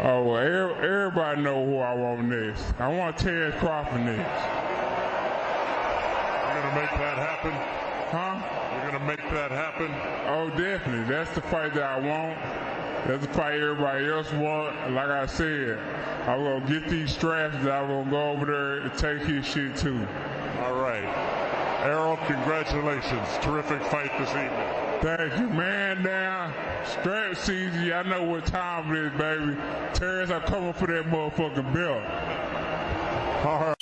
Oh, well, everybody know who I want next. I want Terence Crawford next. You're gonna make that happen? Huh? You're gonna make that happen? Oh, definitely. That's the fight that I want. That's the fight everybody else want. Like I said, I'm gonna get these straps and I'm gonna go over there and take his shit too. All right. Errol, congratulations. Terrific fight this evening. Thank you, man. Down. Strap season. I know what time it is, baby. Terrence, I'm coming for that motherfucking belt. All right.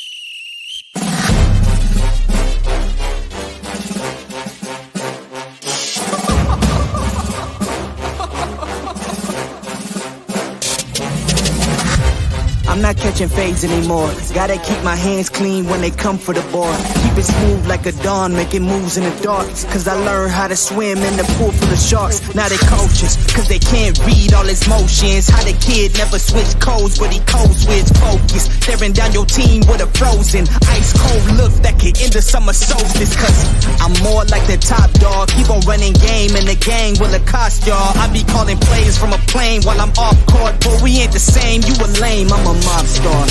I'm not catching fades anymore. Gotta keep my hands clean when they come for the ball. Keep it smooth like a dawn, making moves in the dark. Cause I learned how to swim in the pool full of sharks. Now they coaches, cause they can't read all his motions. How the kid never switch codes, but he code switch focus. Staring down your team with a frozen, ice cold look that could end the summer solstice. Cause I'm more like the top dog. Keep on running game and the gang will accost y'all. I be calling plays from a plane while I'm off court. But we ain't the same, you a lame, I'm a mob star.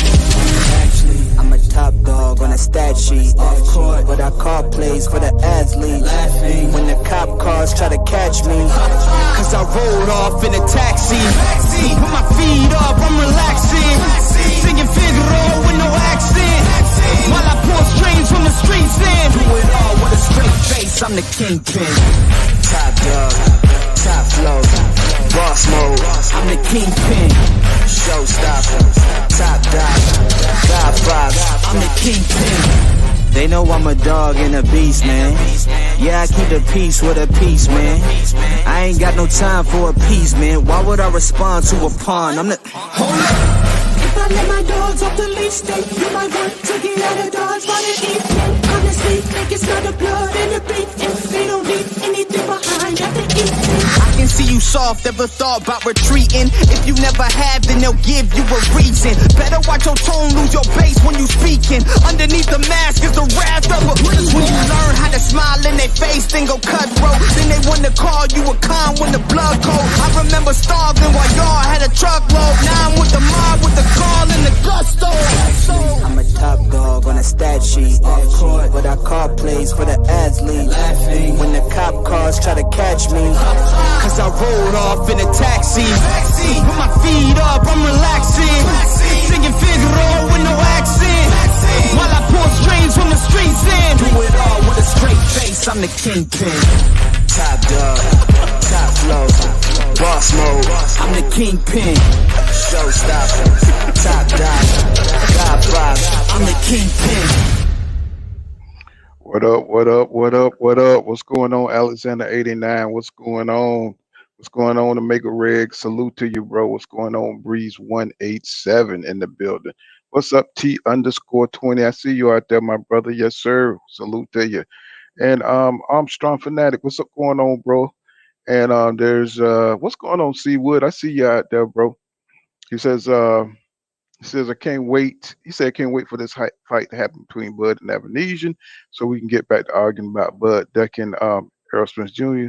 Actually, I'm a top dog on a stat sheet. Off court, but I call plays for the athlete. Laughing when the cop cars try to catch me. Cause I rolled off in a taxi. Put my feet up, I'm relaxing. Singing Figaro with no accent. While I pour strings from the streets in. Do it all with a straight face, I'm the kingpin. Top dog, top flow, boss mode, I'm the kingpin. Showstopper, top dog, God five, I'm the kingpin. They know I'm a dog and a beast, man. Yeah, I keep the peace with a peace, man. I ain't got no time for a piece, man. Why would I respond to a pawn? I'm the... Hold up. If I let my dogs off the leash, they you might want to get out of Dodge by the evening. Honestly, think it's not the blood in the beef. If they don't leave anything behind at the evening. I can see you soft, ever thought about retreating. If you never have, then they'll give you a reason. Better watch your tone, lose your bass when you speaking. Underneath the mask is the wrath of a priest. When you learn how to smile in their face, then go cutthroat. Then they want to call you a con when the blood cold. I remember starving while y'all had a truckload. Now I'm with the mob with the call and the gusto. I'm a top dog on a stat sheet. Off court, but I call plays for the athlete. Laughing when the cop cars try to catch me. Cause I rolled off in a taxi. Put my feet up, I'm relaxing. Singing Figaro with no accent. While I pour strings from the streets in. Do it all with a straight face, I'm the kingpin. Top dog, top flow, boss mode, I'm the kingpin. Showstopper, top dog, God five, I'm the kingpin. What up, what up, what up, what up? What's going on, Alexander 89? What's going on? What's going on, Omega Reg? Salute to you, bro. What's going on, Breeze 187 in the building? What's up, T_20? I see you out there, my brother. Yes, sir. Salute to you. And Armstrong Fanatic, what's up going on, bro? And there's what's going on, C Wood? I see you out there, bro. He says I can't wait. He said, I can't wait for this fight to happen between Bud and Avenesyan so we can get back to arguing about Bud ducking Errol Spence Jr.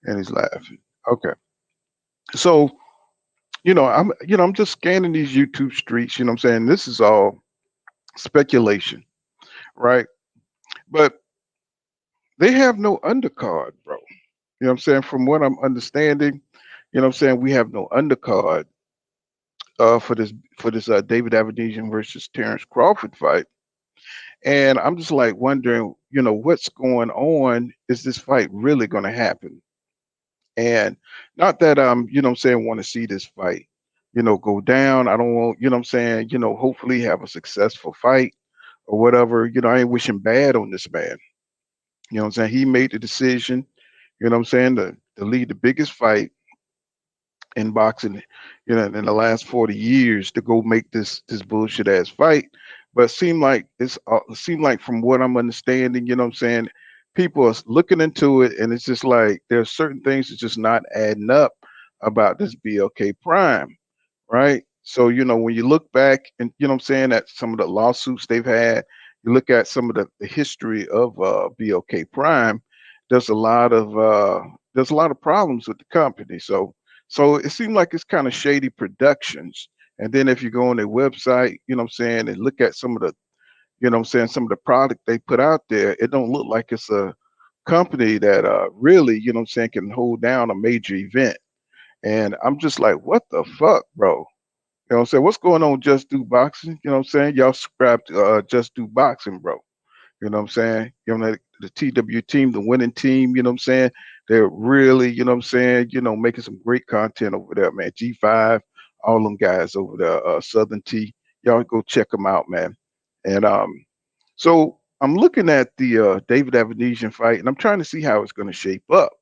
And he's laughing. Okay. So, I'm just scanning these YouTube streets, you know what I'm saying? This is all speculation, right? But they have no undercard, bro. You know what I'm saying? From what I'm understanding, you know what I'm saying, we have no undercard for this David Avenesyan versus Terence Crawford fight. And I'm just like wondering, what's going on? Is this fight really going to happen? And not that want to see this fight, go down. I don't want, hopefully have a successful fight or whatever. I ain't wishing bad on this man. You know what I'm saying? He made the decision, to lead the biggest fight in boxing, in the last 40 years to go make this bullshit ass fight. But it seemed like from what I'm understanding, people are looking into it, and it's just like there's certain things that's just not adding up about this BLK Prime, right? So, when you look back and at some of the lawsuits they've had, you look at some of the history of BLK Prime, there's a lot of problems with the company. So it seemed like it's kind of shady productions, And then if you go on their website, you know what I'm saying, and look at some of the, you know what I'm saying, some of the product they put out there, it don't look like it's a company that really, you know what I'm saying, can hold down a major event. And I'm just like, what the fuck, bro? You know what I'm saying? What's going on, Just Do Boxing? You know what I'm saying? Y'all subscribe to Just Do Boxing, bro. You know what I'm saying? You know, the TW team, the winning team, you know what I'm saying? They're really, you know what I'm saying, making some great content over there, man. G5, all them guys over there, Southern T. Y'all go check them out, man. And so I'm looking at the David Avenesyan fight, and I'm trying to see how it's going to shape up.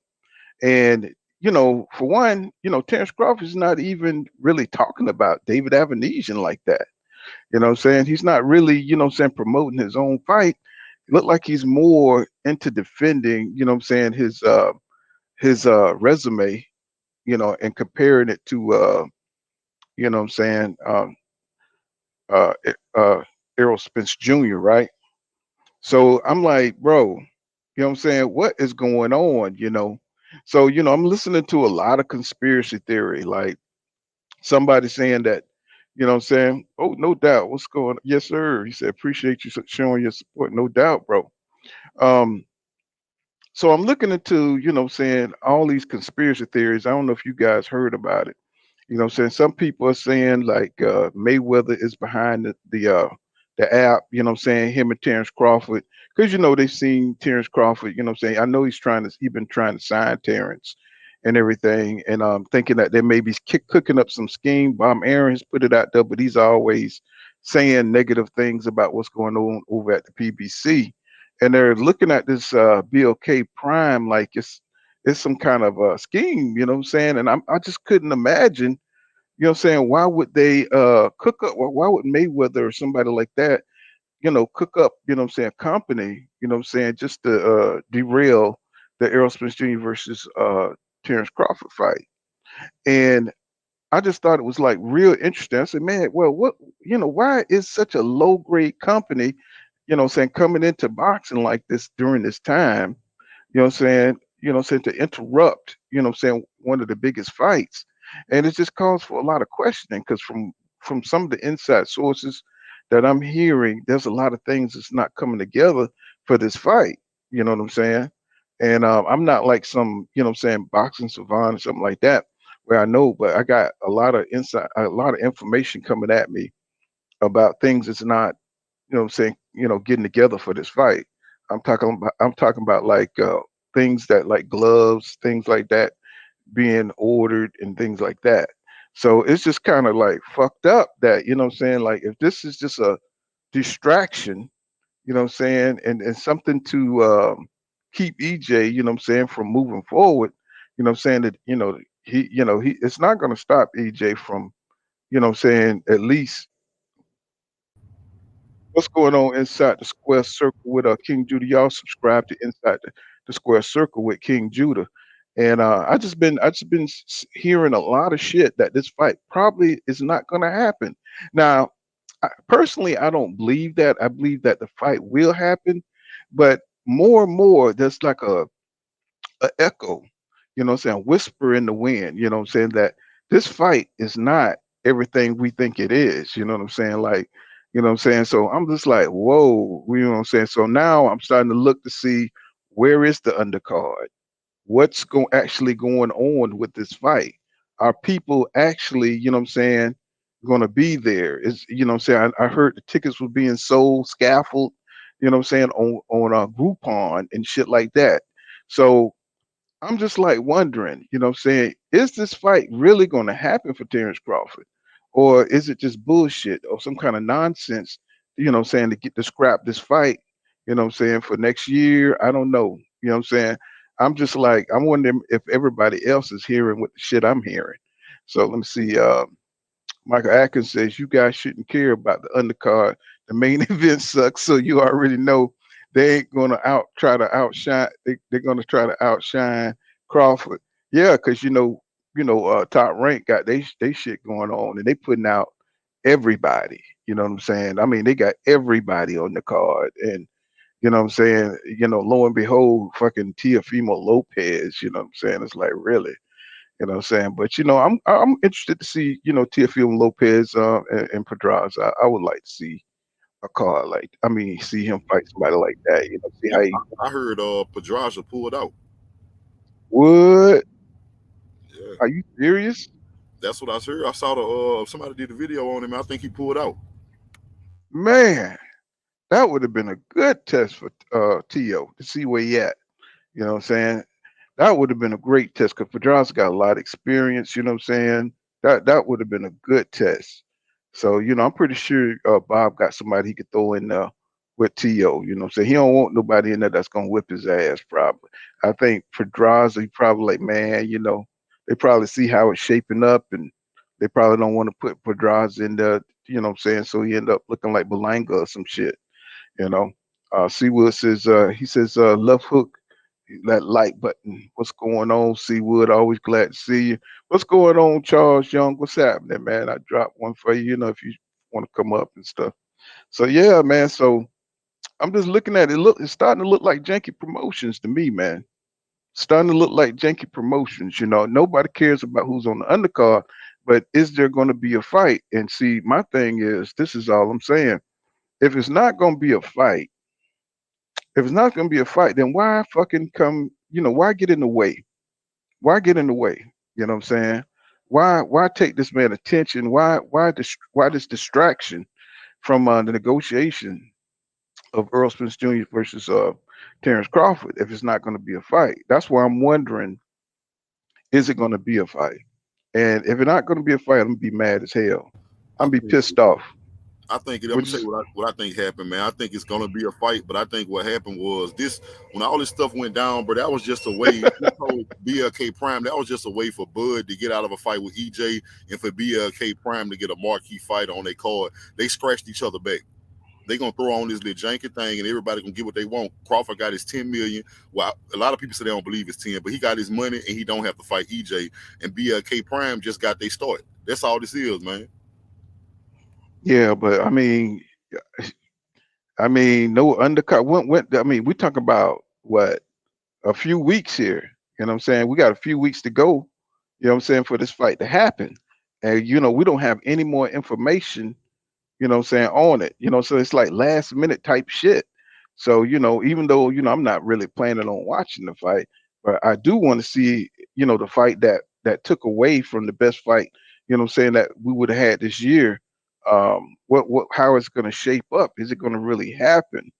And for one, Terence Crawford is not even really talking about David Avenesyan like that. You know what I'm saying? He's not really, promoting his own fight. It looked like he's more into defending, his resume, and comparing it to you know what I'm saying, uh E- uh Errol Spence Jr., right? So I'm like, bro, you know what I'm saying? What is going on, So, I'm listening to a lot of conspiracy theory, like somebody saying that, you know what I'm saying? Oh, no doubt. What's going on? Yes, sir. He said, appreciate you showing your support. No doubt, bro. Um, so I'm looking into, saying all these conspiracy theories. I don't know if you guys heard about it. You know what I'm saying? Some people are saying like Mayweather is behind the app, you know what I'm saying, him and Terence Crawford. Because they've seen Terence Crawford, you know what I'm saying. I know he been trying to sign Terence and everything, and thinking that they may be cooking up some scheme. Bob Aaron has put it out there, but he's always saying negative things about what's going on over at the PBC. And they're looking at this BLK Prime like it's some kind of scheme, you know what I'm saying? And I just couldn't imagine, you know what I'm saying, why would they cook up, why would Mayweather or somebody like that, cook up, you know what I'm saying, company, you know what I'm saying, just to derail the Errol Spence Jr. versus Terence Crawford fight. And I just thought it was like real interesting. I said, man, well, why is such a low grade company, saying coming into boxing like this during this time, to interrupt, one of the biggest fights. And it just calls for a lot of questioning because from some of the inside sources that I'm hearing, there's a lot of things that's not coming together for this fight. You know what I'm saying? And I'm not like some, boxing savant or something like that where I know, but I got a lot of insight, a lot of information coming at me about things that's not, getting together for this fight. I'm talking about like things that like gloves, things like that being ordered and things like that. So it's just kind of like fucked up that, you know what I'm saying? Like if this is just a distraction, you know what I'm saying, and something to keep EJ, you know what I'm saying, from moving forward, you know what I'm saying, that, he it's not gonna stop EJ from, at least what's going on inside the square circle with King Judah. Y'all subscribe to Inside the Square Circle with King Judah. And I just been hearing a lot of shit that this fight probably is not going to happen. Now, personally, I don't believe that. I believe that the fight will happen, but more and more, there's like a echo, you know what I'm saying, whisper in the wind, you know what I'm saying, that this fight is not everything we think it is, you know what I'm saying? Like, you know what I'm saying? So I'm just like, whoa, you know what I'm saying? So now I'm starting to look to see where is the undercard? What's actually going on with this fight? Are people actually, you know what I'm saying, gonna be there? Is, you know what I'm saying? I heard the tickets were being sold, scaffold, you know what I'm saying, on Groupon and shit like that. So I'm just like wondering, you know what I'm saying, is this fight really going to happen for Terence Crawford? Or is it just bullshit or some kind of nonsense, you know what I'm saying, to get to scrap this fight, you know what I'm saying, for next year? I don't know. You know what I'm saying? I'm just like, I'm wondering if everybody else is hearing what the shit I'm hearing. So let me see. Michael Atkins says you guys shouldn't care about the undercard. The main event sucks, so you already know they ain't gonna try to outshine. They're gonna try to outshine Crawford. Yeah, because Top Rank got they shit going on, and they putting out everybody. You know what I'm saying? I mean, they got everybody on the card, and you know what I'm saying. Lo and behold, fucking Tiafimo Lopez. You know what I'm saying? It's like really. You know what I'm saying? But I'm interested to see Teofimo Lopez and Pedraza. I would like to see a card like I mean see him fight somebody like that. See Yeah, how he I heard Pedraza pulled out. would. Yeah, Are you serious? that's what I heard. I saw somebody did a video on him. I think he pulled out. Man, that would have been a good test for Tio to see where he at. You know what I'm saying? That would have been a great test because Pedraza got a lot of experience. You know what I'm saying? That would have been a good test. So I'm pretty sure Bob got somebody he could throw in there with T.O. You know what I'm saying? He don't want nobody in there that's gonna whip his ass. Probably. I think Pedraza, he probably like, man, they probably see how it's shaping up, and they probably don't want to put Pedraza in there. You know what I'm saying? So he end up looking like Belanga or some shit. You know. Seawood says he says left hook that like button. What's going on, Seawood? Always glad to see you. What's going on, Charles Young? What's happening, man? I dropped one for you, if you want to come up and stuff. So yeah, man. So I'm just looking at it. Look, it's starting to look like janky promotions to me, man. Starting to look like janky promotions. Nobody cares about who's on the undercard, but is there going to be a fight? And see, my thing is, this is all I'm saying. If it's not going to be a fight, if it's not going to be a fight, then why fucking come? Why get in the way? Why get in the way? You know what I'm saying? Why take this man attention? Why this distraction from the negotiation of Earl Spence Jr. versus Terence Crawford if it's not going to be a fight? That's why I'm wondering, is it going to be a fight? And if it's not going to be a fight, I'm gonna be mad as hell. I I'm gonna be think pissed off. I'm gonna Which tell is you what I think happened, man. I think it's gonna be a fight, but I think what happened was this when all this stuff went down, bro. That was just a way. This whole BLK Prime, that was just a way for Bud to get out of a fight with EJ and for BLK Prime to get a marquee fight on their card. They scratched each other back. They gonna throw on this little janky thing, and everybody gonna get what they want. Crawford got his 10 million. Well, a lot of people say they don't believe it's 10, but he got his money, and he don't have to fight EJ. And BLK Prime just got they start. That's all this is, man. yeah, but no undercut. I mean, we talking about what, a few weeks here. You know what I'm saying? We got a few weeks to go. You know what I'm saying, for this fight to happen, and we don't have any more information. You know what I'm saying, on it. So it's like last minute type shit. So even though I'm not really planning on watching the fight, but I do want to see the fight that took away from the best fight. You know what I'm saying, that we would have had this year. What how it's going to shape up? Is it going to really happen?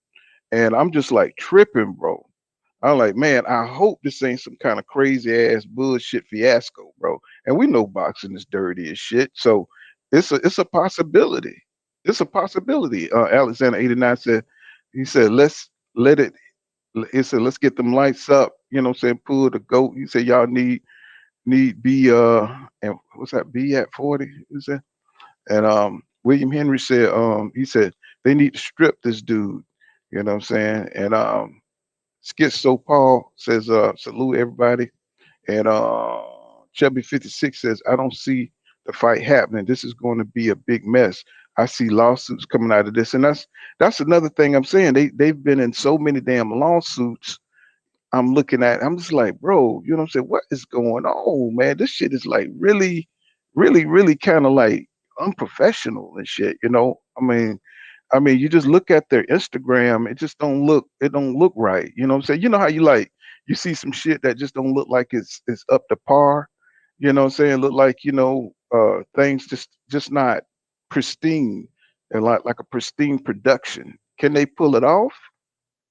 And I'm just like tripping, bro. I'm like, man, I hope this ain't some kind of crazy ass bullshit fiasco, bro. And we know boxing is dirty as shit, so it's a possibility. It's a possibility. Alexander 89 said, he said, let's let it. He said, let's get them lights up. You know what I'm saying? Pull the goat. He said, y'all need B and what's that, B at 40? Is that? And William Henry said, he said they need to strip this dude. You know what I'm saying? And Schizo Paul says, salute everybody. And Chubby 56 says, I don't see the fight happening. This is going to be a big mess. I see lawsuits coming out of this. And that's another thing I'm saying. They've been in so many damn lawsuits. I'm just like, bro, you know what I'm saying? What is going on, man? This shit is like really, really, really kind of like unprofessional and shit, I mean, you just look at their Instagram, it don't look right. You know what I'm saying? You know how you see some shit that just don't look like it's up to par. You know what I'm saying? Look like, things just not pristine, and like a pristine production. Can they pull it off?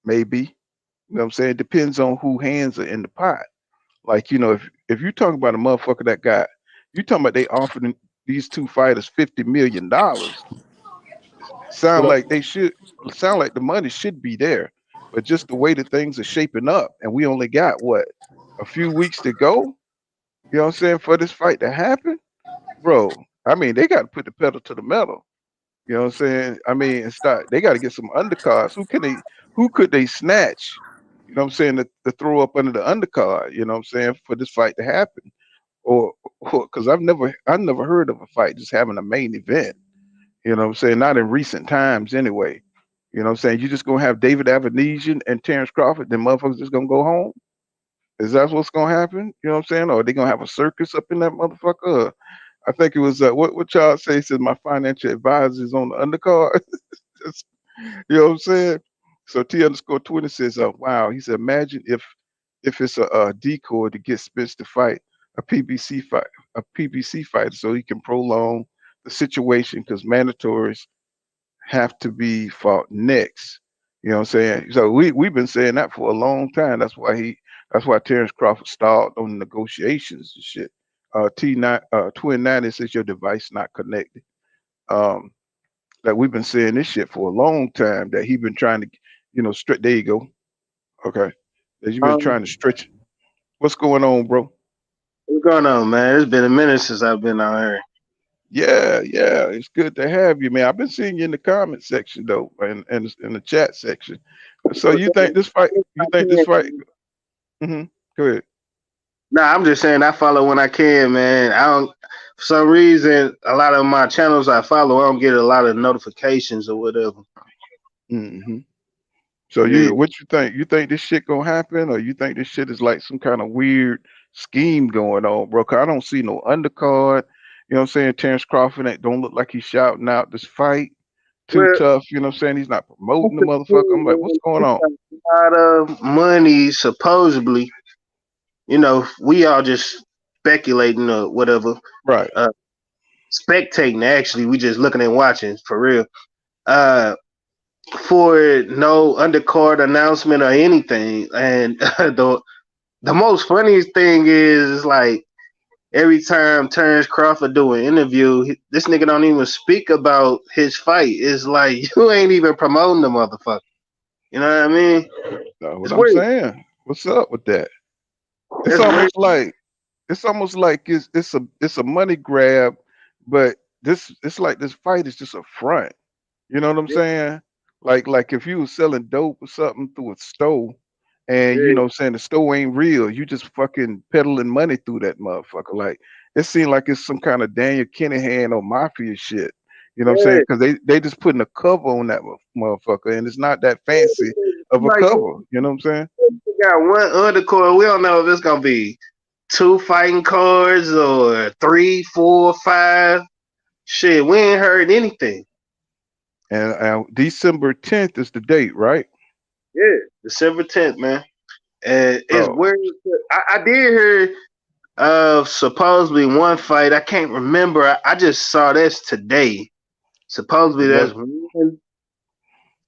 Maybe. You know what I'm saying? It depends on who hands are in the pot. Like, if you talking about a motherfucker that got, you talking about they offering these two fighters $50 million, sound like they should sound like the money should be there. But just the way that things are shaping up, and we only got what, a few weeks to go, you know what I'm saying, for this fight to happen, bro. I mean, they got to put the pedal to the metal. You know what I'm saying? I mean, and start. They got to get some undercards. Who could they snatch? You know what I'm saying? To throw up under the undercard. You know what I'm saying, for this fight to happen, or because I've never heard of a fight just having a main event. You know what I'm saying? Not in recent times, anyway. You know what I'm saying? You just gonna have David Avenesyan and Terence Crawford, then motherfuckers just gonna go home. Is that what's gonna happen? You know what I'm saying? Or are they gonna have a circus up in that motherfucker? I think it was what y'all say says my financial advisor is on the undercard. You know what I'm saying? So T_20 says, wow. He said, imagine if it's a decoy to get Spence to fight a PBC fighter, so he can prolong the situation because mandatories have to be fought next. You know what I'm saying? So we've been saying that for a long time. That's why Terence Crawford stalled on negotiations and shit. T9 Twin 90 says your device not connected. Um, like we've been saying this shit for a long time that he been trying to, stretch. There you go. Okay, that you've been trying to stretch. What's going on, bro? What's going on, man? It's been a minute since I've been out here. Yeah, it's good to have you, man. I've been seeing you in the comment section though, and in the chat section. So you think this fight? You think this fight? Mm-hmm. Go ahead. Nah, I'm just saying I follow when I can, man. I don't. For some reason, a lot of my channels I follow, I don't get a lot of notifications or whatever. Mm-hmm. So Yeah. what you think? You think this shit gonna happen, or you think this shit is like some kind of weird scheme going on, bro? 'Cause I don't see no undercard. You know what I'm saying? Terence Crawford don't look like he's shouting out this fight too Well, tough. You know what I'm saying? He's not promoting the that's the motherfucker. I'm thing, like, what's going on? man. A lot of money, supposedly. We all just speculating or whatever. Right. Spectating, actually. We just looking and watching, for real. For no undercard announcement or anything. And the most funniest thing is like every time Terence Crawford do an interview, this nigga don't even speak about his fight. It's like you ain't even promoting the motherfucker. You know what I mean? That's what It's I'm weird. saying. What's up with that? It's It's weird. almost like it's a money grab, but it's like this fight is just a front. You know what I'm saying? Like if you was selling dope or something through a store, and Yeah, saying the store ain't real, you just fucking peddling money through that motherfucker. Like it seemed like it's some kind of Daniel Kinahan or mafia shit. You know what I'm saying? yeah. Because they just putting a cover on that motherfucker, and it's not that fancy of a Like cover. You know what I'm saying? we got one undercard. We don't know if it's gonna be two fighting cards or 3, 4, 5. Shit, we ain't heard anything. And December 10th is the date, right? Yeah, December 10th, man. And it's Oh, weird. I did hear of supposedly one fight. I can't remember. I just saw this today. Supposedly what? there's one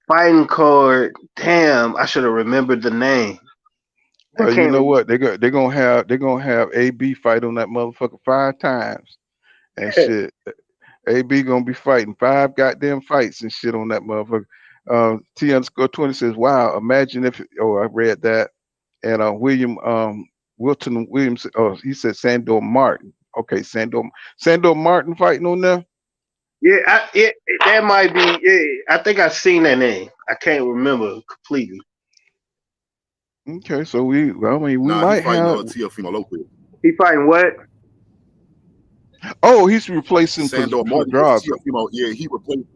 fighting card. Damn, I should have remembered the name. I Well, you can't know remember. what? They're gonna have AB fight on that motherfucker 5 times and shit. AB gonna be fighting 5 goddamn fights and shit on that motherfucker. T_20 says, "Wow, imagine if." Oh, I read that. And Wilton Williams. Oh, he said Sandor Martin. Okay, Sandor Martin fighting on there. Yeah, that might be. Yeah, I think I seen that name. I can't remember completely. Okay, so we Nah, he might fighting have. Teofimo Lopez. He fighting what? Oh, he's replacing Sandor Martin is Pedraza. Teofimo. Yeah, he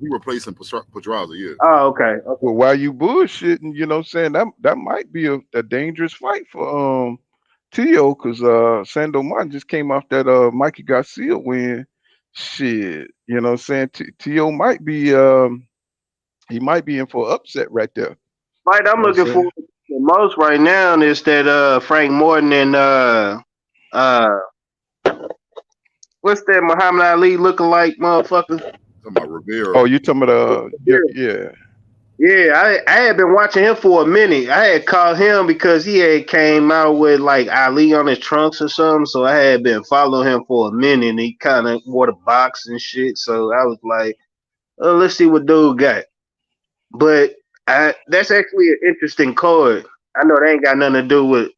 replacing Pedraza. Yeah. Oh, okay. Well, while you bullshitting, you know what I'm saying, that might be a dangerous fight for Tio, because Sandor Martin just came off that Mikey Garcia win. Shit, you know what I'm saying? Tio might be he might be in for an upset right there. Fight I'm You know what looking I'm saying? for the most right now is that Frank Morton and uh what's that Muhammad Ali looking like, motherfucker? Talking about Rivera. Oh, you talking about yeah. Yeah, I had been watching him for a minute. I had called him because he had came out with like Ali on his trunks or something. So I had been following him for a minute, and he kind of wore the box and shit. So I was like, oh, let's see what dude got. But that's actually an interesting card. I know they ain't got nothing to do with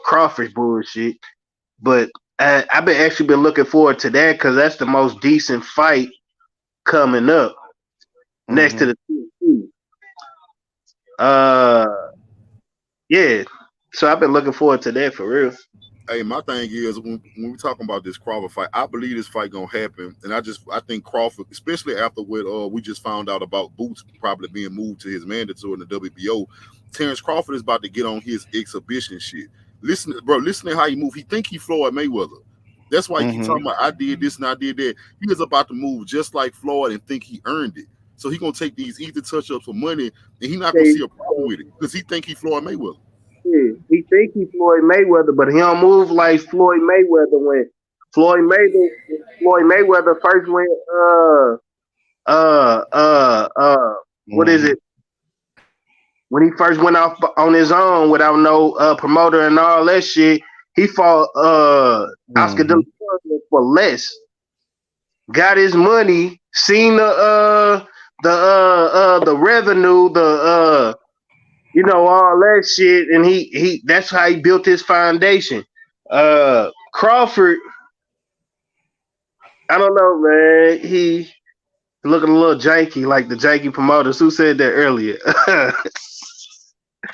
Crawford bullshit, but I've been actually been looking forward to that because that's the most decent fight coming up next to the TNT. Yeah. So I've been looking forward to that for real. Hey, my thing is when we talking about this Crawford fight, I believe this fight gonna happen, and I think Crawford, especially after what we just found out about Boots probably being moved to his mandatory in the WBO, Terence Crawford is about to get on his exhibition shit. Listen, bro, listen to how he move. He think he Floyd Mayweather. That's why he keep talking about I did this and I did that. He is about to move just like Floyd and think he earned it. So he gonna take these easy touch-ups for money, and he not gonna see a problem with it because he think he Floyd Mayweather. Yeah, he think he Floyd Mayweather, but he don't move like Floyd Mayweather when Floyd Mayweather first went what is it? When he first went off on his own without no promoter and all that shit, he fought Oscar De La Hoya for less. Got his money, seen the revenue, you know, all that shit, and he that's how he built his foundation. Crawford, I don't know, man. He looking a little janky, like the janky promoters. Who said that earlier?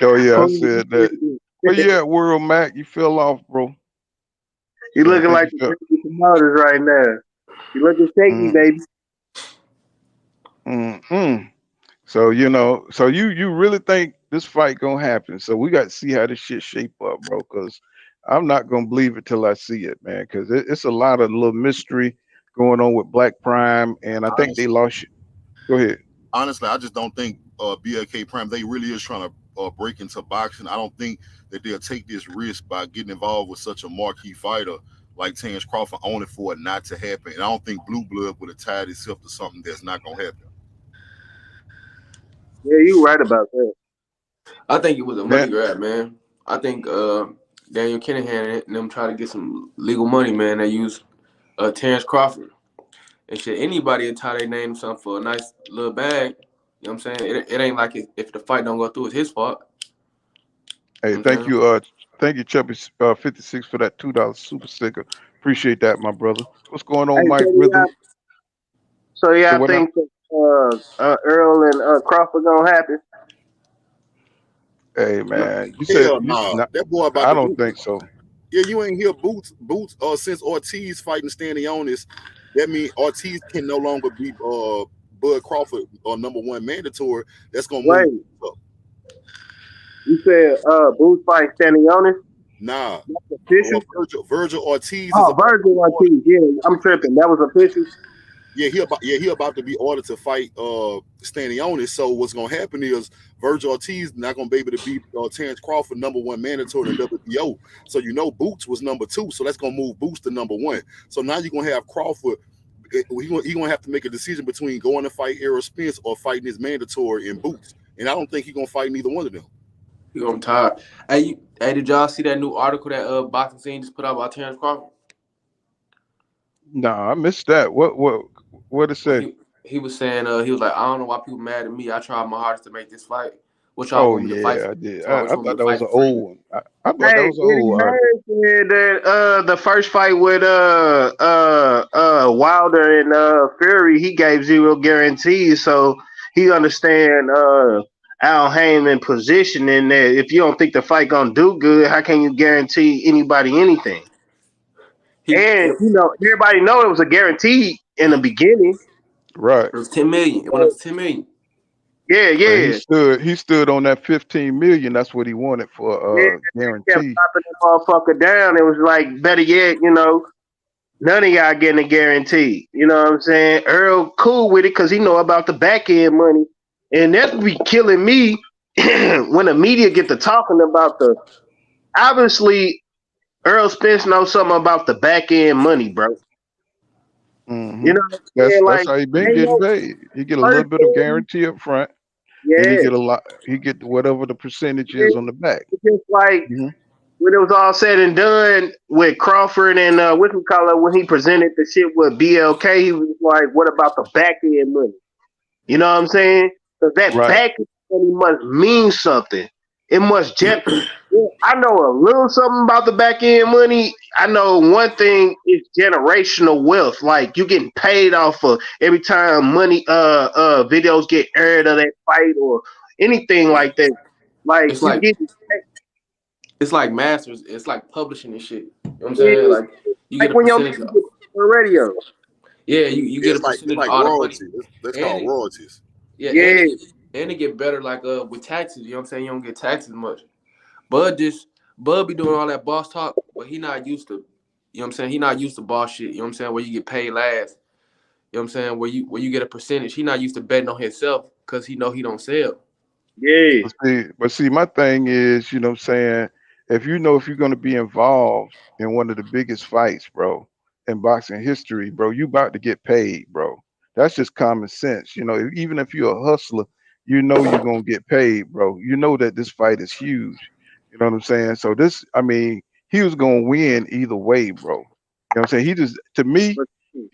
Oh yeah, I said that. But yeah, World Mac, you fell off, bro. You looking like the janky promoters right now. You looking shaky, baby. So you know, so you really think this fight gonna happen? So we got to see how this shit shape up, bro. Because I'm not gonna believe it till I see it, man. Because it's a lot of little mystery going on with Black Prime, and I think they lost. Go ahead. Honestly, I just don't think BLK Prime, they really is trying to break into boxing. I don't think that they'll take this risk by getting involved with such a marquee fighter like Terence Crawford, only for it not to happen. And I don't think Blue Blood would have tied itself to something that's not gonna happen. Yeah, you right about that. I think it was a money grab, man. I think Daniel Kinahan and them try to get some legal money, man. They use Terence Crawford. And shit, anybody will tie their name something for a nice little bag. You know what I'm saying? It ain't like if the fight don't go through, it's his fault. Hey, thank you, Chubby 56 for that $2 super sticker. Appreciate that, my brother. What's going on, Mike Rhythm? So yeah, I think Earl and Crawford gonna happen. Hey man, you said that boy about I don't think so. Yeah, you ain't hear Boots since Ortiz fighting Stanionis. That means Ortiz can no longer be Bud Crawford or #1 mandatory. That's gonna move up. You said Boots fight Stanionis? Nah. Official? Virgil Ortiz. Virgil Ortiz. Yeah, I'm tripping. That was official. Yeah, he about to be ordered to fight Stanionis. So what's gonna happen is Virgil Ortiz not gonna be able to beat Terence Crawford #1 mandatory in WBO. So you know Boots was #2, so that's gonna move Boots to #1. So now you're gonna have Crawford. He gonna have to make a decision between going to fight Errol Spence or fighting his mandatory in Boots. And I don't think he's gonna fight neither one of them. I'm tired. Hey, did y'all see that new article that Boxing Scene just put out about Terence Crawford? No, I missed that. What it say? He was saying he was like, I don't know why people mad at me. I tried my hardest to make this fight. What y'all want me to fight? I did. I thought that was an old one. I thought that was an old one. That the first fight with Wilder and Fury, he gave 0 guarantees, so he understand Al Heyman positioning that if you don't think the fight gonna do good, how can you guarantee anybody anything? And you know, everybody know it was a guarantee in the beginning. Right. It was 10 million. It went up to 10 million. Yeah. He stood on that 15 million. That's what he wanted for guarantee. Kept popping that motherfucker down. It was like, better yet, you know, none of y'all getting a guarantee. You know what I'm saying? Earl cool with it because he know about the back end money. And that be killing me when the media get to talking about obviously Earl Spence knows something about the back end money, bro. Mm-hmm. You know, that's how he been getting paid. He get a little bit of guarantee up front, and he get a lot. He get whatever the percentage is on the back. It's just like when it was all said and done with Crawford and when he presented the shit with BLK, he was like, "What about the back end money?" You know what I'm saying? Because that back end money must mean something. It must I know a little something about the back end money. I know one thing is generational wealth. Like you getting paid off of every time money videos get aired of that fight or anything like that. Like it's like masters. It's like publishing and shit. You know what I'm saying? Like you get a when percentage on radio. Yeah, you get a percentage like of royalties. That's called royalties. Yeah. And it get better like with taxes. You know what I'm saying? You don't get taxed as much. Bud be doing all that boss talk, but he not used to. You know what I'm saying? He not used to boss shit. You know what I'm saying? Where you get paid last. You know what I'm saying? Where you get a percentage. He not used to betting on himself because he know he don't sell. Yeah. But see, my thing is, you know what I'm saying, if you know if you're gonna be involved in one of the biggest fights, bro, in boxing history, bro, you about to get paid, bro. That's just common sense. You know, even if you're a hustler, you know you're gonna get paid, bro. You know that this fight is huge. You know what I'm saying? So this, I mean, he was gonna win either way, bro. You know what I'm saying? He just, to me,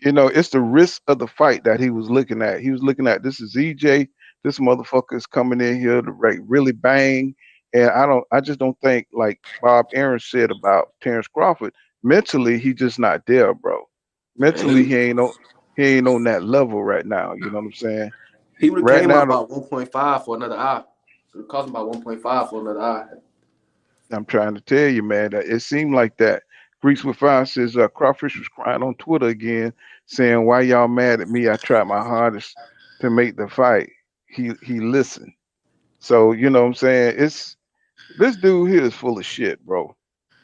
you know, it's the risk of the fight that he was looking at. He was looking at, this is EJ. This motherfucker is coming in here to really bang. And I just don't think, like Bob Aaron said about Terence Crawford, mentally he just not there, bro. Mentally Man, he ain't on that level right now. You know what I'm saying? he would have Right came out now, about 1.5 for another eye. It cost him about 1.5 for another eye. I'm trying to tell you, man, that it seemed like that. Greeks with Fire says Crawfish was crying on Twitter again, saying, "Why y'all mad at me? I tried my hardest to make the fight." He listened. So you know what I'm saying? It's this dude here is full of shit, bro.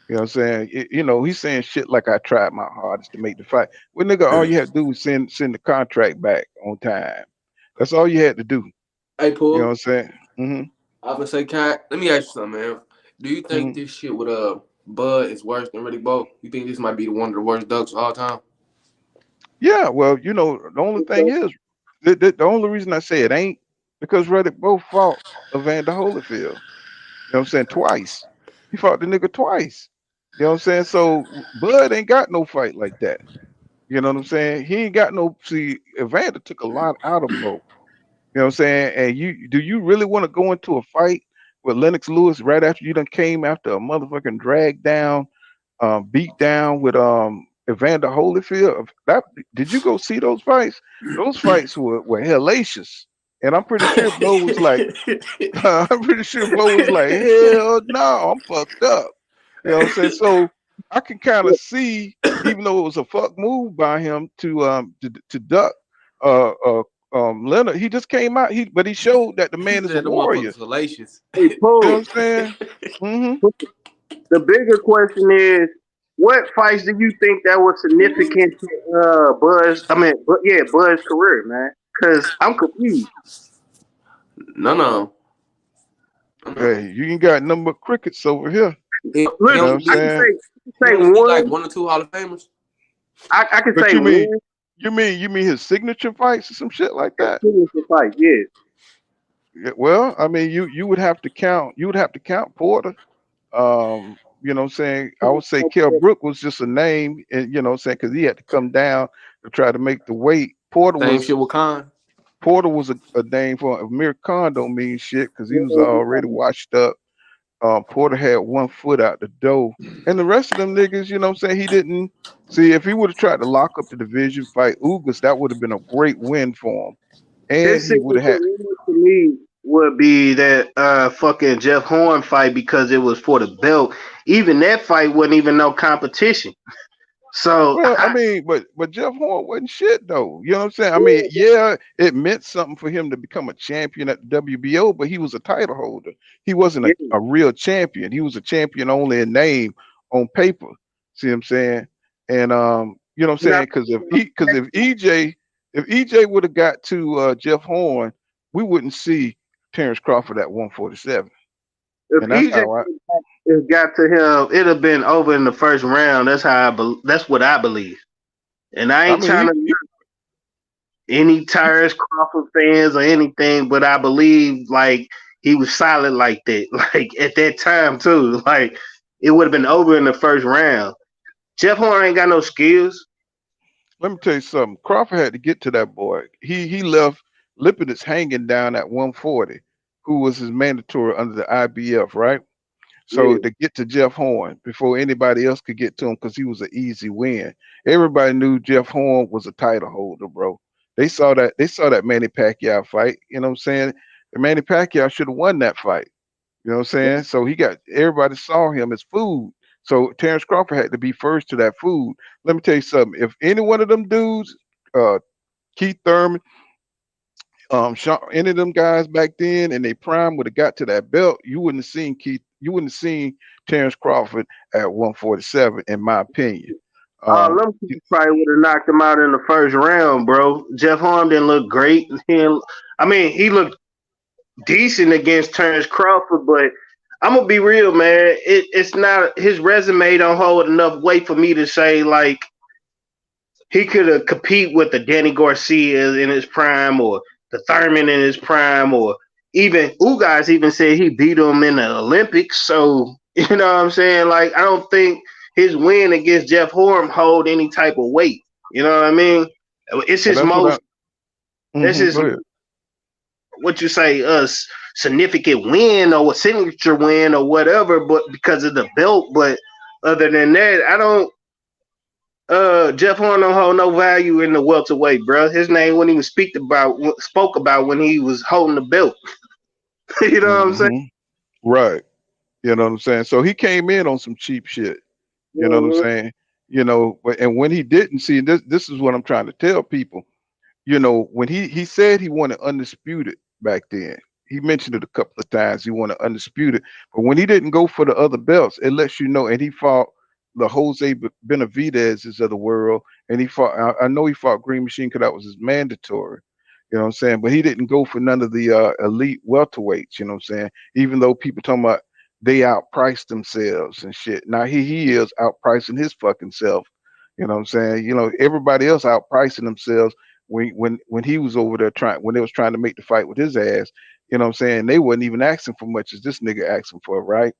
You know what I'm saying? You know, he's saying shit like I tried my hardest to make the fight. Well, nigga, all you had to do was send the contract back on time. That's all you had to do. Hey, You know what Paul. I'm saying? Mm-hmm. I was gonna say, let me ask you something, man. Do you think Mm-hmm. this shit with Bud is worse than Riddick Bowe? You think this might be one of the worst ducks of all time? Yeah, well, you know, the only thing is, the only reason I say it ain't because Reddick both fought Evander Holyfield. You know what I'm saying? Twice. He fought the nigga twice. You know what I'm saying? So Bud ain't got no fight like that. You know what I'm saying? He ain't got no. See, Evander took a lot out of Bo. You know what I'm saying? And you really want to go into a fight with Lennox Lewis right after you done came after a motherfucking drag down, beat down with Evander Holyfield? That did you go see those fights? Those fights were hellacious. And I'm pretty sure Bo was like, I'm pretty sure Bo was like, hell no, I'm fucked up. You know what I'm saying? So I can kind of see, even though it was a fuck move by him to duck uh uh Leonard, he just came out. But he showed that the He man is a said the warrior. motherfucker's hellacious. Hey, You know what Paul. I'm saying? Hmm. The bigger question is, what fights do you think that was significant to Buzz? I mean, yeah, Buzz's career, man. Because I'm confused. No. Hey, you ain't got number crickets over here. He You know what Listen, I'm only I beat can saying? he say only beat like one. one or two Hall of Famers. I can But say you mean one you mean his signature fights or some shit like that? signature fight. Yeah, Yeah, well, I mean, you would have to count Porter. You know what I'm saying? I would say Kell Brook was just a name, and you know what I'm saying, because he had to come down to try to make the weight. Porter Same was shit with Khan. Porter was a name for Amir Khan don't mean shit because he was already washed up. Porter had 1 foot out the door. And the rest of them niggas, you know what I'm saying, he didn't see if he would have tried to lock up the division fight Ugas, that would have been a great win for him. And his he would signature have had win to me would be that fucking Jeff Horn fight because it was for the belt. Even that fight wasn't even no competition. So well, I mean, but Jeff Horn wasn't shit though. You know what I'm saying? I mean, yeah, it meant something for him to become a champion at the WBO, but he was a title holder. He wasn't yeah, a real champion. He was a champion only in name on paper. See what I'm saying? And you know what I'm now, saying? Because if EJ would have got to Jeff Horn, we wouldn't see Terence Crawford at 147. if And that's EJ how I it got to him, it'd have been over in the first round. That's how that's what I believe. And I I ain't trying mean to any Tyrus Crawford fans or anything, but I believe like he was solid like that. Like at that time too. Like it would have been over in the first round. Jeff Horn ain't got no skills. let me tell you something. Crawford had to get to that boy. He left Lipidus hanging down at 140, who was his mandatory under the IBF, right? So Yeah. to get to Jeff Horn before anybody else could get to him because he was an easy win. Everybody knew Jeff Horn was a title holder, bro. They saw that Manny Pacquiao fight. You know what I'm saying? And Manny Pacquiao should have won that fight. You know what I'm saying? So everybody saw him as food. So Terence Crawford had to be first to that food. Let me tell you something. If any one of them dudes, uh, Keith Thurman, Any of them guys back then and they prime would have got to that belt, you wouldn't have seen Terence Crawford at 147, in my opinion. Them probably would have knocked him out in the first round, bro. Jeff Horn didn't look great. He looked decent against Terence Crawford, but I'm gonna be real, man. It's not, his resume don't hold enough weight for me to say like he could have compete with the Danny Garcia in his prime or the Thurman in his prime, or even Ugas even said he beat him in the Olympics. So you know what I'm saying? Like, I don't think his win against Jeff Horn hold any type of weight. You know what I mean? It's his most. This is what you say, significant win or a signature win or whatever, but because of the belt. But other than that, I don't. Jeff Horn don't hold no value in the welterweight, bro. His name wasn't even spoke about when he was holding the belt. You know what I'm saying? Right. You know what I'm saying? So he came in on some cheap shit. You know what I'm saying? You know, and when he didn't see this is what I'm trying to tell people. You know, when he said he wanted undisputed back then, he mentioned it a couple of times. He wanted undisputed, but when he didn't go for the other belts, it lets you know. And he fought the Jose Benavidez's of the world, and he fought. I know he fought Green Machine because that was his mandatory. You know what I'm saying? But he didn't go for none of the elite welterweights. You know what I'm saying? Even though people talking about they outpriced themselves and shit. Now he is outpricing his fucking self. You know what I'm saying? You know, everybody else outpricing themselves when he was over there when they was trying to make the fight with his ass. You know what I'm saying? They wasn't even asking for much as this nigga asking for, right?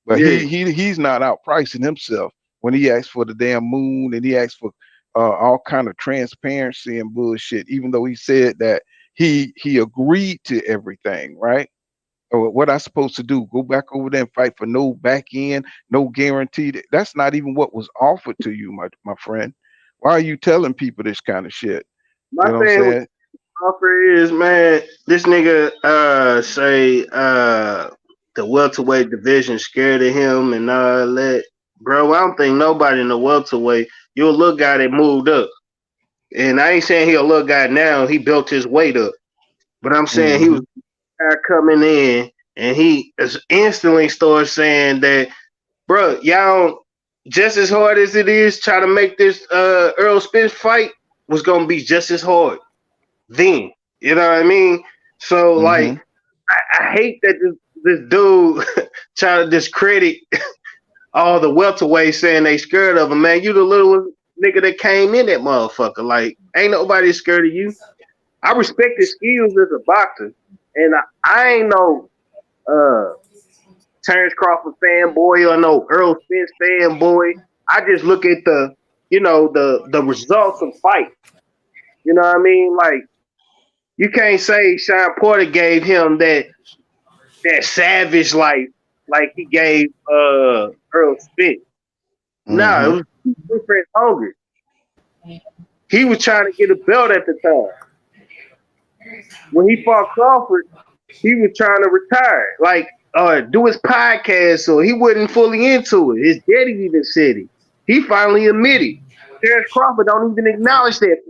But he's not outpricing himself when he asked for the damn moon and he asked for all kind of transparency and bullshit, even though he said that he agreed to everything, right? Or what I supposed to do? Go back over there and fight for no back end, no guarantee. That's not even what was offered to you, my friend. Why are you telling people this kind of shit? My thing with offer is, man, this nigga say the welterweight division scared of him and all that. Bro, I don't think nobody in the welterweight. You're a little guy that moved up. And I ain't saying he a little guy now. He built his weight up. But I'm saying he was coming in and he instantly started saying that, bro, y'all, just as hard as it is try to make this Earl Spence fight was going to be just as hard then. You know what I mean? So, like, I hate that this dude try to discredit all the welterweights saying they scared of him. Man, you the little nigga that came in that motherfucker. Like, ain't nobody scared of you. I respect his skills as a boxer. And I ain't no Terence Crawford fanboy or no Earl Spence fanboy. I just look at the results of fight. You know what I mean? Like, you can't say Sean Porter gave him that savage life like he gave Earl Spence. No, it was different hunger. He was trying to get a belt at the time. When he fought Crawford, he was trying to retire, like do his podcast, so he wasn't fully into it. His daddy even said it. He finally admitted. Terence Crawford don't even acknowledge that.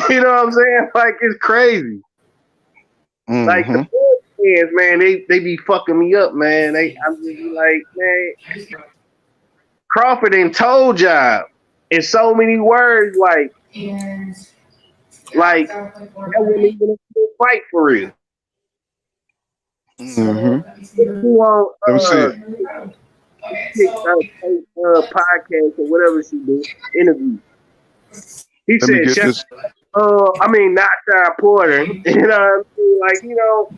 You know what I'm saying? Like, it's crazy. Like, the fans, man, they be fucking me up, man. I'm just like, man, Crawford ain't told y'all in so many words, like that wasn't even a fight for real. Let me see. Podcast or whatever she do, interview. He said, not Sean Porter. You know what I mean?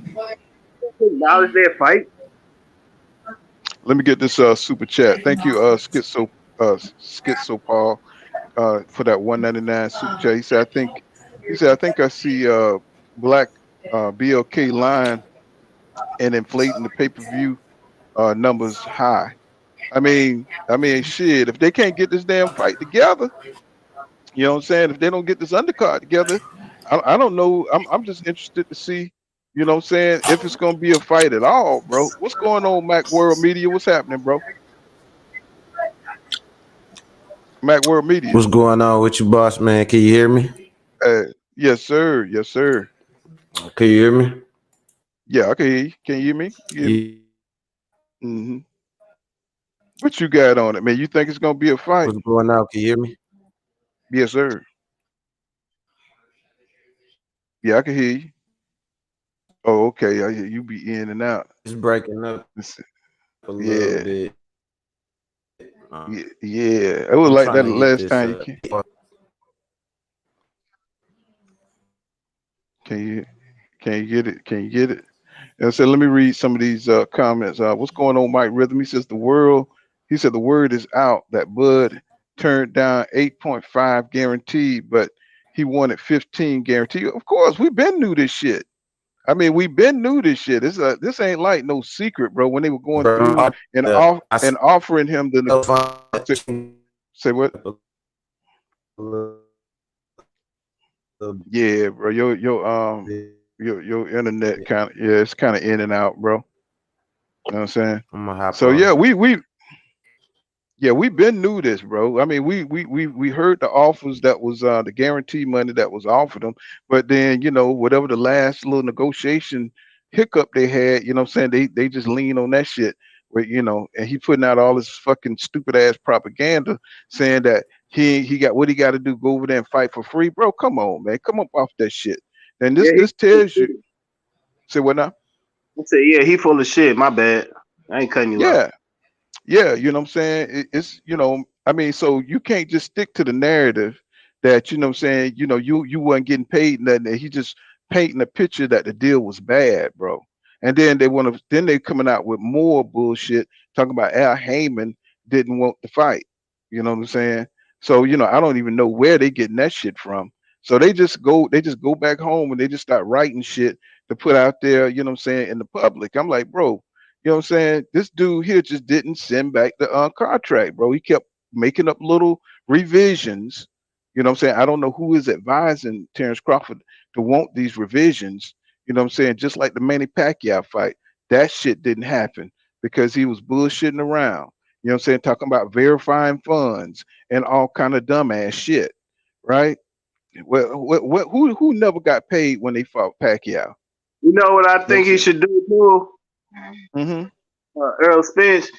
Like, acknowledge that fight. Let me get this super chat. Thank you, Schizo Paul, for that $1.99 super chat. He said, I think I see Black BLK line and inflating the pay-per-view numbers high. I mean, shit, if they can't get this damn fight together, you know what I'm saying? If they don't get this undercard together, I don't know. I'm just interested to see, you know what I'm saying, if it's going to be a fight at all, bro. What's going on, Mac World Media? What's happening, bro? Mac World Media. What's going on with you, boss man? Can you hear me? Yes, sir. Yes, sir. Can you hear me? Yeah, I can hear you. Can you hear me? Mm-hmm. What you got on it, man? You think it's gonna be a fight? What's going on? Can you hear me? Yes, sir. Yeah, I can hear you. Oh, okay. I hear you be in and out. It's breaking up a little Yeah, bit. yeah. It was I'm like trying that to the get last this. time you came. Can you get it? Can you get it? And so let me read some of these comments. What's going on, Mike Rhythm? He says he said the word is out that Bud turned down 8.5 guaranteed, but he wanted 15 guaranteed. Of course, we've been knew this shit. I mean, we've been knew this shit. This ain't like no secret, bro. When they were going through and offering him say what? Yeah, bro. Your internet kind of it's kind of in and out, bro. You know what I'm saying? I'm gonna hop So on. yeah, we've been knew this, bro. I mean, we heard the offers that was the guarantee money that was offered them, but then whatever the last little negotiation hiccup they had, you know what I'm saying, they just lean on that shit. Where and he putting out all this fucking stupid ass propaganda saying that he got what he got to do, go over there and fight for free, bro. Come on, man, come up off that shit. And Yeah, this tells you. Say what now? I said, yeah, he full of shit. My bad. I ain't cutting you out. Yeah. Yeah, you know what I'm saying? It's I mean, so you can't just stick to the narrative that, what I'm saying, you weren't getting paid nothing, and he just painting a picture that the deal was bad, bro. And then they coming out with more bullshit talking about Al Heyman didn't want to fight. You know what I'm saying? So, I don't even know where they getting that shit from. So they just go back home and they just start writing shit to put out there, you know what I'm saying, in the public. I'm like, bro, you know what I'm saying? This dude here just didn't send back the contract, bro. He kept making up little revisions. You know what I'm saying? I don't know who is advising Terence Crawford to want these revisions. You know what I'm saying? Just like the Manny Pacquiao fight, that shit didn't happen because he was bullshitting around. You know what I'm saying? Talking about verifying funds and all kind of dumbass shit, right? Who never got paid when they fought Pacquiao? You know what I You know what I'm think he saying? should do too? Mm-hmm. Earl Spence.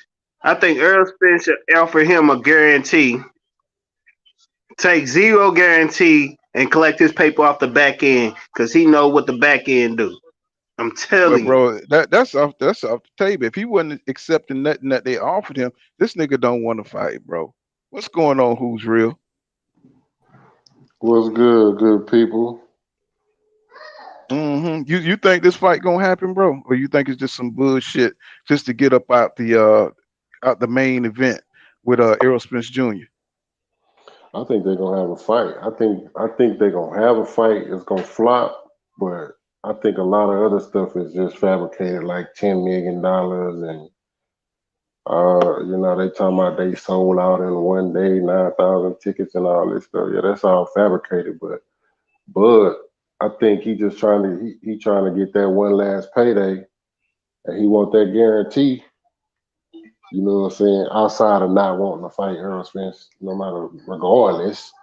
I think Earl Spence should offer him a guarantee. Take zero guarantee and collect his paper off the back end because he know what the back end do. I'm Well, telling you. bro, that's off the table. If he wasn't accepting nothing that they offered him, this nigga don't want to fight, bro. What's going on? Who's real? What's good, good people? You think this fight gonna happen, bro, or you think it's just some bullshit just to get up out the main event with Errol Spence Jr.? I think they're gonna have a fight. I think they're gonna have a fight. It's gonna flop, but I think a lot of other stuff is just fabricated, like $10 million, and they talking about they sold out in one day 9,000 tickets and all this stuff. Yeah, that's all fabricated. But I think he just trying to he trying to get that one last payday, and he want that guarantee. You know what I'm saying? Outside of not wanting to fight Earl Spence, no matter regardless.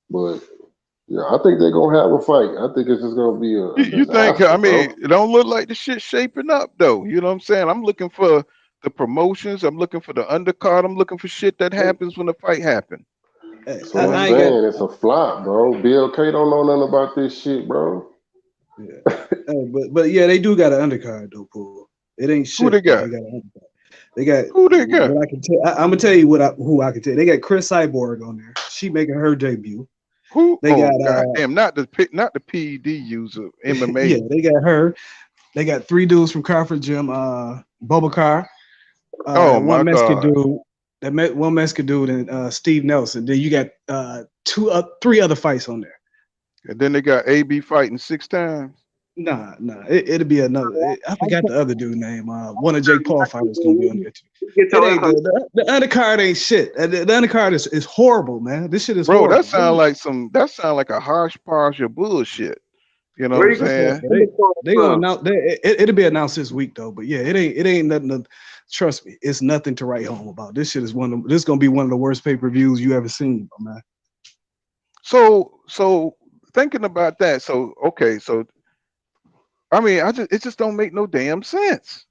But yeah, I think they're gonna have a fight. I think it's just gonna be a You think? disaster, I bro. mean, it don't look like the shit shaping up though. You know what I'm saying? I'm looking for the promotions. I'm looking for the undercard. I'm looking for shit that happens when the fight happens. That's I, what I'm I ain't got. saying. It's a flop, bro. Bill K don't know nothing about this shit, bro. Yeah, but yeah, they do got an undercard though, Paul. It ain't Who shit, they but got? they got an undercard. They got Who they got? what I can tell. I'm gonna tell you who I can tell. They got Chris Cyborg on there. She making her debut. Who? They Oh got goddamn! Not the PED user yeah, MMA. they got her. They got three dudes from Crawford Gym. Bobakar, Oh that one my Mexican god! dude. One Mexican dude and Steve Nelson. Then you got three other fights on there. And then they got AB fighting 6 times. Nah. It'll be another. I forgot the other dude name. One of Jake Paul fighters gonna be on there too. It ain't the undercard ain't shit. The undercard is horrible, man. This shit is Bro, horrible. that sound like a hodgepodge of bullshit. You know what Where I'm you saying? They gonna announce. It'll be announced this week though. But yeah, it ain't nothing. Trust me, it's nothing to write home about. This shit is this is gonna be one of the worst pay-per-views you ever seen, man. So thinking about that, so okay, so I mean, it just don't make no damn sense.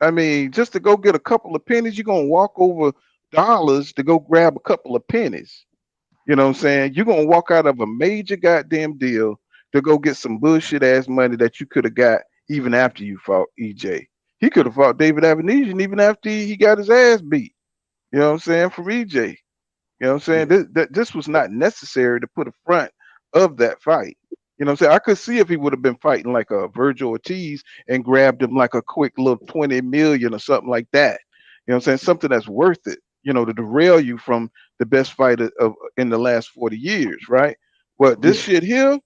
I mean, just to go get a couple of pennies, you're gonna walk over dollars to go grab a couple of pennies. You know what I'm saying? You're gonna walk out of a major goddamn deal to go get some bullshit ass money that you could have got even after you fought EJ. He could have fought David Avenesyan even after he got his ass beat. You know what I'm saying? For EJ. You know what I'm saying? This was not necessary to put a front of that fight. You know what I'm saying? I could see if he would have been fighting like a Virgil Ortiz and grabbed him like a quick little 20 million or something like that. You know what I'm saying? Something that's worth it, you know, to derail you from the best fight of in the last 40 years, right? But this shit here,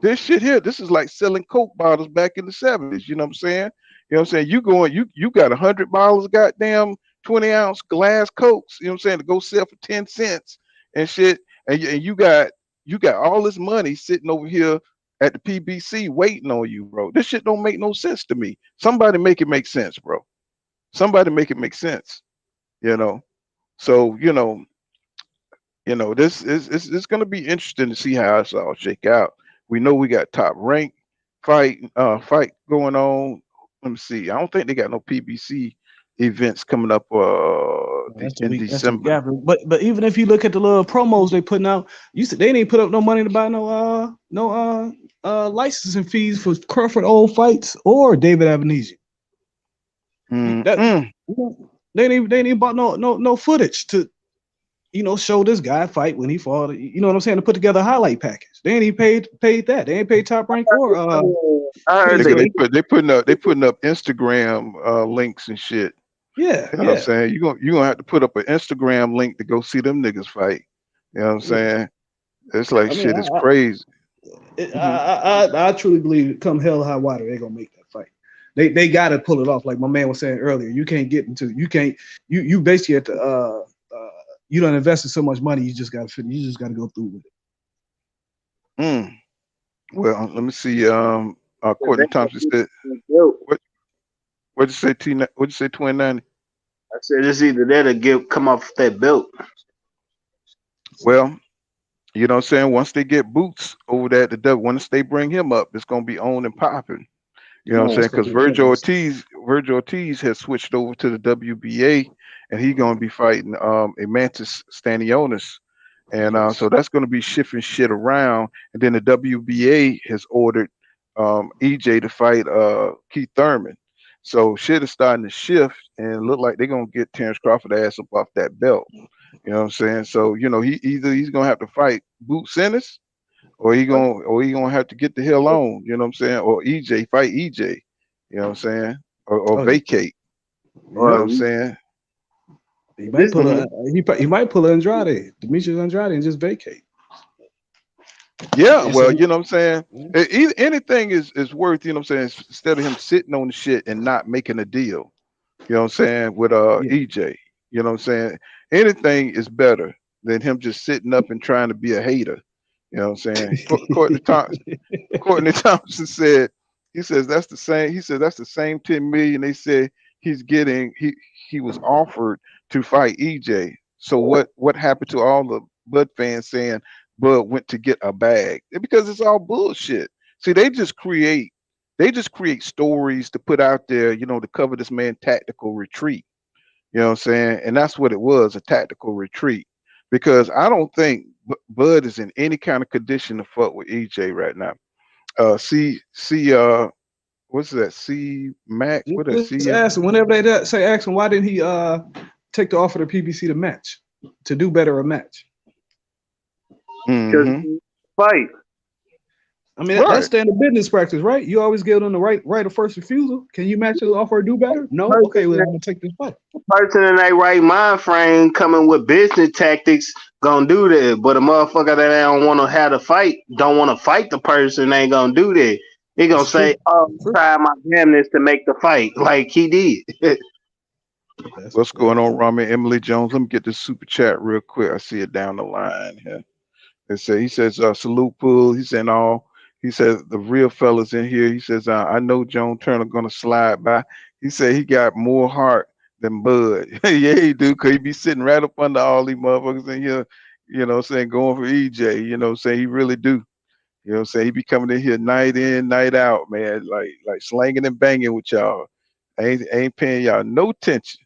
this is like selling Coke bottles back in the 70s. You know what I'm saying? You know what I'm saying? You got $100 goddamn 20-ounce glass Cokes, you know what I'm saying, to go sell for 10 cents and shit. And you got all this money sitting over here at the PBC waiting on you, bro. This shit don't make no sense to me. Somebody make it make sense, bro. Somebody make it make sense. You know. So, this is it's gonna be interesting to see how it's all shake out. We know we got top rank fight going on. Let me see. I don't think they got no PBC events coming up in December. Yeah, but even if you look at the little promos they putting out, you said they didn't put up no money to buy no licensing fees for Crawford old fights or David Avenesyan. They didn't even bought no footage to show this guy fight when he fought. You know what I'm saying? To put together a highlight package. They ain't even paid that. They ain't paid Top Rank or I heard they putting up Instagram links and shit. Yeah, you know what I'm saying? You're gonna have to put up an Instagram link to go see them niggas fight. You know what I'm saying? It's like it's crazy. I truly believe come hell or high water, they're gonna make that fight. They gotta pull it off. Like my man was saying earlier, you basically have to you don't invest in so much money, you just gotta go through with it. Well, let me see. Courtney Thompson said what'd you say, T? What'd you say, 2090? I said it's either that or come off that belt. Well, you know what I'm saying? Once they get Boots over there at the W, once they bring him up, it's gonna be on and popping. You know what I'm saying? Because Virgil Ortiz has switched over to the WBA, and he's gonna be fighting Avenesyan Stanionis. And so that's gonna be shifting shit around. And then the WBA has ordered EJ to fight Keith Thurman. So shit is starting to shift and look like they're gonna get Terence Crawford ass up off that belt. You know what I'm saying? So he's gonna have to fight Boots Ennis, or he gonna have to get the hell on. You know what I'm saying? Or EJ fight EJ. You know what I'm saying? Or vacate. You know what I'm saying? He might pull Andrade, Demetrius Andrade, and just vacate. Yeah, well, you know what I'm saying? Anything is worth, you know what I'm saying, instead of him sitting on the shit and not making a deal, you know what I'm saying, with EJ. You know what I'm saying? Anything is better than him just sitting up and trying to be a hater. You know what I'm saying? Courtney Thompson said, he says that's the same 10 million they said he's getting, he was offered to fight EJ. So what happened to all the Bud fans saying Bud went to get a bag? Because it's all bullshit. See, they just create stories to put out there, to cover this man tactical retreat. You know what I'm saying? And that's what it was, a tactical retreat. Because I don't think Bud is in any kind of condition to fuck with EJ right now. What's that? C Mac? What is C? Whenever they ask him, why didn't he take the offer to PBC to match, to do better a match? Because fight. I mean, that's standard business practice, right? You always give them the right of first refusal. Can you match his offer or do better? No. Okay, well, I'm gonna take this fight. Person in that right mind frame coming with business tactics gonna do that, but a motherfucker that don't want to have the fight, don't want to fight the person, ain't gonna do that. He gonna say, "Oh, try my damnness to make the fight," like he did. What's going on, Rami? Emily Jones? Let me get this super chat real quick. I see it down the line here. He says, salute pool. He says the real fellas in here. He says, I know Joan Turner gonna slide by. He said he got more heart than Bud. Yeah, he do, cause he be sitting right up under all these motherfuckers in here, you know what I'm saying, going for EJ, you know what I'm saying? He really do. You know what I'm saying? He be coming in here night in, night out, man, like slanging and banging with y'all. Ain't paying y'all no attention.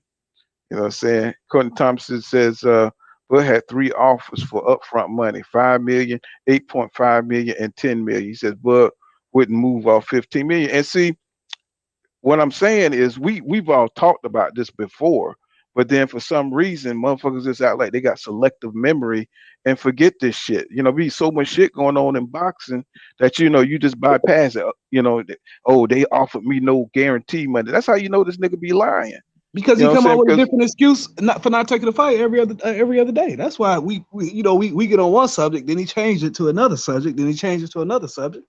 You know what I'm saying? Courtney Thompson says Bud had 3 offers for upfront money, 5 million, 8.5 million, and 10 million. He says Bud wouldn't move off 15 million. And see, what I'm saying is we've all talked about this before, but then for some reason, motherfuckers just act like they got selective memory and forget this shit. You know, be so much shit going on in boxing that you just bypass it. You know, oh, they offered me no guarantee money. That's how you know this nigga be lying. Because You he know what come I'm out saying? with a Because different excuse for not taking the fight every other day. That's why we get on one subject, then he changed it to another subject, then he changed it to another subject.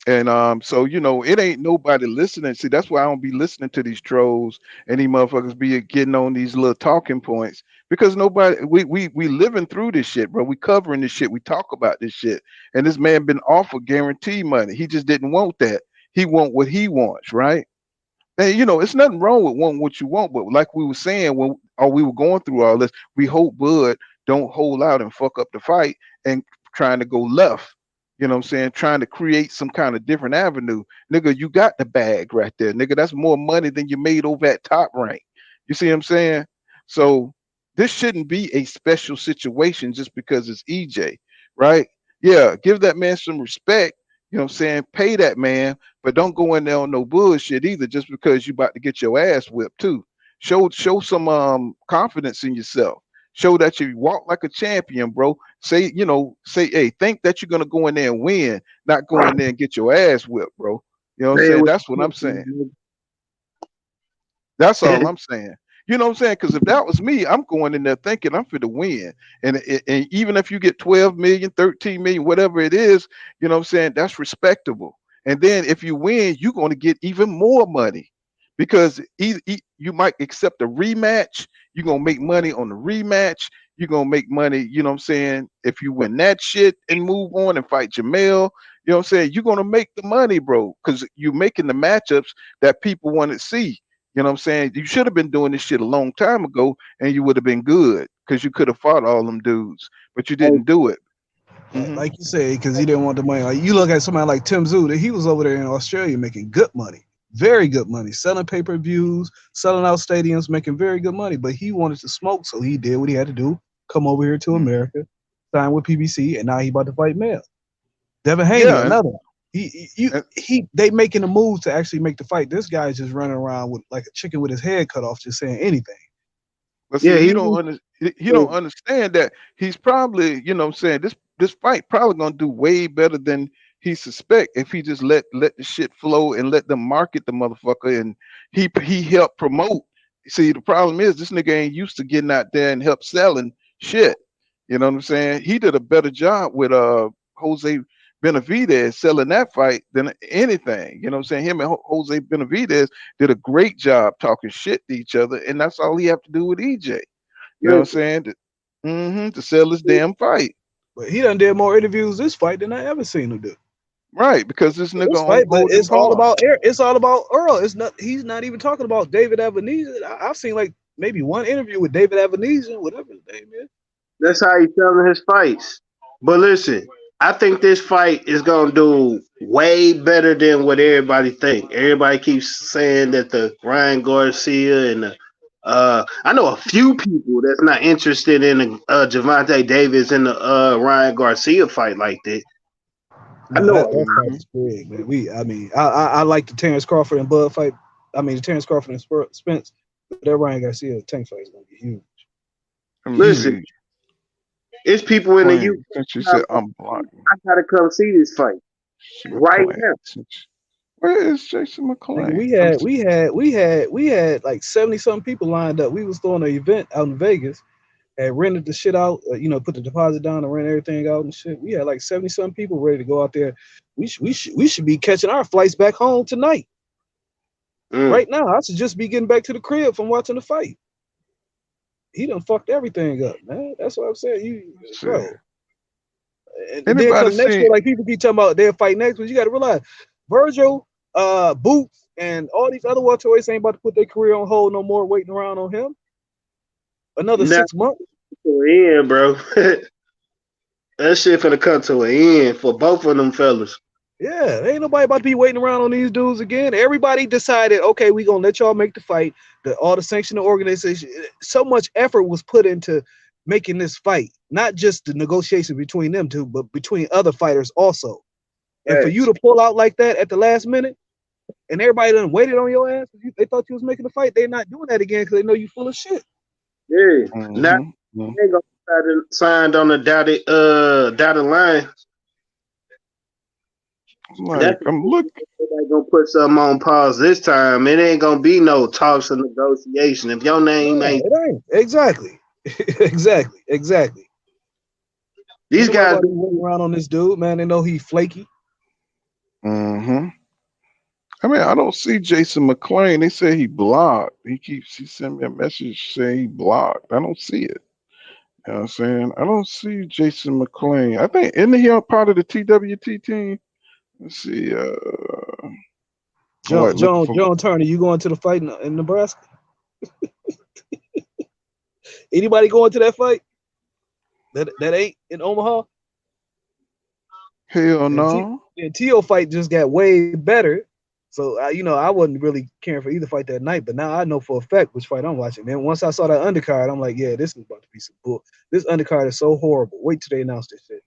And so it ain't nobody listening. See, that's why I don't be listening to these trolls and these motherfuckers be getting on these little talking points because nobody we living through this shit, bro. We covering this shit. We talk about this shit. And this man been offered guarantee money. He just didn't want that. He want what he wants, right? And it's nothing wrong with wanting what you want, but like we were saying when we were going through all this, we hope Bud don't hold out and fuck up the fight and trying to go left. You know what I'm saying? Trying to create some kind of different avenue. Nigga, you got the bag right there. Nigga, that's more money than you made over at Top Rank. You see what I'm saying? So this shouldn't be a special situation just because it's EJ, right? Yeah, give that man some respect. You know what I'm saying? Pay that man, but don't go in there on no bullshit either just because you about to get your ass whipped too. Show some confidence in yourself. Show that you walk like a champion, bro. Say, hey, think that you're gonna go in there and win, not go in there and get your ass whipped, bro. You know what I'm saying? That's what I'm saying. That's all I'm saying. You know what I'm saying? Because if that was me, I'm going in there thinking I'm for the win. And even if you get 12 million, 13 million, whatever it is, you know what I'm saying? That's respectable. And then if you win, you're going to get even more money because you might accept a rematch. You're going to make money on the rematch. You're going to make money, you know what I'm saying? If you win that shit and move on and fight Jamel, you know what I'm saying? You're going to make the money, bro, because you're making the matchups that people want to see. You know what I'm saying? You should have been doing this shit a long time ago and you would have been good because you could have fought all them dudes, but you didn't do it. Like you say, because he didn't want the money. Like you look at somebody like Tim Tszyu, that he was over there in Australia making good money, very good money, selling pay-per-views, selling out stadiums, making very good money. But he wanted to smoke, so he did what he had to do, come over here to America, sign with PBC, and now he about to fight Mel. Devin Haney, another one. They making a move to actually make the fight. This guy's just running around with like a chicken with his head cut off, just saying anything. But see, he don't understand that he's probably, you know what I'm saying, this fight probably gonna do way better than he suspect if he just let the shit flow and let them market the motherfucker and he helped promote. See, the problem is this nigga ain't used to getting out there and help selling shit. You know what I'm saying? He did a better job with Jose Benavidez selling that fight than anything. You know what I'm saying? Him and Jose Benavidez did a great job talking shit to each other, and that's all he have to do with EJ. You know what I'm saying? To sell this damn fight. But he done did more interviews this fight than I ever seen him do. Right, because this nigga This on fight, but Golden it's all Paw. about it's all about Earl. It's not. He's not even talking about David Avenesyan. I've seen like maybe one interview with David Avenesyan, whatever his name is. That's how he's selling his fights. But listen, I think this fight is gonna do way better than what everybody think. Everybody keeps saying that the Ryan Garcia and the I know a few people that's not interested in the Gervonta Davis and the Ryan Garcia fight like that. No, that fight is big, man. I like the Terence Crawford and Bud fight. I mean, the Terence Crawford and Spence. But that Ryan Garcia Tank fight is gonna be huge. Listen, it's people in the U. She said I'm blocked. I gotta come see this fight right now. Where is Jason McClain? We had like 70-something people lined up. We was throwing an event out in Vegas, had rented the shit out, put the deposit down and rent everything out and shit. We had like 70-something people ready to go out there. We should be catching our flights back home tonight. Right now, I should just be getting back to the crib from watching the fight. He done fucked everything up, man. That's what I'm saying. Bro. And then come next year, like people keep talking about they'll fight next, but you got to realize Virgil, Boots, and all these other welterweights ain't about to put their career on hold no more, waiting around on him. Another 6 months. Yeah, bro. That shit finna come to an end for both of them fellas. Yeah, ain't nobody about to be waiting around on these dudes again. Everybody decided, okay, we gonna let y'all make the fight. All the sanctioning organization, so much effort was put into making this fight, not just the negotiation between them two, but between other fighters also. And for you to pull out like that at the last minute, and everybody done waited on your ass, they thought you was making the fight. They're not doing that again because they know you full of shit. Yeah, now they ain't gonna try to signed on the dotted line. I'm looking. They gonna put something on pause this time. It ain't gonna be no talks or negotiation if your name ain't. It ain't. Exactly. exactly. These guys be waiting around on this dude, man. They know he's flaky. I mean, I don't see Jason McClain. They say he blocked. He sent me a message saying he blocked. I don't see it. You know what I'm saying? I don't see Jason McClain. I think, isn't he a part of the TWT team? Let's see. John Turner, you going to the fight in Nebraska? Anybody going to that fight? That ain't in Omaha? Hell no. The T.O. fight just got way better. So, I wasn't really caring for either fight that night, but now I know for a fact which fight I'm watching. Then once I saw that undercard, I'm like, yeah, this is about to be some bull. This undercard is so horrible. Wait till they announce this shit.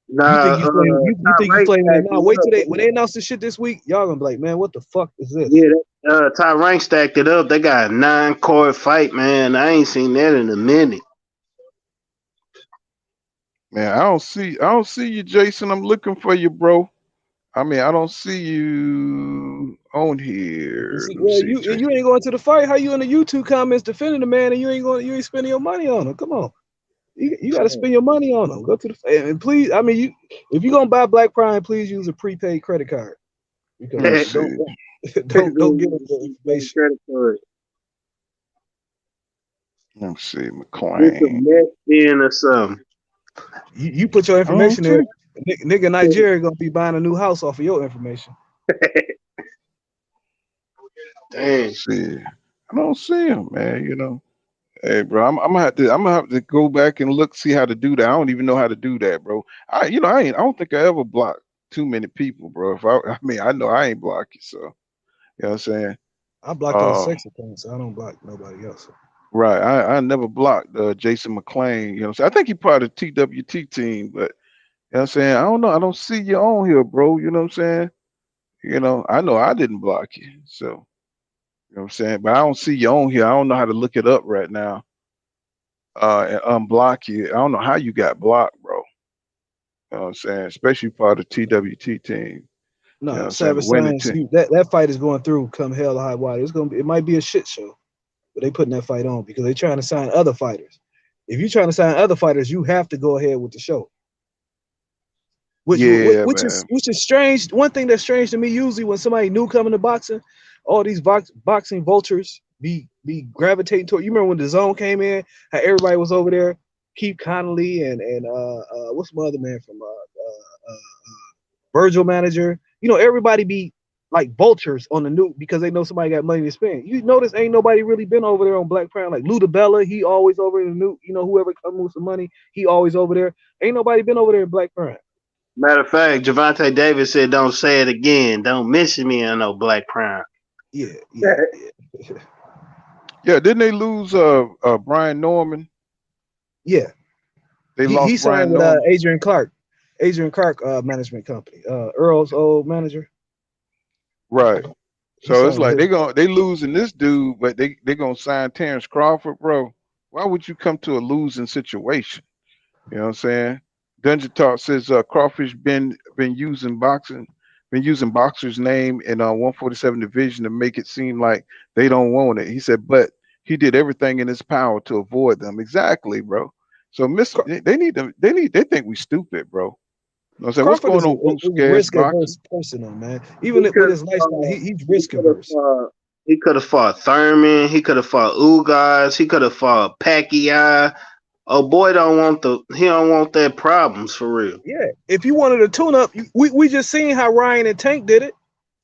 Nah, you think you playing it now? Wait till when they announce this shit this week, y'all gonna be like, man, what the fuck is this? Yeah, Ty Rank stacked it up. They got a 9-court fight, man. I ain't seen that in a minute. Man, I don't see you, Jason. I'm looking for you, bro. I mean, I don't see you on here. You ain't going to the fight. How you in the YouTube comments defending the man and you ain't spending your money on him? Come on. You got to spend your money on them. Go to the and please. I mean, if you're gonna buy Black Prime, please use a prepaid credit card because don't get the information. Let me see, McClain. In or something. You put your information there. Nigga, Nigeria gonna be buying a new house off of your information. Dang. I don't see him, man. Hey, bro, I'm gonna have to go back and see how to do that. I don't even know how to do that, bro. I don't think I ever blocked too many people, bro. I know I ain't blocked you, so you know what I'm saying. I blocked all sex accounts, so I don't block nobody else. Right, I never blocked Jason McClain. You know what I'm saying. I think he's part of the TWT team, but you know what I'm saying. I don't know. I don't see you on here, bro. You know what I'm saying. I know I didn't block you, so. You know what I'm saying? But I don't see you on here. I don't know how to look it up right now. And unblock you. I don't know how you got blocked, bro. You know what I'm saying? Especially part of the TWT team. No, Savage Science, that fight is going through come hell or high water. It might be a shit show, but they putting that fight on because they're trying to sign other fighters. If you're trying to sign other fighters, you have to go ahead with the show. Which is strange. One thing that's strange to me, usually when somebody new coming to boxing, all these boxing vultures be gravitating toward. You remember when the Zone came in, how everybody was over there, Keith Connolly and what's my other man from Virgil manager. Everybody be like vultures on the new because they know somebody got money to spend. You notice ain't nobody really been over there on Black Prime. Like Luda Bella, he always over in the new. Whoever comes with some money, he always over there. Ain't nobody been over there in Black Prime. Matter of fact, Javante Davis said, "Don't say it again. Don't mention me on no Black Prime." Yeah. Yeah, didn't they lose Brian Norman? Yeah. They lost he signed Brian with Adrian Clark management company. Earl's old manager. Right. So it's like they losing this dude, but they gonna sign Terence Crawford, bro. Why would you come to a losing situation? You know what I'm saying? Dungeon Talk says Crawford's been using boxer's name in 147 division to make it seem like they don't want it. He said, but he did everything in his power to avoid them. Exactly, bro. So they think we stupid, bro. You know what I'm saying? What's going on, Bruce? Risk averse person, man. Even with his lifestyle, he's risk averse. He could have fought Thurman. He could have fought Ugas. He could have fought Pacquiao. Oh boy, he don't want that problems for real. Yeah, if you wanted a tune-up, we just seen how Ryan and Tank did it.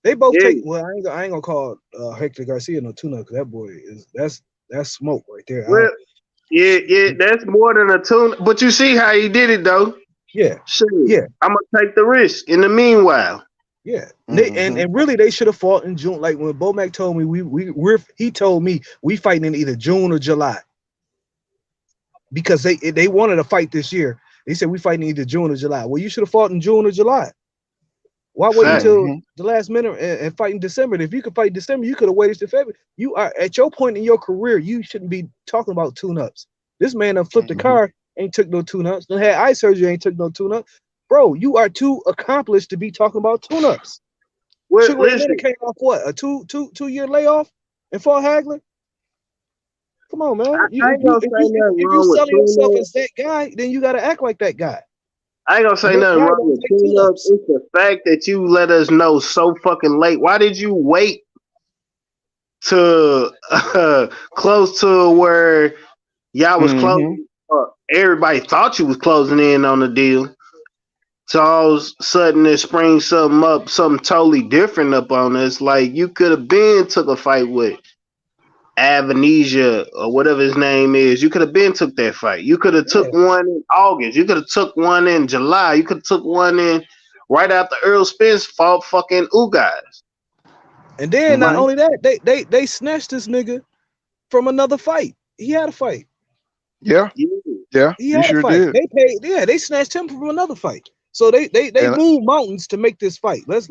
They both take. Well, I ain't gonna call Hector Garcia no tune-up because that boy that's smoke right there. Well, yeah, that's more than a tune. But you see how he did it though. Yeah, Shit, yeah, I'm gonna take the risk. In the meanwhile, yeah. Mm-hmm. And really, they should have fought in June. Like when Bomac told me he told me we fighting in either June or July because they wanted to fight this year. They said we fighting either June or July. Well, you should have fought in June or July. Why wait fact. until Mm-hmm. the last minute and fight in December? And if you could fight in December, you could have waited till February. You are at your point in your career. You shouldn't be talking about tune-ups. This man done flipped the Mm-hmm. car, ain't took no tune-ups. Done had eye surgery, ain't took no tune-ups. Bro, you are too accomplished to be talking about tune-ups. Well, Sugar Ray Leonard listen, came off what, a two-year layoff and fought Hagler? Come on, man. I ain't gonna say nothing If you wrong with selling yourself tune-ups. as that guy, then you got to act like that guy. I ain't gonna say And that nothing guy wrong don't with take tune-ups. tune-ups. It's the fact that you let us know so fucking late. Why did you wait to close to where y'all was Mm-hmm. closing? Everybody thought you was closing in on the deal. So all of a sudden it springs something up, something totally different up on us. Like you could have been took a fight with Avenesyan or whatever his name is. You could have been took that fight. You could have Yeah. took one in August. You could have took one in July. You could have took one in right after Earl Spence fought fucking Ugas. And then not Mm-hmm. only that, they snatched this nigga from another fight. He had a fight. Yeah. Yeah. Yeah. He You had a sure fight. did. They paid. Yeah, they snatched him from another fight. So they And moved mountains to make this fight. Let's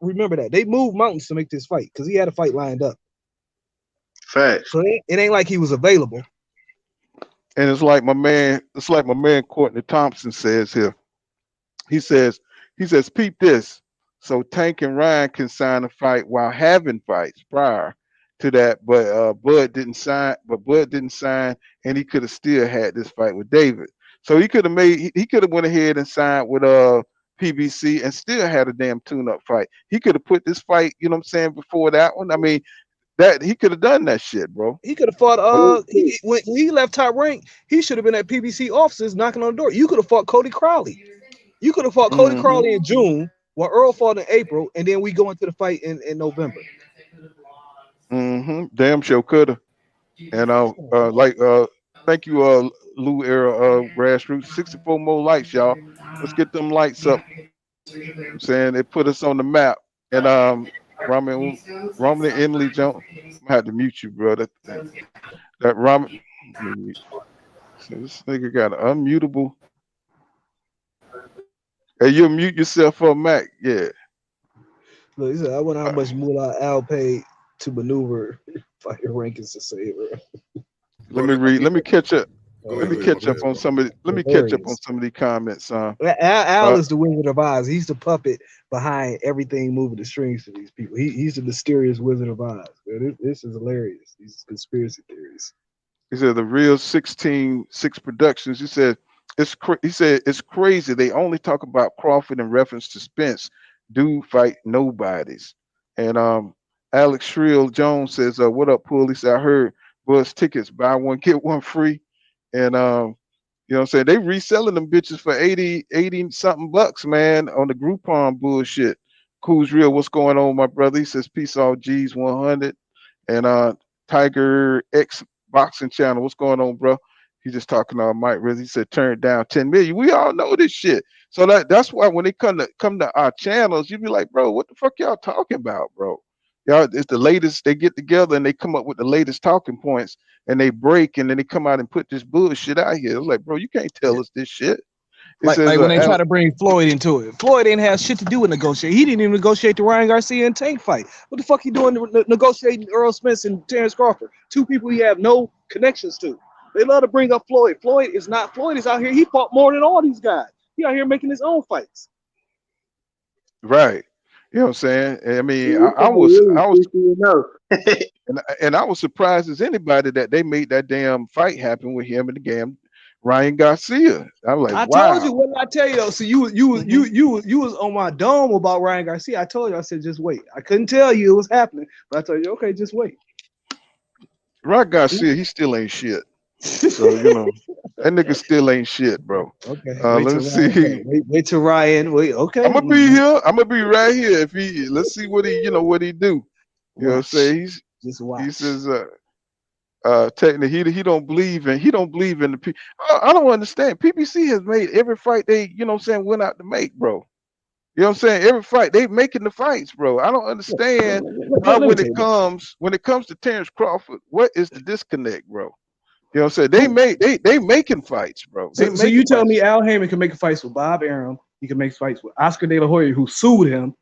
remember that they moved mountains to make this fight because he had a fight lined up. Facts. So it ain't like he was available. it's like my man Courtney Thompson says here. He says, peep this. So Tank and Ryan can sign a fight while having fights prior to that, but Bud didn't sign, and he could have still had this fight with David. So he could have went ahead and signed with PBC and still had a damn tune-up fight. He could have put this fight, you know what I'm saying, before that one. I mean, that he could have done that shit, bro. He could have fought. When he left Top Rank, he should have been at PBC offices knocking on the door. You could have fought Cody Crowley. You could have fought Cody Mm-hmm. Crowley in June, while Earl fought in April, and then we go into the fight in November. Mm-hmm. Damn sure could have. And thank you, Lou Era Grassroots. 64 more likes, y'all. Let's get them lights up. I'm saying they put us on the map. And Roman and Emily Jones. I had to mute you, bro. That Roman. Let me mute you. So this nigga got an unmutable. Hey, you mute yourself for Mac. Yeah. Look, he said, I wonder how much moolah Al paid to maneuver fighter rankings to say it. Let me catch up. Let me catch up on Hilarious. some of these comments. Al is the Wizard of Oz. He's the puppet behind everything moving the strings to these people. He's the mysterious Wizard of Oz. This is hilarious. These conspiracy theories. He said the real 16-6 Productions. He said it's crazy. They only talk about Crawford in reference to Spence. Do fight nobodies. And Alex Shrill Jones says, "What up, Pool?" He said, "I heard Buzz tickets buy one get one free." And you know what I'm saying, they reselling them bitches for 80 something bucks, man, on the Groupon bullshit. Cool's real. What's going on, my brother? He says, peace all G's 100. And Tiger X Boxing Channel. What's going on, bro? He's just talking on Mike Rizzi. He said, turn down 10 million. We all know this shit. So that's why when they come to our channels, you be like, bro, what the fuck y'all talking about, bro? Y'all, it's the latest. They get together and they come up with the latest talking points and they break and then they come out and put this bullshit out here. It's like, bro, you can't tell us this shit. Like when they try to bring Floyd into it. Floyd didn't have shit to do with negotiate. He didn't even negotiate the Ryan Garcia and Tank fight. What the fuck he doing negotiating Earl Spence and Terence Crawford? Two people he have no connections to. They love to bring up Floyd. Floyd is out here. He fought more than all these guys. He out here making his own fights. Right. You know what I'm saying? I mean, I was and I was surprised as anybody that they made that damn fight happen with him and the damn Ryan Garcia. I'm like, I wow. told you, what did I tell you though? So you was on my dome about Ryan Garcia. I told you, I said, just wait. I couldn't tell you it was happening, but I told you, okay, just wait. Ryan Garcia, he still ain't shit. So you know, that nigga still ain't shit, bro. Okay. Let's see. Wait till Ryan. Wait. Okay. I'm gonna be here. I'm gonna be right here. If he, let's see what he do. You know what I'm saying? Just watch. He says, technically he don't believe in the I don't understand. PBC has made every fight they, you know what I'm saying, went out to make, bro. You know what I'm saying? Every fight they making the fights, bro. I don't understand why Let me tell you. when it comes to Terence Crawford, what is the disconnect, bro? You know what I'm saying? They making fights, bro. They So you making tell fights. me Al Heyman can make fights with Bob Arum. He can make fights with Oscar De La Hoya, who sued him,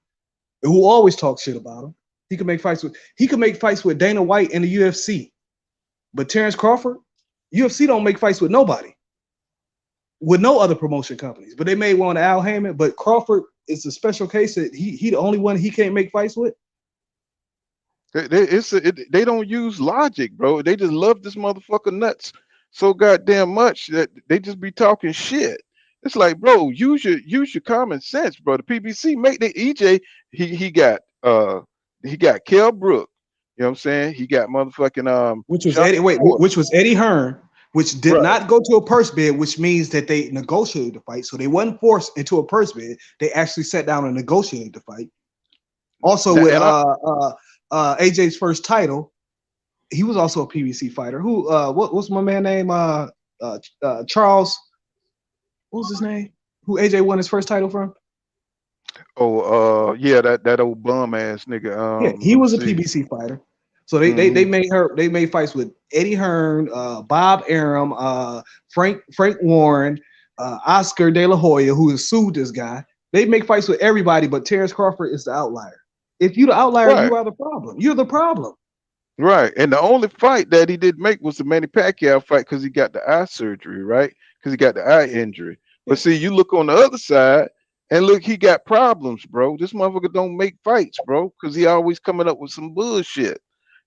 and who always talks shit about him. He can make fights with Dana White in the UFC. But Terence Crawford, UFC don't make fights with nobody, with no other promotion companies. But they made one to Al Heyman. But Crawford is a special case that he the only one he can't make fights with. They don't use logic, bro. They just love this motherfucker nuts so goddamn much that they just be talking shit. It's like, bro, use your common sense, bro. The PBC make the EJ. He got Kell Brook. You know what I'm saying? He got motherfucking Which was Sean Eddie. Wait, Ford. which was Eddie Hearn, which did Right. not go to a purse bid, which means that they negotiated the fight. So they wasn't forced into a purse bid. They actually sat down and negotiated the fight. Also with AJ's first title, he was also a PBC fighter. Who what's my man name? Charles. What was his name? Who AJ won his first title from? Yeah, that old bum ass nigga. Yeah, he was a PBC fighter. So they made fights with Eddie Hearn, Bob Arum, Frank Warren, Oscar De La Hoya, who has sued this guy. They make fights with everybody, but Terence Crawford is the outlier. If you're the outlier, Right. you are the problem. You're the problem. Right. And the only fight that he did make was the Manny Pacquiao fight because he got the eye surgery, right? Because he got the eye injury. But see, you look on the other side and look, he got problems, bro. This motherfucker don't make fights, bro, because he always coming up with some bullshit.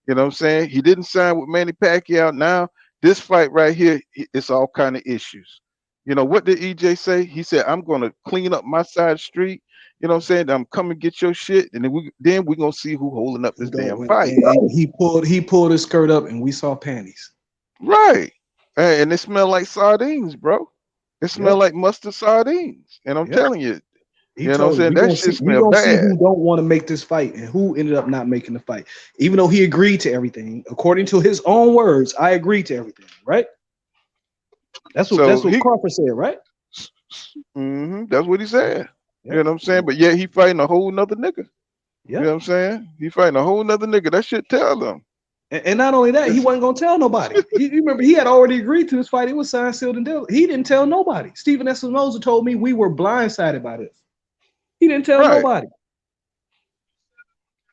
You know what I'm saying? He didn't sign with Manny Pacquiao. Now, this fight right here, it's all kind of issues. You know, what did EJ say? He said, I'm going to clean up my side of the street. You know what I'm saying? I'm coming get your shit, and then we're gonna see who holding up this damn fight. And he pulled his skirt up, and we saw panties. Right. And it smelled like sardines, bro. It smelled like mustard sardines. And I'm telling you, you know what I'm saying? That shit smelled bad. See who don't want to make this fight and who ended up not making the fight. Even though he agreed to everything, according to his own words, I agreed to everything, right? That's what Crawford said, right? That's what he said. You know what I'm saying? But yeah, he fighting a whole nother nigga. You know what I'm saying? He fighting a whole nother nigga. That shit tell them. And not only that, he wasn't gonna tell nobody. You remember he had already agreed to this fight. It was signed, sealed, and delivered. He didn't tell nobody. Stephen Espinosa told me we were blindsided by this. He didn't tell nobody.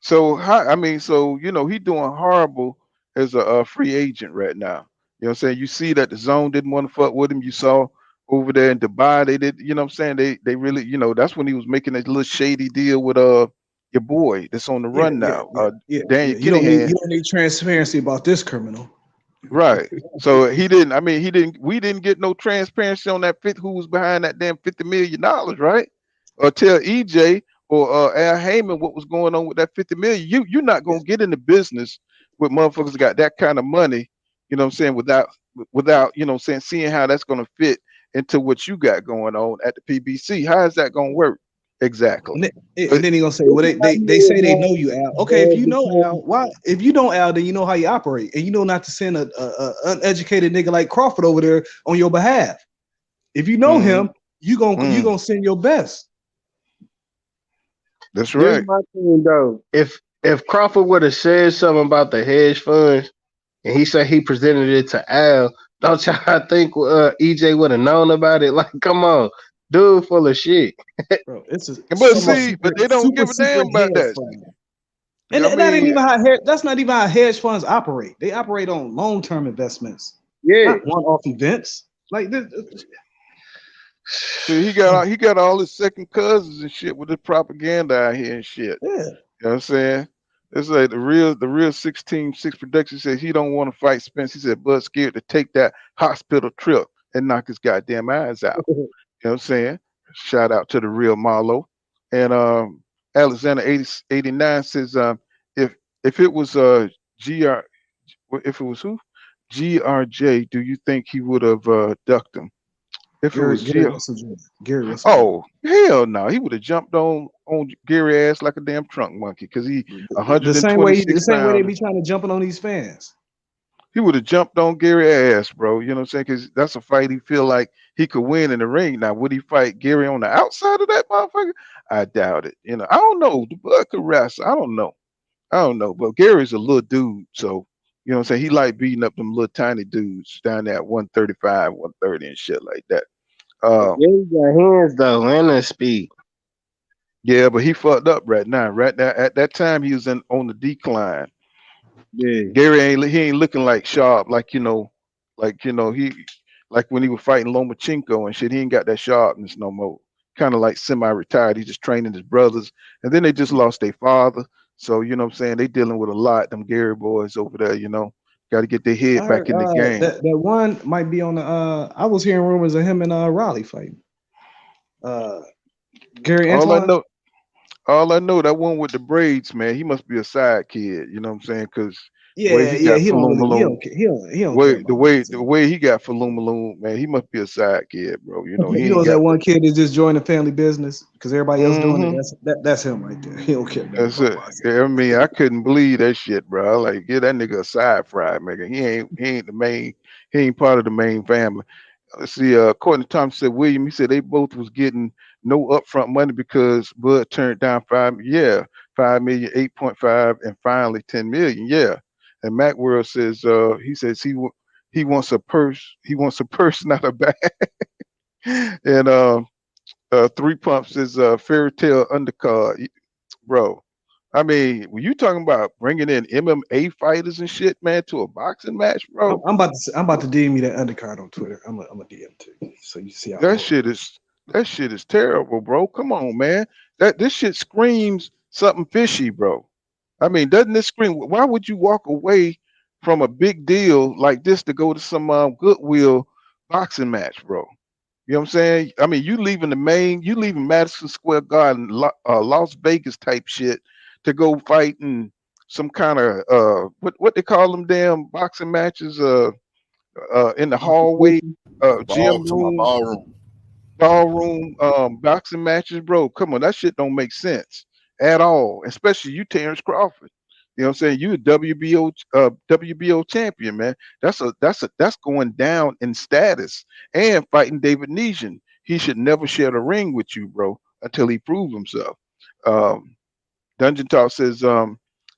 So you know, he doing horrible as a free agent right now. You know what I'm saying? You see that the zone didn't want to fuck with him. You saw over there in Dubai, they did, you know what I'm saying? They really, you know, that's when he was making a little shady deal with your boy that's on the run now. Daniel you don't need transparency about this criminal. Right. So we didn't get no transparency on that who was behind that damn $50 million, right? Or tell EJ or Al Heyman what was going on with that $50 million. You're not gonna get in the business with motherfuckers that got that kind of money, you know what I'm saying, without, you know what I'm saying, seeing how that's gonna fit into what you got going on at the PBC. How is that gonna work exactly? And then he gonna say, well, they say they know you, Al. Okay, if you know Al, why? If you know Al, then you know how you operate, and you know not to send a uneducated nigga like Crawford over there on your behalf. If you know him, you gonna send your best. That's right. Here's my thing, though. If Crawford would have said something about the hedge funds, and he said he presented it to Al, don't y'all think EJ would have known about it? Like, come on, dude, full of shit. Bro, but they don't give a damn about that. And that ain't even that's not even how hedge funds operate. They operate on long-term investments, not one-off events. Like this. See, he got all his second cousins and shit with the propaganda out here and shit. Yeah. You know what I'm saying? It's like the real 16-6 production says he don't want to fight Spence. He said Bud's scared to take that hospital trip and knock his goddamn eyes out. You know what I'm saying? Shout out to the real Marlo. And Alexander 89 says if it was who? GRJ, do you think he would have ducked him? If it was Gary Russell. Oh, hell no. He would have jumped on Gary ass like a damn trunk monkey because he 126 the same way they be trying to jump on these fans. he would have jumped on Gary ass, bro. You know what I'm saying? Because that's a fight he feel like he could win in the ring. Now, would he fight Gary on the outside of that motherfucker? I doubt it. You know, I don't know. The Bud could wrestle. I don't know. But Gary's a little dude, so you know what I'm saying? He like beating up them little tiny dudes down there at 135, 130 and shit like that. Gary got hands though, and a speed. Yeah, but he fucked up right now. Right now, at that time, he was on the decline. Yeah. Gary ain't looking like sharp, like he like when he was fighting Lomachenko and shit. He ain't got that sharpness no more. Kind of like semi-retired. He's just training his brothers, and then they just lost their father. So you know what I'm saying? They dealing with a lot. Them Gary boys over there, you know, got to get their head I back heard in the game. that one might be on the. I was hearing rumors of him and Raleigh fighting. Gary Antoine. All I know, that one with the braids, man, he must be a side kid. You know what I'm saying? Because He don't care about the way he got Falumaloon, man, he must be a side kid, bro. You know, he you ain't know got that one kid that just joined the family business because everybody else doing Mhm. it. That's him right there. He don't care. That's it. Yeah, I mean, I couldn't believe that shit, bro. I like, get that nigga a side fry, nigga. He ain't the main. He ain't part of the main family. Let's see. According to Tom said William, he said they both was getting no upfront money because Bud turned down 5 million, 8.5, and finally 10 million. Yeah. And Mac World says he says he wants a purse. He wants a purse, not a bag. And 3 Pumps is fairy tale undercard, bro. I mean, when you talking about bringing in MMA fighters and shit, man, to a boxing match, bro. I'm about to DM you that undercard on Twitter. I'm a DM too, so you see how That shit is terrible, bro. Come on, man. This shit screams something fishy, bro. I mean, doesn't this scream? Why would you walk away from a big deal like this to go to some Goodwill boxing match, bro? You know what I'm saying? I mean, you leaving Madison Square Garden, Las Vegas type shit to go fight in some kind of what they call them damn boxing matches in the hallway gym room. Ballroom boxing matches, bro. Come on, that shit don't make sense at all. Especially you, Terence Crawford. You know what I'm saying? You a WBO champion, man. That's going down in status. And fighting David Nejan. He should never share the ring with you, bro, until he proves himself. Dungeon Talk says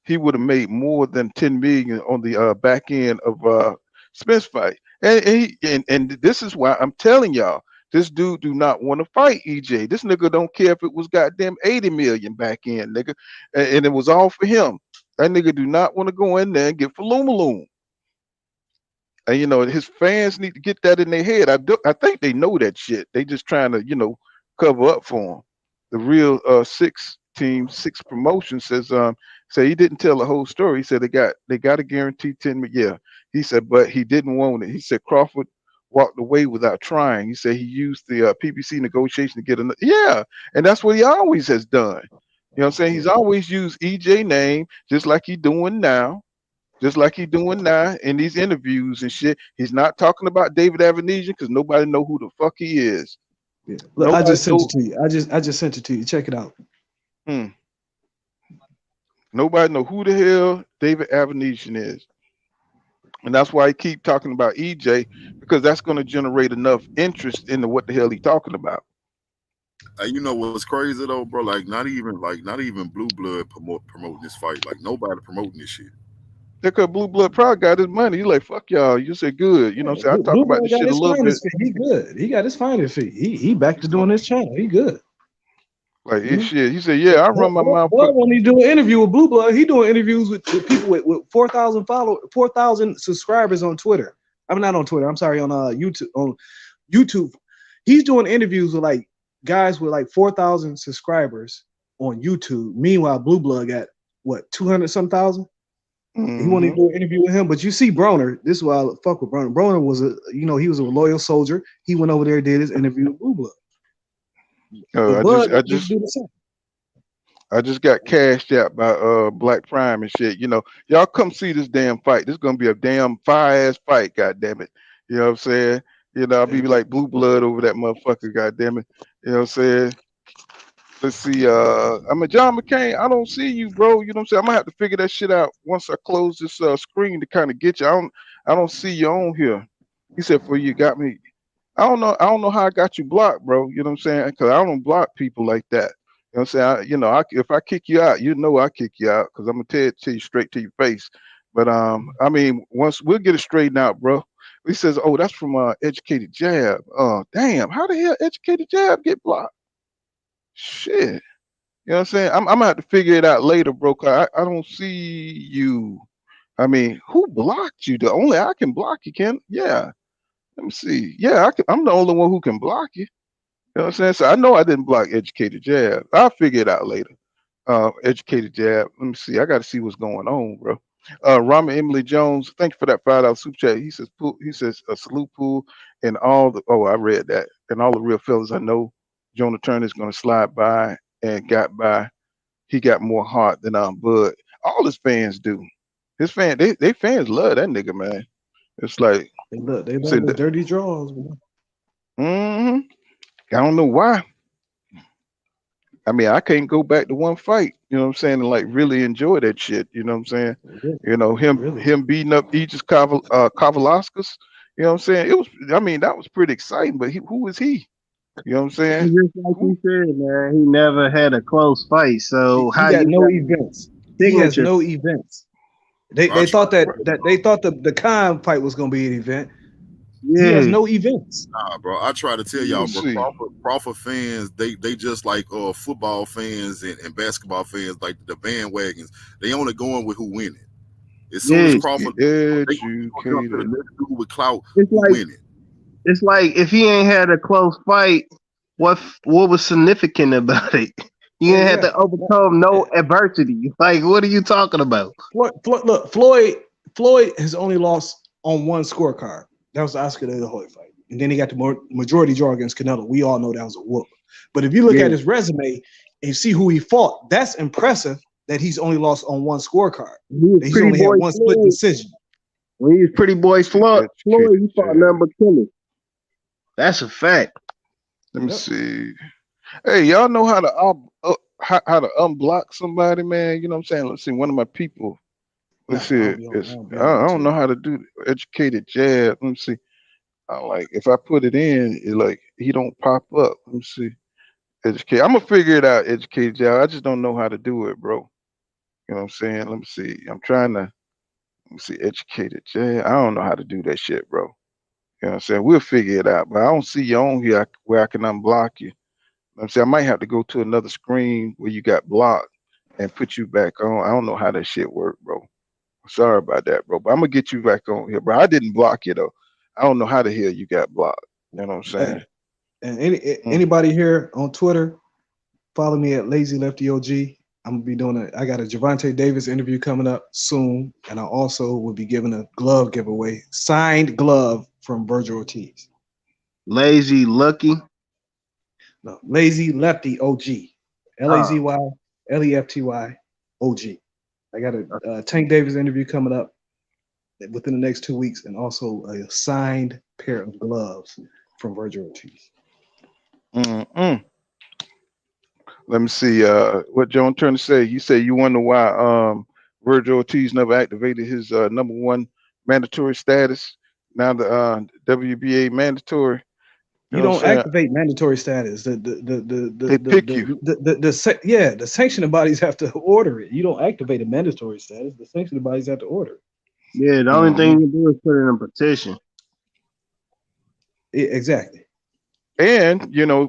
he would have made more than 10 million on the back end of Smith's fight. And this is why I'm telling y'all. This dude do not want to fight EJ. This nigga don't care if it was goddamn 80 million back in, nigga. And it was all for him. That nigga do not want to go in there and get Falumaloon. And you know, his fans need to get that in their head. I think they know that shit. They just trying to, you know, cover up for him. The real six promotion says say he didn't tell the whole story. He said they got a guarantee 10 million. Yeah. He said, but he didn't want it. He said Crawford walked away without trying. He said he used the PBC negotiation to get another. Yeah, and that's what he always has done. You know what I'm saying? He's always used EJ name just like he doing now. Just like he's doing now in these interviews and shit. He's not talking about David Avenesyan because nobody know who the fuck he is. Yeah. Look, I just sent it to you. I just sent it to you. Check it out. Nobody know who the hell David Avenesyan is. And that's why I keep talking about EJ, because that's going to generate enough interest into what the hell he talking about. You know what's crazy though, bro? Like not even Blue Blood promoting this fight. Like nobody promoting this shit. Because Blue Blood probably got his money. He's like, fuck y'all. You say good. You know what I'm saying? I talk about this shit a little bit. He good. He got his finder's fee. He back to doing his channel. He good. Like shit. He said, yeah, I run my mouth. Well, when he do an interview with Blue Blood, he doing interviews with people with 4,000 followers, 4,000 subscribers on Twitter. I mean, not on Twitter. I'm sorry, on YouTube. On YouTube, he's doing interviews with like guys with like 4,000 subscribers on YouTube. Meanwhile, Blue Blood got what 200 some thousand. He wanted to do an interview with him, but you see Broner. This is why I fuck with Broner. Broner was he was a loyal soldier. He went over there, did his interview with Blue Blood. I just got cashed out by Black Prime and shit. You know, y'all come see this damn fight. This is gonna be a damn fire ass fight, god damn it. You know what I'm saying? You know, I'll be like Blue Blood over that motherfucker, god damn it. You know what I'm saying? Let's see. I mean, John McCain, I don't see you, bro. You know what I'm saying? I'm gonna have to figure that shit out once I close this screen to kind of get you. I don't see you on here. He said, "For you got me." I don't know how I got you blocked, bro. You know what I'm saying? Because I don't block people like that. You know what I'm saying? If I kick you out, you know I kick you out because I'm gonna tell it to you straight to your face. But I mean, once we'll get it straightened out, bro. He says, "Oh, that's from Educated Jab." Damn, how the hell Educated Jab get blocked? Shit. You know what I'm saying? I'm gonna have to figure it out later, bro. 'Cause I don't see you. I mean, who blocked you? The only I can block you, can? Yeah. Let me see. Yeah, I'm the only one who can block you. You know what I'm saying? So I know I didn't block Educated Jab. I'll figure it out later. Educated Jab. Let me see. I got to see what's going on, bro. Rama Emily Jones, thank you for that $5 super chat. He says, a salute pool and all the. Oh, I read that. And all the real fellas I know, Jonah Turner's gonna slide by and got by. He got more heart than Bud. All his fans do. His they fans love that nigga, man. It's like they love the dirty draws. I don't know why. I mean, I can't go back to one fight, you know what I'm saying, and like really enjoy that shit. You know what I'm saying? You know, him beating up Aegis Kavalauskas, you know what I'm saying? That was pretty exciting, but who is he? You know what I'm saying? Just like you said, man, he never had a close fight. So he got no events. He has no events. They thought that they thought the Khan fight was gonna be an event. Yeah. He has no events. Nah, bro. I try to tell y'all, bro. Crawford fans, they just like football fans and basketball fans, like the bandwagons. They only going with who winning. As soon as Crawford, they jump to the next dude with clout who winning. It's like if he ain't had a close fight, what was significant about it? You ain't had to overcome no adversity. Like, what are you talking about? Look, Floyd has only lost on one scorecard. That was the Oscar De La Hoya fight. And then he got the majority draw against Canelo. We all know that was a whoop. But if you look at his resume and see who he fought, that's impressive that he's only lost on one scorecard. He's only had one split decision. When he was Pretty Boy Floyd, he fought nothing but killers. That's a fact. Let me see. Hey, y'all know how to unblock somebody, man? You know what I'm saying? Let's see. One of my people. Let's see. I don't know how to do Educated Jab. Let me see. If I put it in, he don't pop up. Let me see. Educate. I'm gonna figure it out. Educated Jab. I just don't know how to do it, bro. You know what I'm saying? Let me see. I'm trying to. Let me see. Educated Jab. I don't know how to do that shit, bro. You know what I'm saying? We'll figure it out. But I don't see you on here where I can unblock you. I'm saying I might have to go to another screen where you got blocked and put you back on. I don't know how that shit work, bro. Sorry about that, bro. But I'm gonna get you back on here, bro. I didn't block you though. I don't know how the hell you got blocked. You know what I'm saying? And anybody here on Twitter, follow me at Lazy Lefty OG. I'm gonna be doing I got a Gervonta Davis interview coming up soon, and I also will be giving a glove giveaway, signed glove from Virgil Ortiz. Lazy Lucky. No, Lazy Lefty OG. Lazy Lefty OG. I got a Tank Davis interview coming up within the next 2 weeks, and also a signed pair of gloves from Virgil Ortiz. Let me see what John Turner said. You say you wonder why Virgil Ortiz never activated his number one mandatory status. Now the WBA mandatory. You don't activate mandatory status. They pick you. The sanctioning bodies have to order it. You don't activate a mandatory status. The sanctioning bodies have to order it. Yeah, the only thing you can do is put it in a petition. Exactly. And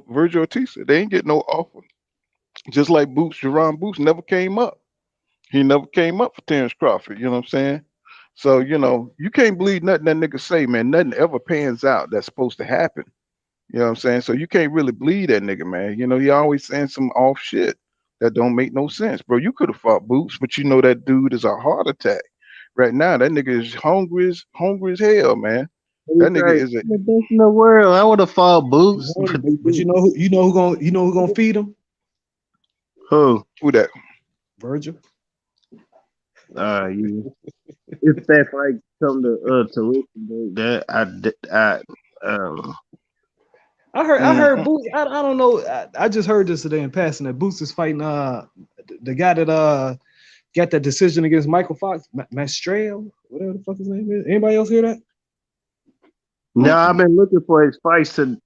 Virgil Ortiz, they ain't getting no offer. Just like Boots, Jerron Boots never came up. He never came up for Terence Crawford. You know what I'm saying? So you can't believe nothing that nigga say, man. Nothing ever pans out that's supposed to happen. You know what I'm saying? So you can't really believe that nigga, man. He always saying some off shit that don't make no sense, bro. You could have fought Boots, but that dude is a heart attack. Right now, that nigga is hungry as hell, man. That nigga is the best in the world. I would have fought Boots. But you know who gonna feed him? Who that? Virgil. If that fight come to that I heard Boots. I don't know. I just heard this today in passing that Boots is fighting the guy that got that decision against Michael Fox, Mastrell, whatever the fuck his name is. Anybody else hear that? No, I've been looking for his fights to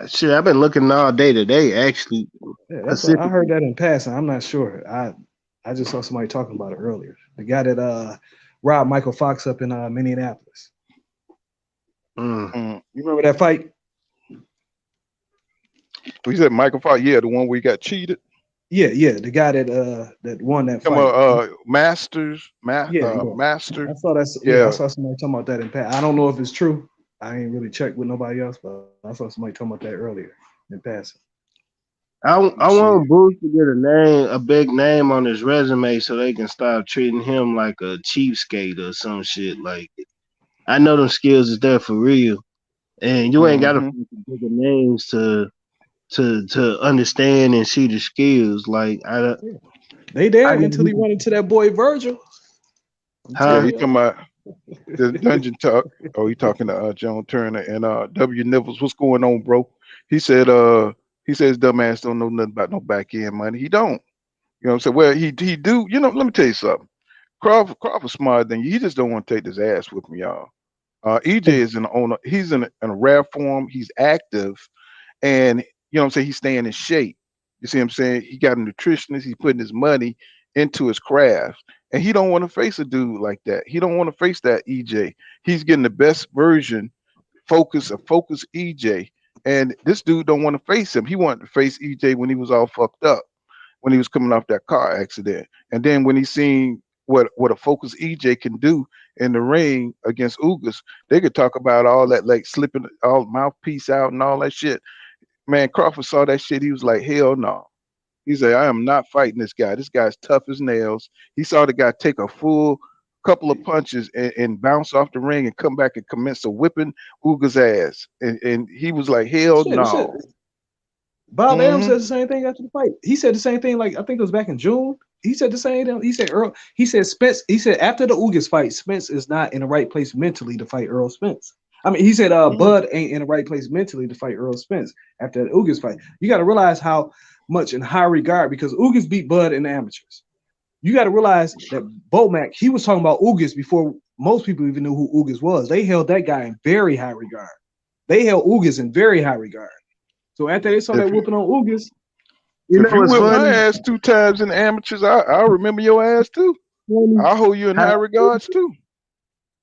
shit. I've been looking all day today, actually. Yeah, that's what I heard that in passing. I'm not sure. I just saw somebody talking about it earlier. The guy that robbed Michael Fox up in Minneapolis. You remember that fight? We said Michael Fox, yeah, the one where he got cheated. Yeah, the guy that won that Come fight. on, Masters. Master. I saw that. Yeah, I saw somebody talking about that in passing. I don't know if it's true. I ain't really checked with nobody else, but I saw somebody talking about that earlier in passing. I want Bruce to get a big name on his resume so they can stop treating him like a cheapskate or some shit. Like, I know them skills is there for real, and you ain't got to bigger names to understand and see the skills. Like, they there until he run into that boy Virgil. Yeah, he talking about the dungeon talk. Oh, he talking to John Turner and W. Nivels. What's going on, bro? He said his dumbass don't know nothing about no back end money. He don't. You know what I'm saying? Well, he do. You know, let me tell you something. Crawford's smarter than you. He just don't want to take his ass with me, y'all. EJ is he's in a rare form. He's active, and you know what I'm saying. He's staying in shape. You see what I'm saying? He got a nutritionist. He's putting his money into his craft, and he don't want to face a dude like that. He don't want to face that EJ. He's getting the best version, focus EJ, and this dude don't want to face him. He wanted to face EJ when he was all fucked up, when he was coming off that car accident, and then when he seen what a focus EJ can do in the ring against Ugas, they could talk about all that, like slipping all mouthpiece out and all that shit. Man, Crawford saw that shit. He was like, hell no. He said, I am not fighting this guy. This guy's tough as nails. He saw the guy take a full couple of punches and bounce off the ring and come back and commence a whipping Uga's ass. And he was like, hell no. Bob Arum said the same thing after the fight. He said the same thing, like I think it was back in June. He said the same thing. He said Spence, he said after the Ugas fight, Spence is not in the right place mentally to fight Earl Spence. I mean, he said Bud ain't in the right place mentally to fight Earl Spence after the Ugas fight. You got to realize how much in high regard, because Ugas beat Bud in the amateurs. You got to realize that Bomac, he was talking about Ugas before most people even knew who Ugas was. They held that guy in very high regard. They held Ugas in very high regard. So after they saw that whooping on Ugas, if you whipped my ass 2 times in the amateurs, I'll remember your ass too. I'll hold you in high regards too.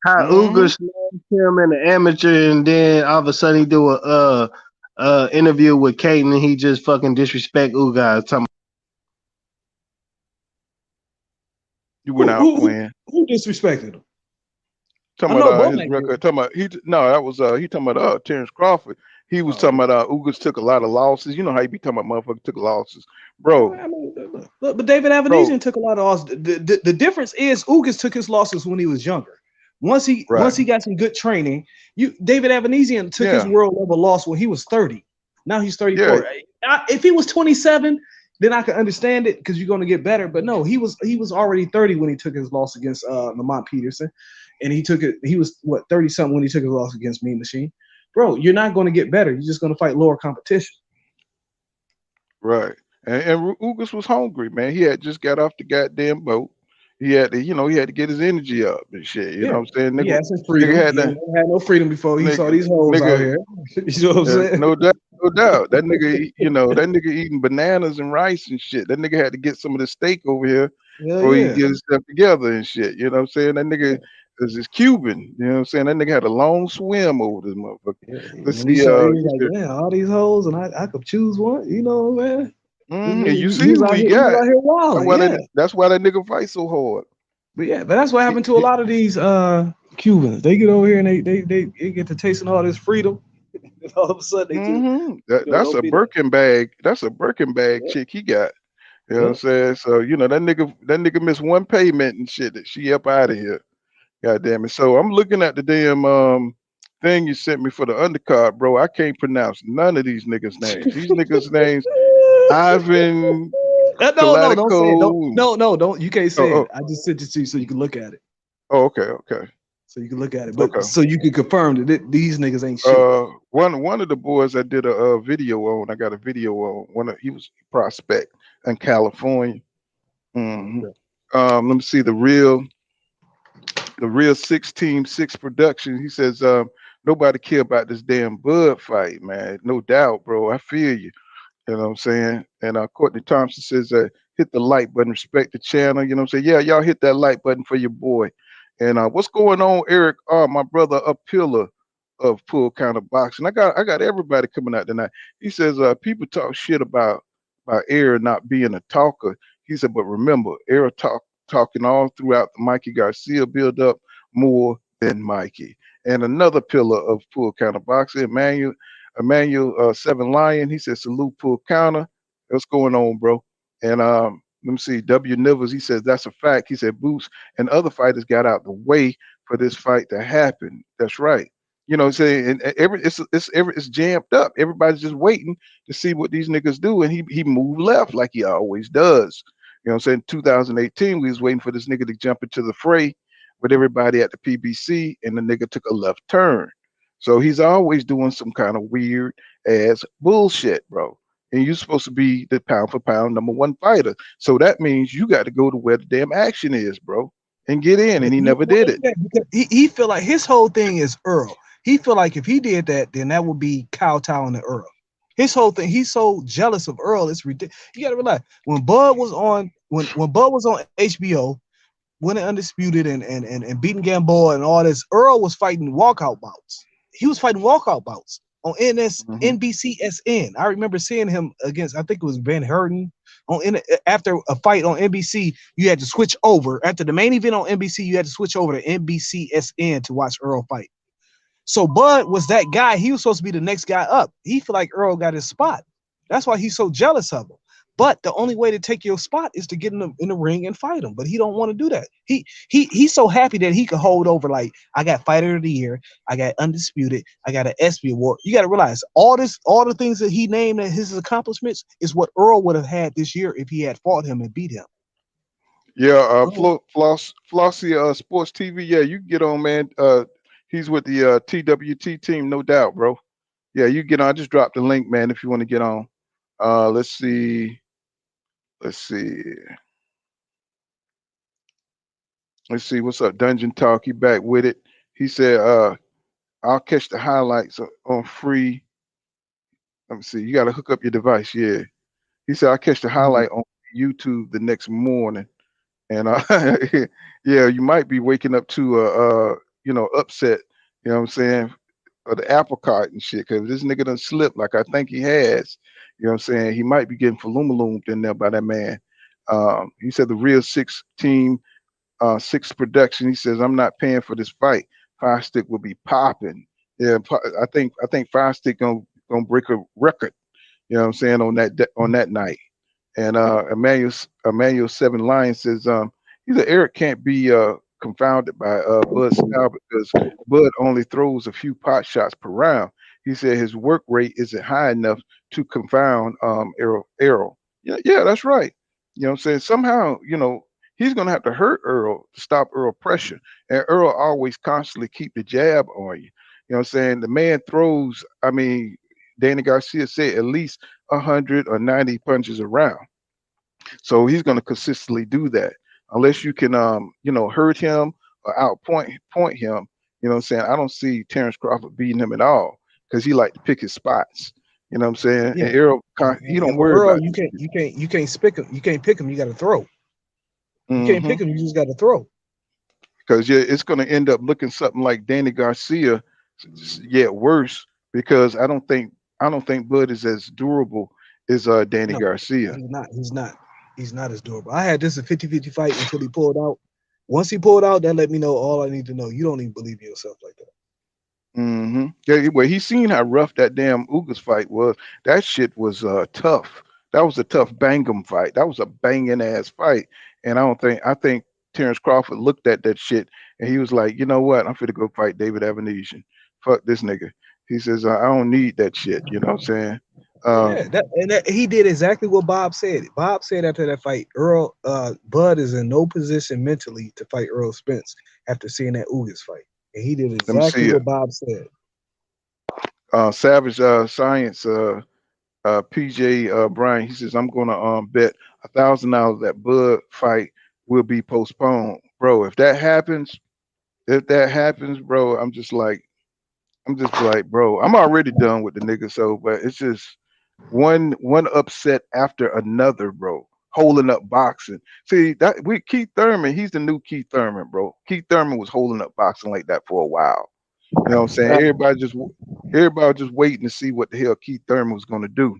How Ugas slammed him in the amateur, and then all of a sudden he do a interview with Caden, and he just fucking disrespect Ugas. You went out playing. Who disrespected him? Talking about his record. Talking about that was he talking about Terence Crawford. He was talking about Ugas took a lot of losses. You know how he be talking about motherfuckers took losses, bro. I mean, look, but David Avenesyan took a lot of losses. The difference is Ugas took his losses when he was younger. Once he got some good training, David Avenesyan took his world level loss when he was 30. Now he's 34. Yeah. If he was 27, then I could understand it because you're going to get better. But no, he was already 30 when he took his loss against Lamont Peterson, and he was 30 something when he took his loss against Mean Machine. Bro, you're not going to get better. You're just going to fight lower competition. Right. And Ugas was hungry, man. He had just got off the goddamn boat. He had to get his energy up and shit. You know what I'm saying? Nigga, he had some freedom. He had no freedom before he saw these hoes out here. You know what I'm saying? No doubt. That nigga, that nigga eating bananas and rice and shit. That nigga had to get some of the steak over here before he get his stuff together and shit. You know what I'm saying? That nigga is Cuban. You know what I'm saying? That nigga had a long swim over this motherfucker. Let's see. Like, man, all these hoes, and I could choose one. You know, man. And you see who he got. That's why that nigga fight so hard. But that's what happened to a lot of these Cubans. They get over here and they get to tasting all this freedom. And all of a sudden they that's a Birkin bag. That's a Birkin bag chick he got. You know what I'm saying? So that nigga missed one payment and shit that she up out of here. God damn it. So I'm looking at the damn thing you sent me for the undercard, bro. I can't pronounce none of these niggas' names. These niggas' names Ivan. Don't say it. Don't. You can't say it. I just sent it to you so you can look at it. Oh, okay. so you can look at it. But Okay. so you can confirm that these niggas ain't shit. One of the boys I did a video on. I got a video on he was a prospect in California. Mhm. Let me see the real 6 production. He says nobody care about this damn Bud fight, man. No doubt, bro. I feel you. You know what I'm saying? And Courtney Thompson says hit the like button, respect the channel. You know what I'm saying? Yeah, y'all hit that like button for your boy. And what's going on, Eric? My brother, a pillar of Full Counter Boxing. I got everybody coming out tonight. He says people talk shit about Eric not being a talker. He said, but remember, Eric talking all throughout the Mikey Garcia build up more than Mikey. And another pillar of Full Counter Boxing, Emmanuel Seven Lion. He said, salute Full Counter. What's going on, bro? And let me see, W. Nivers, he says that's a fact. He said Boots and other fighters got out the way for this fight to happen. That's right. You know what I'm saying? And it's jammed up. Everybody's just waiting to see what these niggas do. And he moved left like he always does. You know what I'm saying? 2018, we was waiting for this nigga to jump into the fray with everybody at the PBC, and the nigga took a left turn. So he's always doing some kind of weird ass bullshit, bro. And you're supposed to be the pound for pound #1 fighter. So that means you got to go to where the damn action is, bro, and get in. And he never did it. He feel like his whole thing is Earl. He feel like if he did that, then that would be kowtowing to Earl. His whole thing, he's so jealous of Earl. It's ridiculous. You gotta realize when Bud was on HBO, winning Undisputed and beating Gamboa and all this, Earl was fighting walkout bouts. He was fighting walkout bouts on NBCSN. I remember seeing him against, I think it was Ben Hurton. After a fight on NBC, you had to switch over. After the main event on NBC, you had to switch over to NBCSN to watch Earl fight. So Bud was that guy. He was supposed to be the next guy up. He feel like Earl got his spot. That's why he's so jealous of him. But the only way to take your spot is to get in the ring and fight him. But he don't want to do that. He's so happy that he can hold over. Like, I got Fighter of the Year, I got Undisputed, I got an ESPY award. You got to realize all the things that he named as his accomplishments is what Earl would have had this year if he had fought him and beat him. Yeah, Flossie Sports TV. Yeah, you can get on, man. He's with the TWT team, no doubt, bro. Yeah, you get on. I just dropped the link, man, if you want to get on. Let's see. What's up, Dungeon Talk? He back with it. He said, I'll catch the highlights on free. Let me see. You got to hook up your device. Yeah. He said, I'll catch the highlight on YouTube the next morning. And yeah, you might be waking up to upset, you know what I'm saying, or the apple cart and shit, because this nigga done slipped like I think he has. You know what I'm saying? He might be getting faloomaloomed in there by that man. He said the real 6 production. He says, I'm not paying for this fight. Fire Stick will be popping. Yeah, I think Fire Stick gonna break a record. You know what I'm saying, on that night. And Emmanuel Seven Lion says he said Eric can't be confounded by Bud's style because Bud only throws a few pot shots per round. He said his work rate isn't high enough to confound Errol. Yeah, that's right. You know what I'm saying? Somehow, he's gonna have to hurt Earl to stop Earl pressure. And Earl always constantly keep the jab on you. You know what I'm saying? The man throws, Danny Garcia said at least 100 or 90 punches a round. So he's gonna consistently do that. Unless you can hurt him or outpoint him. You know what I'm saying? I don't see Terence Crawford beating him at all because he like to pick his spots. You know what I'm saying? Yeah. And Errol, he don't worry Earl, about you can't pick him. You can't pick him. You got to throw. You can't pick him. You just got to throw. Because it's going to end up looking something like Danny Garcia, yet worse. Because I don't think Bud is as durable as Danny Garcia. He's not as durable. I had this a 50-50 fight until he pulled out. Once he pulled out, that let me know all I need to know. You don't even believe in yourself like that. Yeah, well, he seen how rough that damn Ugas fight was. That shit was tough. That was a tough bang'em fight. That was a banging ass fight. And I think Terence Crawford looked at that shit and he was like, you know what? I'm finna go fight David Avenesyan. Fuck this nigga. He says, I don't need that shit. You know what I'm saying? He did exactly what Bob said. Bob said after that fight, Bud is in no position mentally to fight Earl Spence after seeing that Ugas fight. And he did Let me exactly see it. what Bob said. Savage Science. PJ Brian. He says I'm gonna bet $1,000 that Bud fight will be postponed, bro. If that happens, bro, I'm just like, bro, I'm already done with the nigga. So, but it's just one upset after another, bro. Holding up boxing. See that we Keith Thurman, he's the new Keith Thurman, bro. Keith Thurman was holding up boxing like that for a while. You know what I'm saying? Everybody was just waiting to see what the hell Keith Thurman was gonna do.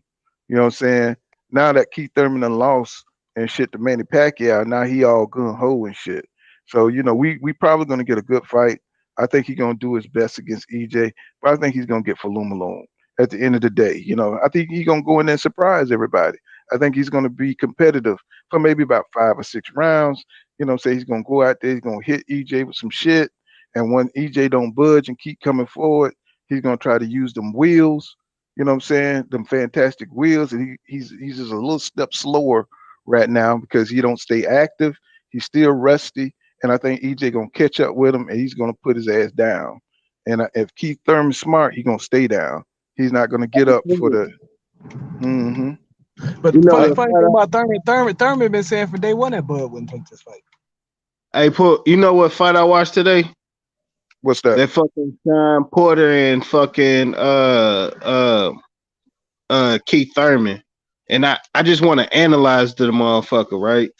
You know what I'm saying? Now that Keith Thurman done lost and shit to Manny Pacquiao, now he all gun ho and shit. So you know we probably gonna get a good fight. I think he's gonna do his best against EJ, but I think he's gonna get Falumaloon at the end of the day. You know, I think he's gonna go in there and surprise everybody. I think he's gonna be competitive for maybe about 5 or 6 rounds. You know, say he's gonna go out there, he's gonna hit EJ with some shit. And when EJ don't budge and keep coming forward, he's gonna try to use them wheels. You know what I'm saying? Them fantastic wheels, and he's just a little step slower right now because he don't stay active. He's still rusty, and I think EJ gonna catch up with him, and he's gonna put his ass down. And if Keith Thurman's smart, he's gonna stay down. He's not gonna get up for the. Mm-hmm. But the funny thing about Thurman been saying for day one that Bud wouldn't take this fight. Hey, you know what fight I watched today? What's that? That fucking Sean Porter and fucking Keith Thurman. And I just want to analyze the motherfucker, right?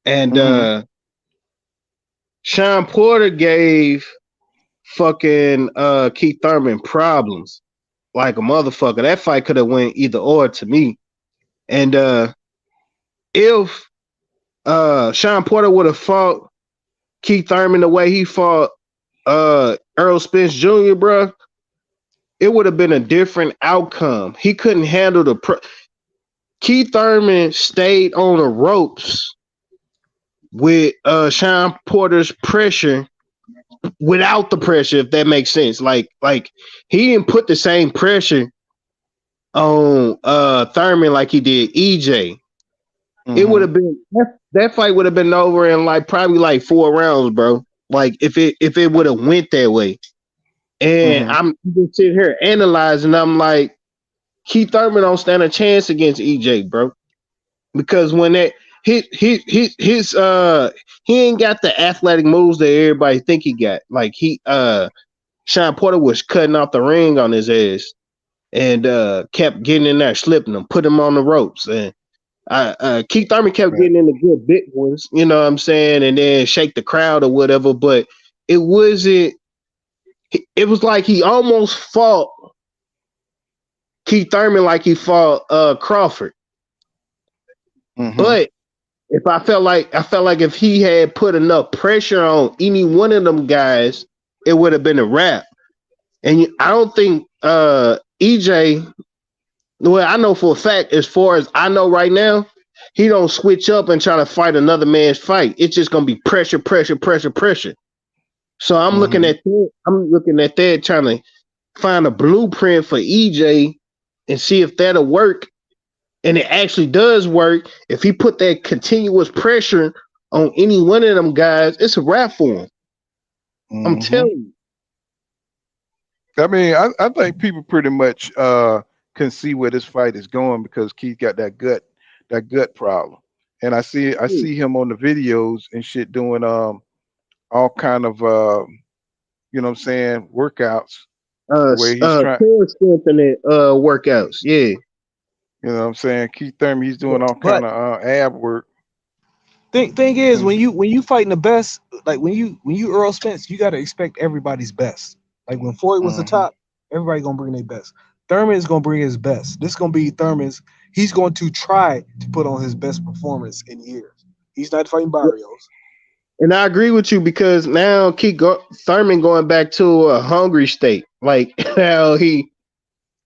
And Sean Porter gave fucking Keith Thurman problems like a motherfucker. That fight could have went either or to me. And if Sean Porter would have fought Keith Thurman the way he fought Errol Spence Jr., bro, it would have been a different outcome. He couldn't handle the Keith Thurman stayed on the ropes with Sean Porter's pressure without the pressure, if that makes sense. Like he didn't put the same pressure on Thurman like he did EJ. It would have been that fight would have been over in probably 4 rounds, bro. Like if it would have went that way. And I'm just sitting here analyzing. I'm like, Keith Thurman don't stand a chance against EJ, bro. Because when that he ain't got the athletic moves that everybody think he got. Like Sean Porter was cutting off the ring on his ass and kept getting in there, slipping him, put him on the ropes. And Keith Thurman kept getting in the good big ones, you know what I'm saying, and then shake the crowd or whatever. But it wasn't. It was like he almost fought Keith Thurman like he fought Crawford. But I felt like if he had put enough pressure on any one of them guys, it would have been a wrap. And I don't think EJ. Well, I know for a fact, as far as I know right now, he don't switch up and try to fight another man's fight. It's just gonna be pressure. So I'm looking at that. I'm looking at that, trying to find a blueprint for EJ and see if that'll work. And it actually does work. If he put that continuous pressure on any one of them guys, it's a wrap for him. I'm telling you. I mean, I think people pretty much can see where this fight is going because Keith got that gut problem. And I see him on the videos and shit doing all kind of you know what I'm saying, workouts where he's trying strengthening workouts. Yeah. You know what I'm saying? Keith Thurman, he's doing all kind of ab work. Thing is, when you fighting the best, like when you Earl Spence, you gotta expect everybody's best. Like when Floyd was the top, everybody gonna bring their best. Thurman is gonna bring his best. This is gonna be Thurman's. He's going to try to put on his best performance in years. He's not fighting Barrios. And I agree with you because now Thurman going back to a hungry state. Like how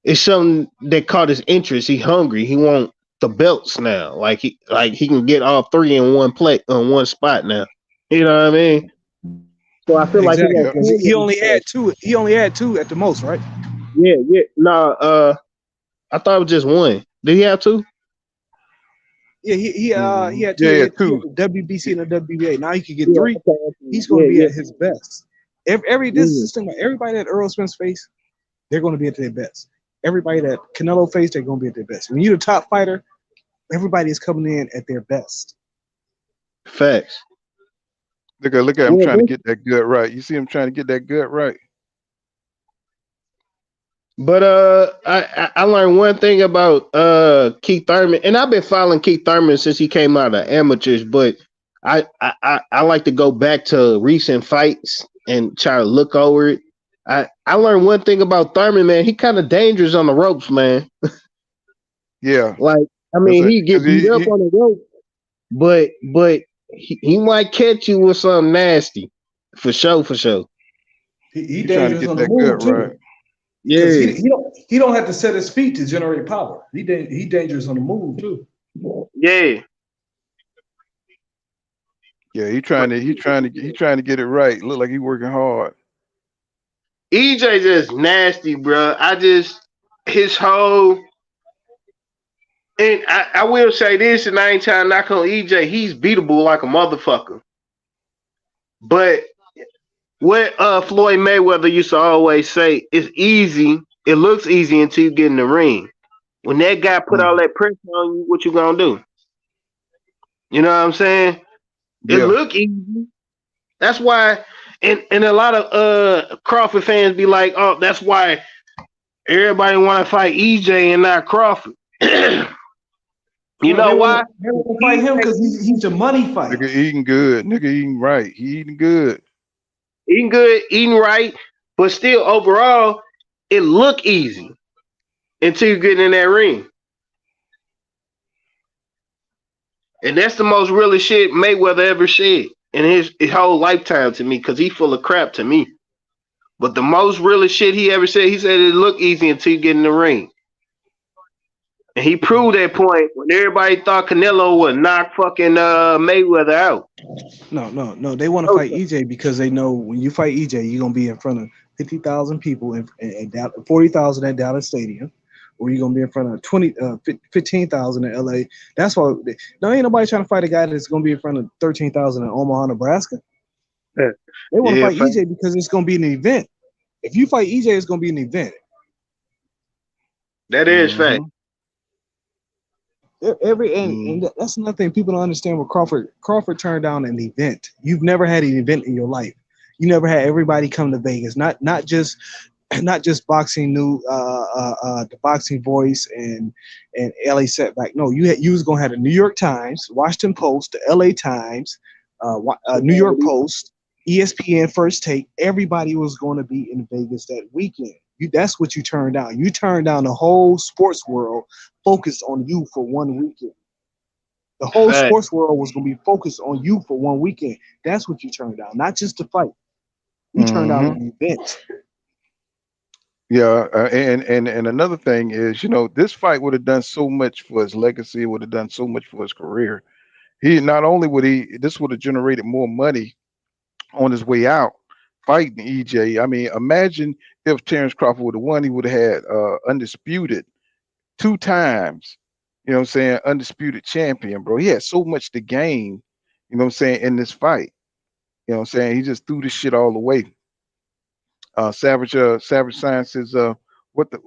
it's something that caught his interest. He hungry. He want the belts now. Like he can get all 3 in one plate on one spot now. You know what I mean? So I feel like he only had 2. He only had 2 at the most, right? Yeah. No, I thought it was just 1. Did he have 2? Yeah, he had 2. Yeah, 2. The WBC and the WBA. Now he can get 3. He's going to be at his best. This system, everybody that Earl Spence face, they're going to be at their best. Everybody that Canelo faced, they're going to be at their best. When you're the top fighter, everybody is coming in at their best. Facts. Look at him trying to get that gut right. You see him trying to get that gut right. But I learned one thing about Keith Thurman, and I've been following Keith Thurman since he came out of amateurs. But I like to go back to recent fights and try to look over it. I learned one thing about Thurman, man. He kind of dangerous on the ropes, man. Yeah. Like, I mean, he get beat up on the rope, but he might catch you with something nasty, for sure. He dangerous on the move too. Right. Yeah, he don't have to set his feet to generate power. He dangerous on the move too. Yeah. Yeah, he trying to get it right. Look like he working hard. EJ just nasty, bro. His whole, and I will say this, and I ain't trying to knock on EJ. He's beatable like a motherfucker. But what Floyd Mayweather used to always say, it's easy. It looks easy until you get in the ring. When that guy put all that pressure on you, what you gonna do? You know what I'm saying? It look easy. That's why, and a lot of Crawford fans be like, oh, that's why everybody want to fight EJ and not Crawford. You know why? They want to fight him because he's a money fighter. Nigga eating good. Nigga eating right. He eating good. Eating good, eating right, but still overall, it look easy until you get in that ring. And that's the most realest shit Mayweather ever said in his whole lifetime to me, because he full of crap to me. But the most realest shit he ever said, he said it look easy until you get in the ring. And he proved that point when everybody thought Canelo would knock fucking Mayweather out. No. They want to fight EJ because they know when you fight EJ, you're going to be in front of 50,000 people and 40,000 at Dallas Stadium, or you're going to be in front of 15,000 in LA. That's why ain't nobody trying to fight a guy that's going to be in front of 13,000 in Omaha, Nebraska. Yeah. They want to fight EJ because it's going to be an event. If you fight EJ, it's going to be an event. That is fact. And that's another thing people don't understand with Crawford. Crawford turned down an event. You've never had an event in your life. You never had everybody come to Vegas. Not just Boxing New, the Boxing Voice and LA Setback. No, you was gonna have the New York Times, Washington Post, the LA Times, New York Post, ESPN, First Take. Everybody was going to be in Vegas that weekend. That's what you turned down. You turned down the whole sports world focused on you for one weekend. The whole sports world was going to be focused on you for one weekend. That's what you turned down, not just to fight. You turned down an event. Yeah, and another thing is, this fight would have done so much for his legacy. It would have done so much for his career. This would have generated more money on his way out fighting EJ. I mean, imagine if Terence Crawford would have won, he would have had undisputed 2 times, undisputed champion, bro. He had so much to gain, in this fight. He just threw this shit all away. Savage Science says, what the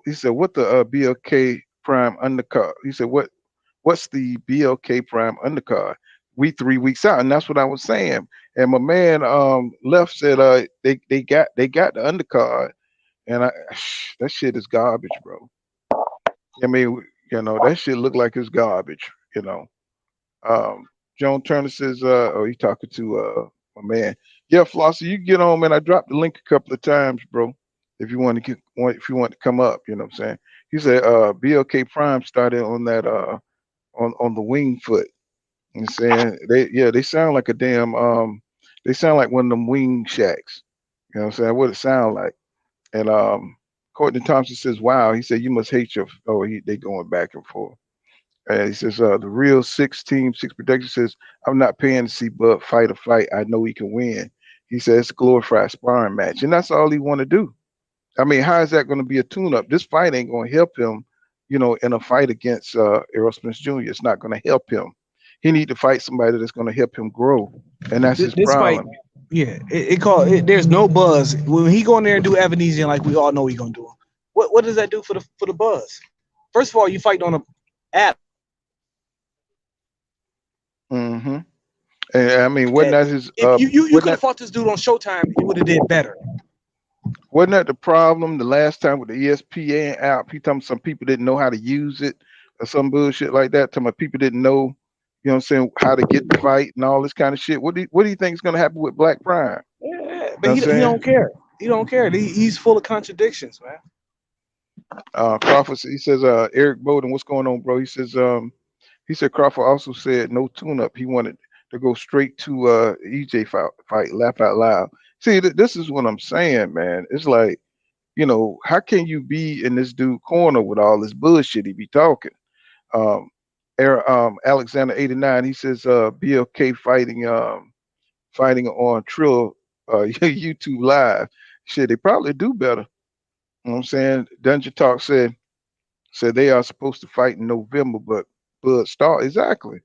BLK Prime undercard? He said, what's the BLK Prime undercard? We 3 weeks out, and that's what I was saying. And my man left said they got the undercard, and that shit is garbage, bro. I mean, that shit look like it's garbage. Joan Turner says, he's talking to my man. Yeah, Flossie, you get on, man. I dropped the link a couple of times, bro. If you want to come up, you know what I'm saying. He said BLK Prime started on that on the wing foot. And saying they sound like a damn they sound like one of them wing shacks. You know what I'm saying? What it sound like. And Courtney Thompson says, wow, he said you must hate they going back and forth. And he says, the real 6 production says, I'm not paying to see Bud fight a fight. I know he can win. He says it's a glorified sparring match. And that's all he want to do. I mean, how is that going to be a tune-up? This fight ain't going to help him, in a fight against Errol Spence Jr. It's not going to help him. He need to fight somebody that's going to help him grow, and that's his problem. There's no buzz when he go in there and do Avenesyan like we all know he's gonna do. What does that do for the buzz? First of all, you fight on a app. Mm-hmm. And I mean, wasn't that his? If you wasn't could have that fought this dude on Showtime, he would have did better. wasn't that the problem the last time with the ESPN app? He told me some people didn't know how to use it or some bullshit like that. Some people didn't know, you know what I'm saying, how to get the fight and all this kind of shit. What do you think is gonna happen with Black Prime? Yeah, You know but what I'm he saying? don't care. He don't care. He's full of contradictions, man. Crawford, he says, Eric Bowden, what's going on, bro? He said Crawford also said no tune-up. He wanted to go straight to EJ fight. Laugh out loud. See, this is what I'm saying, man. It's like, you know, how can you be in this dude corner with all this bullshit he be talking? Alexander 89, he says BLK fighting on Trill YouTube live. Shit, they probably do better. You know what I'm saying? Dungeon Talk said they are supposed to fight in November, but Bud start exactly.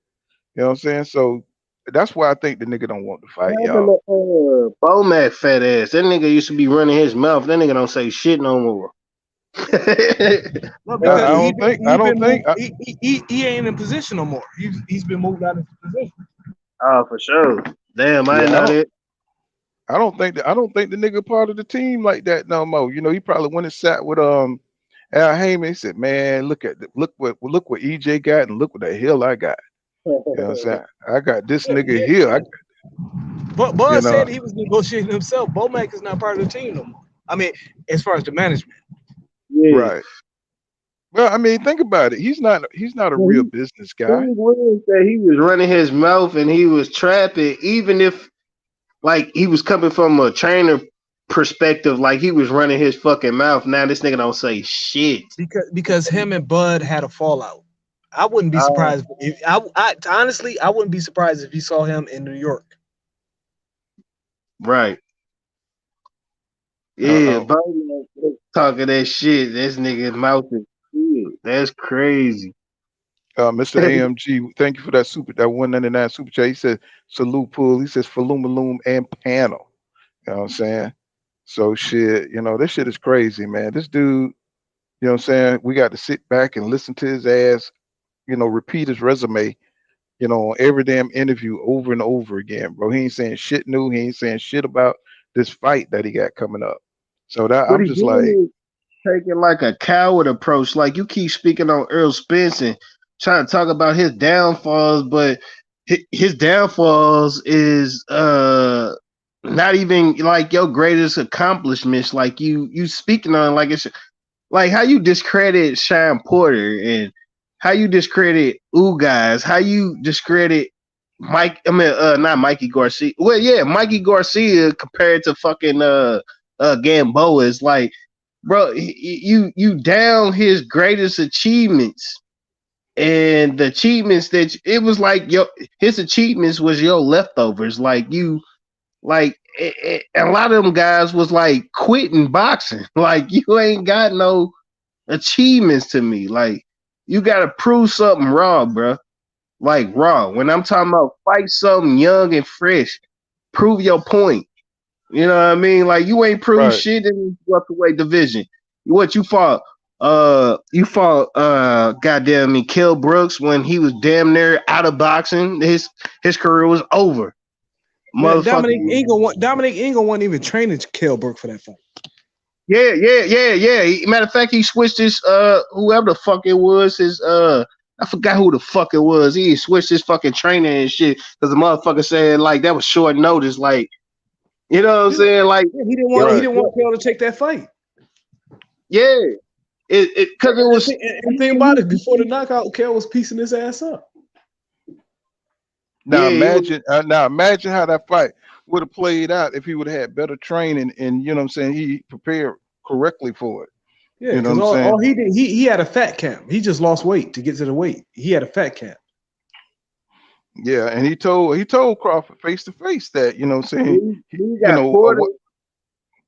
You know what I'm saying? So that's why I think the nigga don't want to fight, What happened y'all. to Bomac fat ass? That nigga used to be running his mouth. That nigga don't say shit no more. No, I because don't think. I don't think. he ain't in position no more. He's been moved out of position. Oh, for sure. Damn, I ain't Yeah, know that. I don't think the nigga part of the team like that no more. You know, he probably went and sat with Al Heyman. He said, "Man, look what EJ got, and look what the hell I got." You know what I'm saying? I got this nigga here. But You Bud know, said he was negotiating himself. Bomac is not part of the team no more. I mean, as far as the management. Yeah. right. Well, I mean, think about it. He's not a Well, real business guy. he was that he was running his mouth and he was trapping, even if like he was coming from a trainer perspective, like he was running his fucking mouth. Now this nigga don't say shit. Because him and Bud had a fallout. I wouldn't be surprised if I honestly I wouldn't be surprised if you saw him in New York. Right. Yeah, Bomac talking that shit. This nigga's mouth is shit. That's crazy. Mr. AMG, thank you for that that 199 super chat. He said salute pool. He says Falumaloom and panel. You know what I'm saying? So shit, you know, this shit is crazy, man. This dude, you know what I'm saying? We got to sit back and listen to his ass, you know, repeat his resume, you know, on every damn interview over and over again, bro. He ain't saying shit new. He ain't saying shit about this fight that he got coming up. So that What I'm he just like, doing is taking like a coward approach. Like you keep speaking on Earl Spence and trying to talk about his downfalls, but his downfalls is not even like your greatest accomplishments. Like you speaking on like it's like how you discredit Sean Porter and how you discredit guys, how you discredit not Mikey Garcia. Well, yeah, Mikey Garcia compared to fucking Gamboa is like, bro, you down his greatest achievements, and the achievements that it was like his achievements was your leftovers. Like you, like a lot of them guys was like quitting boxing. Like you ain't got no achievements to me. Like you got to prove something raw, bro. Like raw. When I'm talking about fight something young and fresh, prove your point. You know what I mean? Like you ain't proved right. shit in the welterweight division. What you fought? Goddamn me, Kell Brooks when he was damn near out of boxing. His career was over. Man, Motherfucker. Dominic Ingle wasn't even training Kell Brook for that fight. Yeah. Matter of fact, he switched his whoever the fuck it was, his I forgot who the fuck it was. He switched his fucking trainer and shit because the motherfucker said like that was short notice. Like, you know what I'm saying? Like he didn't want Kell to take that fight. Yeah. It because it was and think about it, before the knockout, Kell was piecing his ass up. Now imagine how that fight would have played out if he would have had better training and you know what I'm saying, he prepared correctly for it. Yeah, you know because what I'm saying? all he did, he had a fat cap. He just lost weight to get to the weight. He had a fat cap. Yeah, and he told Crawford face to face that, you know what I'm saying? He got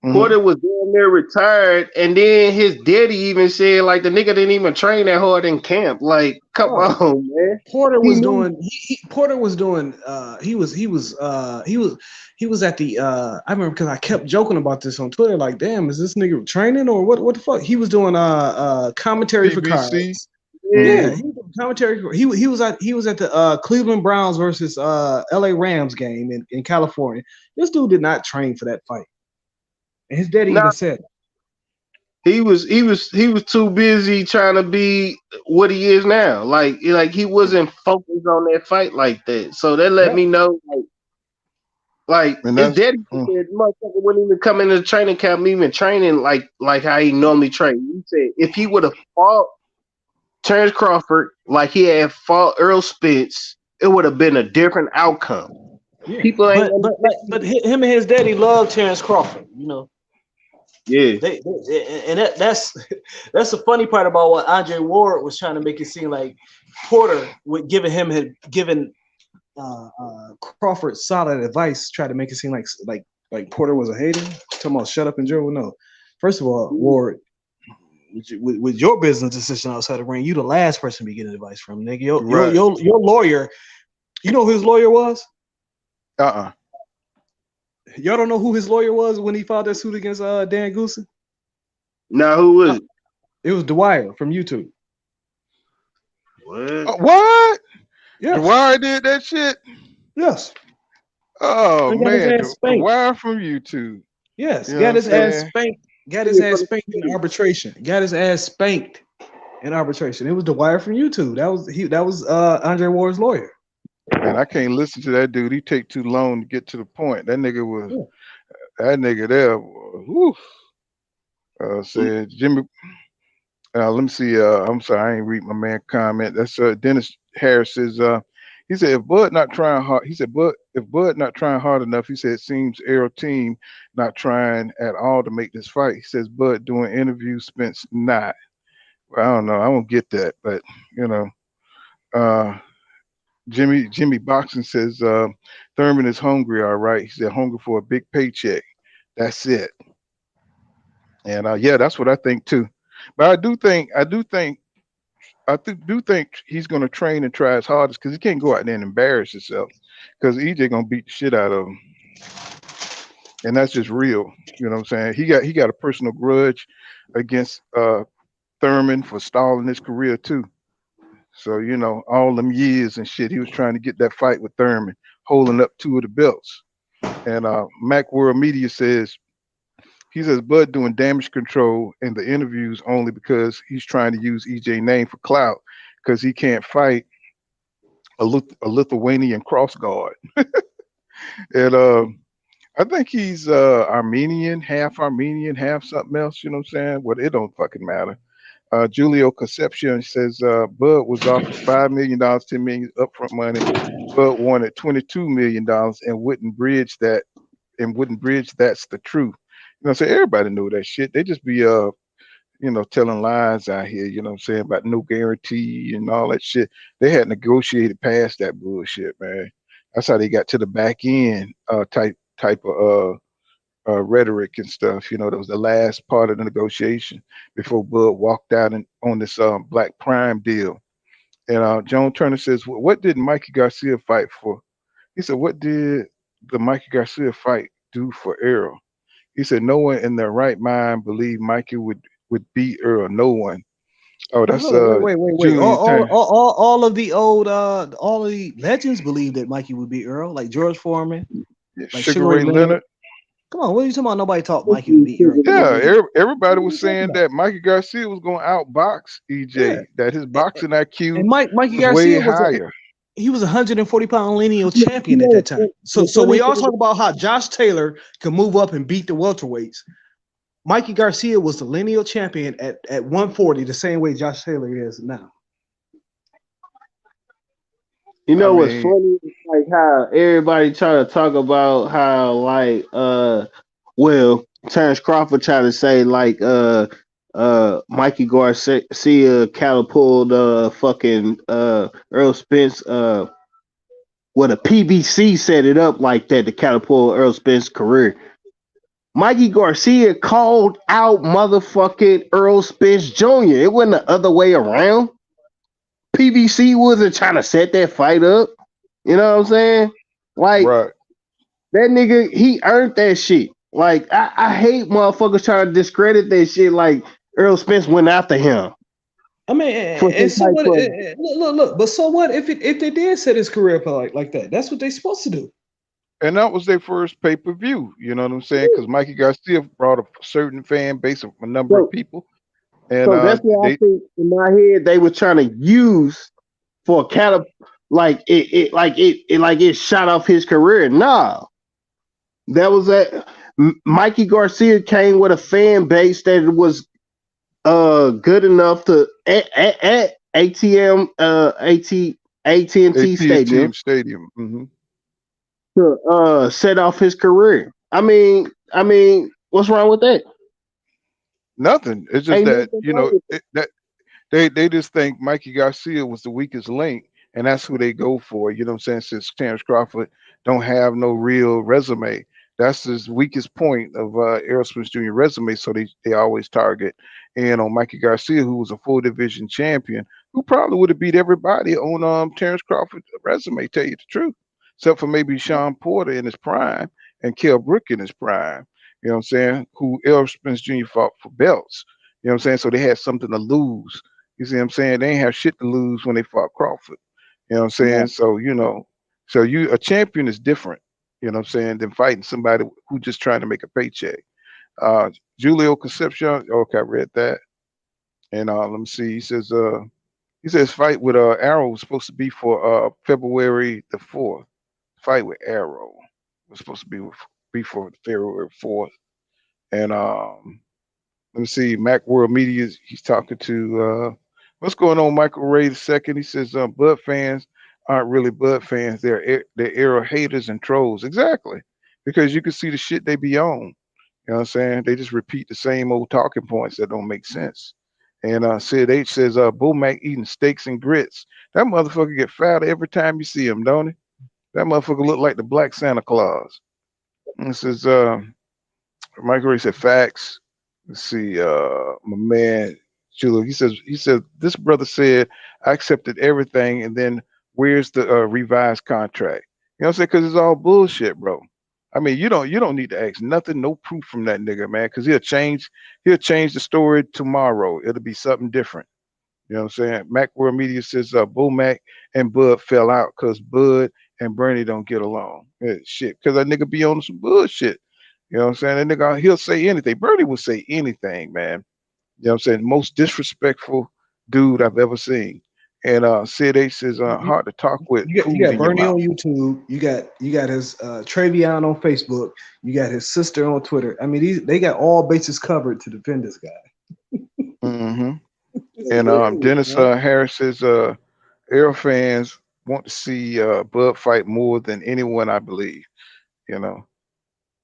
Porter was down there retired, and then his daddy even said like the nigga didn't even train that hard in camp. Like, come on, man. Porter He was knew- doing. Porter was doing. He was at the. I remember because I kept joking about this on Twitter. Like, damn, is this nigga training or what? What the fuck? He was doing commentary for BBC. cards. Yeah, he was doing commentary. He was at the Cleveland Browns versus LA Rams game in California. This dude did not train for that fight, and his daddy even said. He was too busy trying to be what he is now. Like he wasn't focused on that fight like that. So that let me know like his daddy said motherfucker wouldn't even come into the training camp even training like how he normally train. He said if he would have fought Terence Crawford like he had fought Earl Spence, it would have been a different outcome. Yeah. People ain't but him and his daddy love Terence Crawford, you know. Yeah, that's the funny part about what Andre Ward was trying to make it seem like Porter had given Crawford solid advice, tried to make it seem like Porter was a hater. Talking about shut up and Joe. No, first of all, Ward, with your business decision outside the ring, you the last person to be getting advice from, nigga. Your lawyer, you know who his lawyer was? Y'all don't know who his lawyer was when he filed that suit against Dan Goosen? No, who was it? It was Dwyer from YouTube. What? What? Yes. Dwyer did that shit? Yes. Oh man, Dwyer from YouTube. Yes, You know got his what I'm ass saying? spanked. Got his ass spanked in arbitration. Got his ass spanked in arbitration. It was Dwyer from YouTube. That was Andre Ward's lawyer. Man, I can't listen to that dude. He take too long to get to the point. That nigga there. Whew. Said Jimmy. Let me see. I'm sorry, I ain't read my man comment. That's Dennis Harris says. He said if Bud not trying hard. He said, but if Bud not trying hard enough, he said it seems Arrow team not trying at all to make this fight. He says Bud doing interviews, Spence not. Well, I don't know. I don't get that, but you know. Jimmy Boxing says Thurman is hungry, all right. He said hungry for a big paycheck. That's it. And yeah, that's what I think too. But I do think he's going to train and try his hardest because he can't go out there and embarrass himself because EJ going to beat the shit out of him. And that's just real. You know what I'm saying? He got a personal grudge against Thurman for stalling his career too. So, you know, all them years and shit, he was trying to get that fight with Thurman, holding up 2 of the belts. And Mac World Media says, Bud doing damage control in the interviews only because he's trying to use EJ name for clout because he can't fight a Lithuanian cross guard. And I think he's Armenian, half something else, you know what I'm saying? Well, it don't fucking matter. Julio Concepcion says Bud was offered $5 million, $10 million upfront money. Bud wanted $22 million and wouldn't bridge that. That's the truth. You know, so everybody knew that shit. They just be you know, telling lies out here. You know what I'm saying, about no guarantee and all that shit. They had negotiated past that bullshit, man. That's how they got to the back end type of rhetoric and stuff. You know, that was the last part of the negotiation before Bud walked out on this Black Prime deal. And Joan Turner says, what did Mikey Garcia fight for? He said, what did the Mikey Garcia fight do for Errol? He said, no one in their right mind believed Mikey would beat Earl. No one. Oh, that's wait. All of the legends believed that Mikey would beat Earl, like George Foreman, like Sugar Ray Leonard. Come on, what are you talking about? Nobody thought Mikey would beat Earl. Yeah, everybody was saying that Mikey Garcia was going to outbox EJ. Yeah. That his boxing IQ and Mikey was Garcia way higher. He was a 140-pound lineal champion at that time. So when y'all talk about how Josh Taylor can move up and beat the welterweights, Mikey Garcia was the lineal champion at 140, the same way Josh Taylor is now. You know what's funny? Like how everybody try to talk about how like Terence Crawford tried to say like Mikey Garcia catapulted fucking Earl Spence the PBC set it up like that to catapult Earl Spence's career. Mikey Garcia called out motherfucking Earl Spence Jr. It wasn't the other way around. PBC wasn't trying to set that fight up. You know what I'm saying? Like Right. that nigga, he earned that shit. Like I hate motherfuckers trying to discredit that shit. Like Earl Spence went after him. I mean, and so what? Look. But so what if they did set his career up like that? That's what they're supposed to do. And that was their first pay-per-view. You know what I'm saying? Because Mikey Garcia brought a certain fan base of a number of people. And so that's what I think in my head they were trying to use for a like it shot off his career. Nah. That was that Mikey Garcia came with a fan base that was good enough to at AT&T Stadium. Mm-hmm. To set off his career. I mean, what's wrong with that? Nothing. It's just that they just think Mikey Garcia was the weakest link, and that's who they go for. You know what I'm saying? Since Terence Crawford don't have no real resume, that's his weakest point of Errol Spence Jr. resume. So they always target and on Mikey Garcia, who was a full division champion, who probably would have beat everybody on Terence Crawford's resume. Tell you the truth. Except for maybe Sean Porter in his prime and Kell Brook in his prime, you know what I'm saying, who Errol Spence Jr. fought for belts. You know what I'm saying? So they had something to lose. You see what I'm saying? They ain't have shit to lose when they fought Crawford. You know what I'm saying? Yeah. So, a champion is different, you know what I'm saying, than fighting somebody who just trying to make a paycheck. Julio Concepcion, okay, I read that. And let me see, he says fight with Arrow was supposed to be for February the 4th. Fight with Arrow was supposed to be for February 4th. And let me see, Mac World Media, he's talking to what's going on, Michael Ray II. He says Bud fans aren't really Bud fans. They're Arrow haters and trolls. Exactly. Because you can see the shit they be on. You know what I'm saying? They just repeat the same old talking points that don't make sense. And Sid H says Bull Mac eating steaks and grits. That motherfucker get fatter every time you see him, don't he? That motherfucker look like the Black Santa Claus. And this is Michael Ray said facts. Let's see, my man Julio. He says this brother said I accepted everything, and then where's the revised contract? You know what I'm saying? Because it's all bullshit, bro. I mean, you don't need to ask nothing, no proof from that nigga, man, because he'll change the story tomorrow. It'll be something different. You know what I'm saying? Mac World Media says Bull Mac and Bud fell out because Bud and Bernie don't get along. Yeah, shit, because that nigga be on some bullshit. You know what I'm saying? That nigga, he'll say anything. Bernie will say anything, man. You know what I'm saying? Most disrespectful dude I've ever seen. And Sid H is hard to talk with. You got Bernie on YouTube. You got his Travion on Facebook. You got his sister on Twitter. I mean, they got all bases covered to defend this guy. Mm-hmm. And Dennis Harris says Arrow fans want to see Bud fight more than anyone, I believe. You know.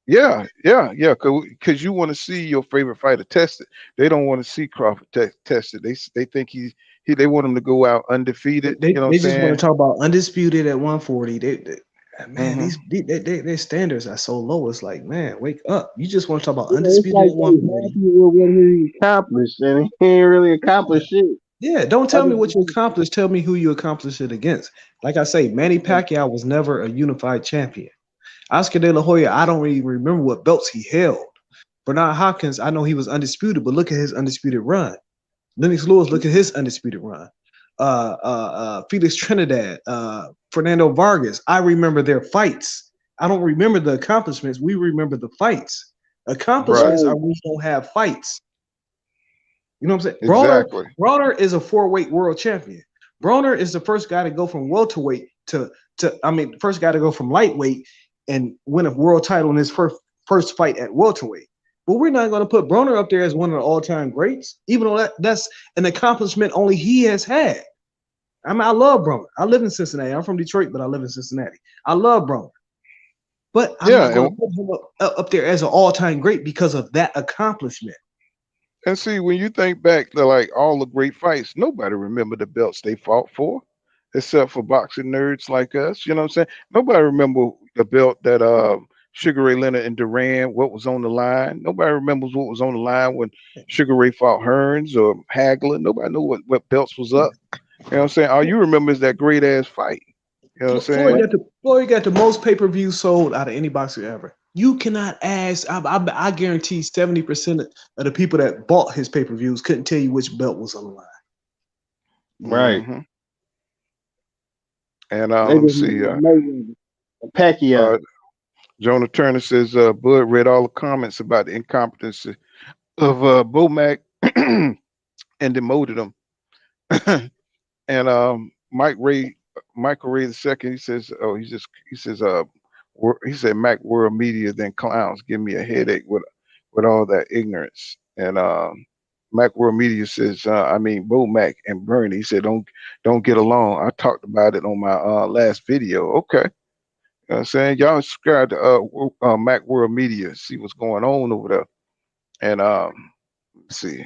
Yeah. Because you want to see your favorite fighter tested. They don't want to see Crawford tested. They think they want him to go out undefeated. They want to talk about undisputed at 140. Man, their standards are so low. It's like, man, wake up. You just want to talk about undisputed at 140. What he accomplished, and he ain't really accomplished shit. Yeah, don't tell me what you accomplished. Tell me who you accomplished it against. Like I say, Manny Pacquiao was never a unified champion. Oscar De La Hoya, I don't really remember what belts he held. Bernard Hopkins, I know he was undisputed, but look at his undisputed run. Lennox Lewis, look at his undisputed run. Felix Trinidad, Fernando Vargas, I remember their fights. I don't remember the accomplishments. We remember the fights. Accomplishments are when you don't have fights. You know what I'm saying? Exactly. Broner is a 4-weight world champion. Broner is the first guy to go from welterweight first guy to go from lightweight and win a world title in his first fight at welterweight. But we're not going to put Broner up there as one of the all-time greats, even though that's an accomplishment only he has had. I mean, I love Broner. I live in Cincinnati. I'm from Detroit, but I live in Cincinnati. I love Broner. But I'm not going to put him up there as an all-time great because of that accomplishment. And see, when you think back to like all the great fights, nobody remember the belts they fought for, except for boxing nerds like us. You know what I'm saying? Nobody remember the belt that Sugar Ray Leonard and Duran, what was on the line. Nobody remembers what was on the line when Sugar Ray fought Hearns or Hagler. Nobody knew what belts was up. You know what I'm saying? All you remember is that great ass fight. You know what I'm saying? Floyd got the most pay-per-views sold out of any boxer ever. You cannot ask. I guarantee 70% of the people that bought his pay-per-views couldn't tell you which belt was on the line. Right. Mm-hmm. And let me see. Pacquiao. Jonah Turner says, Bud read all the comments about the incompetence of Bomac and demoted him. And Michael Ray II, he says, he said Mac World Media than clowns give me a headache with all that ignorance. And Mac World Media says, Bo Mac and Bernie, he said don't get along. I talked about it on my last video. Okay. You know what I'm saying? Y'all subscribe to Mac World Media, see what's going on over there. And let's see.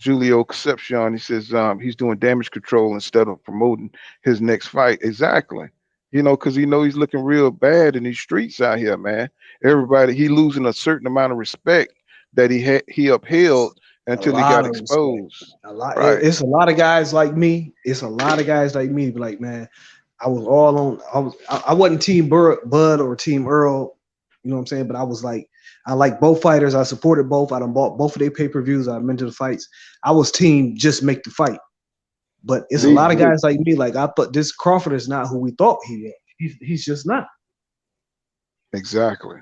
Julio Concepcion, he says he's doing damage control instead of promoting his next fight. Exactly. You know, because he's looking real bad in these streets out here, man. Everybody, he losing a certain amount of respect that he upheld until he got exposed. Right. It's a lot of guys like me. It's a lot of guys like me. Like, man, I was all on. I wasn't Team Bud or Team Earl. You know what I'm saying? But I was like, I like both fighters. I supported both. I done bought both of their pay-per-views. I've been to the fights. I was team just make the fight. But it's a lot of guys like me. Like, I thought this Crawford is not who we thought he was. He's just not. Exactly.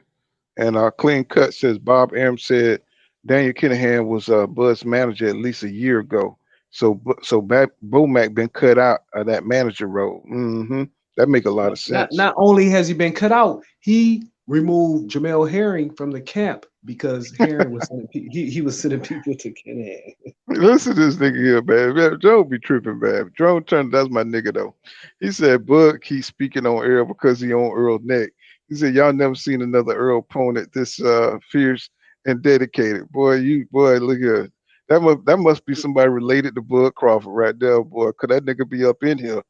And Clean Cut says Bob Arum said Daniel Kinahan was Bud's manager at least a year ago. So Bomac been cut out of that manager role. Mm-hmm. That make a lot of sense. Not only has he been cut out, he removed Jamel Herring from the camp because Herring was he was sending people to Kinahan. Listen to this nigga here, man. Joe be tripping, man. Joe Turner, that's my nigga though. He said Bud keeps speaking on Earl because he on Earl's neck. He said y'all never seen another Earl opponent this fierce and dedicated. Boy, look here. That must be somebody related to Bud Crawford right there, boy. Could that nigga be up in here?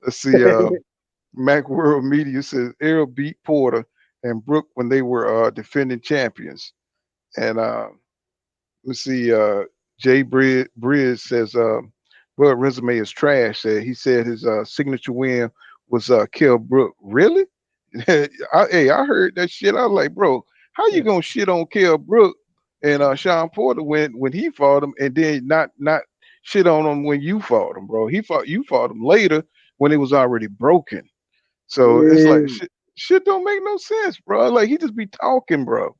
Let's see. Mac World Media says Earl beat Porter and Brooke when they were defending champions. And let's see. Jay Bridge says Bud resume is trash. He said his signature win was Kell Brook. Really? I heard that shit. I was like, bro, how you gonna shit on Kell Brook and Sean Porter when he fought him, and then not shit on him when you fought him, bro? You fought him later when it was already broken. So it's like shit don't make no sense, bro. Like he just be talking, bro.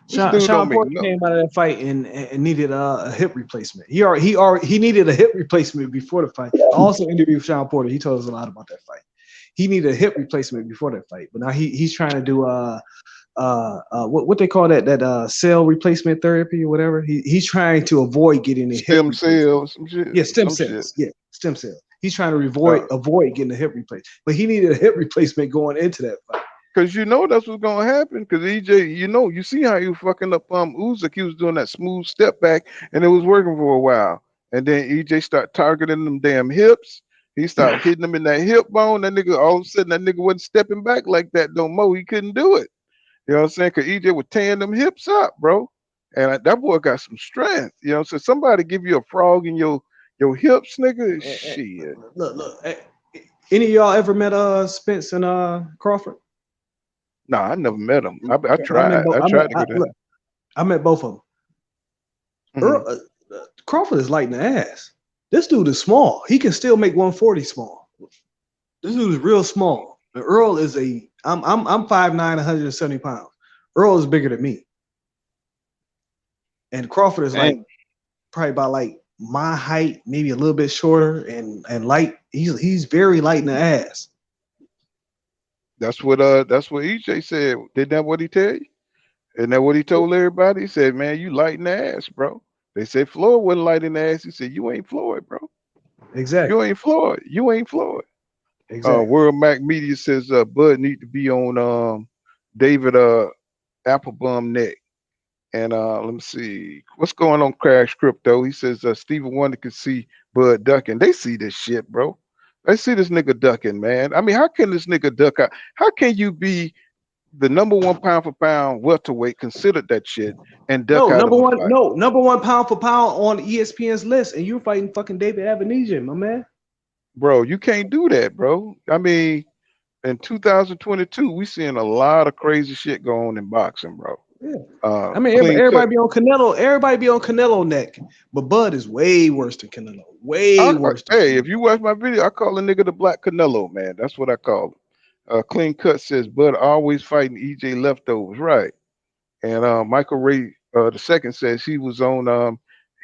Sean Porter came out of that fight and needed a hip replacement. He needed a hip replacement before the fight. I also interviewed Sean Porter. He told us a lot about that fight. He needed a hip replacement before that fight, but now he's trying to do what they call that cell replacement therapy or whatever. He's trying to avoid getting a stem cells, some shit. Yeah, stem cells. Shit. Yeah, stem cells. He's trying to avoid getting a hip replacement, but he needed a hip replacement going into that fight. Because that's what's gonna happen. Because EJ, you see how he was fucking up Usyk. He was doing that smooth step back, and it was working for a while. And then EJ started targeting them damn hips. He started hitting them in that hip bone. That nigga, all of a sudden, that nigga wasn't stepping back like that no more. He couldn't do it. You know what I'm saying? Because EJ was tearing them hips up, bro. And that boy got some strength. You know, so somebody give you a frog in your hips, nigga. Shit. Look. Any of y'all ever met Spence and Crawford? No, I never met him. I tried. I tried to go there. I met both of them. Mm-hmm. Crawford is light in the ass. This dude is small. He can still make 140 small. This dude is real small. And Earl is I'm 5'9", 170 pounds. Earl is bigger than me. And Crawford is like probably about like my height, maybe a little bit shorter and light. He's very light in the ass. That's what EJ said. Didn't that what he tell you? Isn't that what he told everybody? He said, man, you light in the ass, bro. They said Floyd wasn't light in the ass. He said, you ain't Floyd, bro. Exactly. You ain't Floyd. You ain't Floyd. Exactly. World Mac Media says Bud need to be on David Applebaum neck. And let me see. What's going on, Crash Crypto? He says Stephen Wonder can see Bud ducking. They see this shit, bro. They see this nigga ducking, man. I mean, how can this nigga duck out? How can you be the number one pound for pound welterweight considered that shit and duck No, out of number a one, fight. no, number one pound for pound on ESPN's list, and you're fighting fucking David Avenesyan, my man. Bro, you can't do that, bro. I mean, in 2022, we seeing a lot of crazy shit go on in boxing, bro. Yeah. I mean, Clean cut. everybody be on Canelo. Everybody be on Canelo neck, but Bud is way worse than Canelo. Way worse than Hey, Canelo. if you watch my video, I call a nigga the Black Canelo, man. That's what I call him. Clean cut says Bud always fighting EJ leftovers, right? And Michael Ray the second says he was on.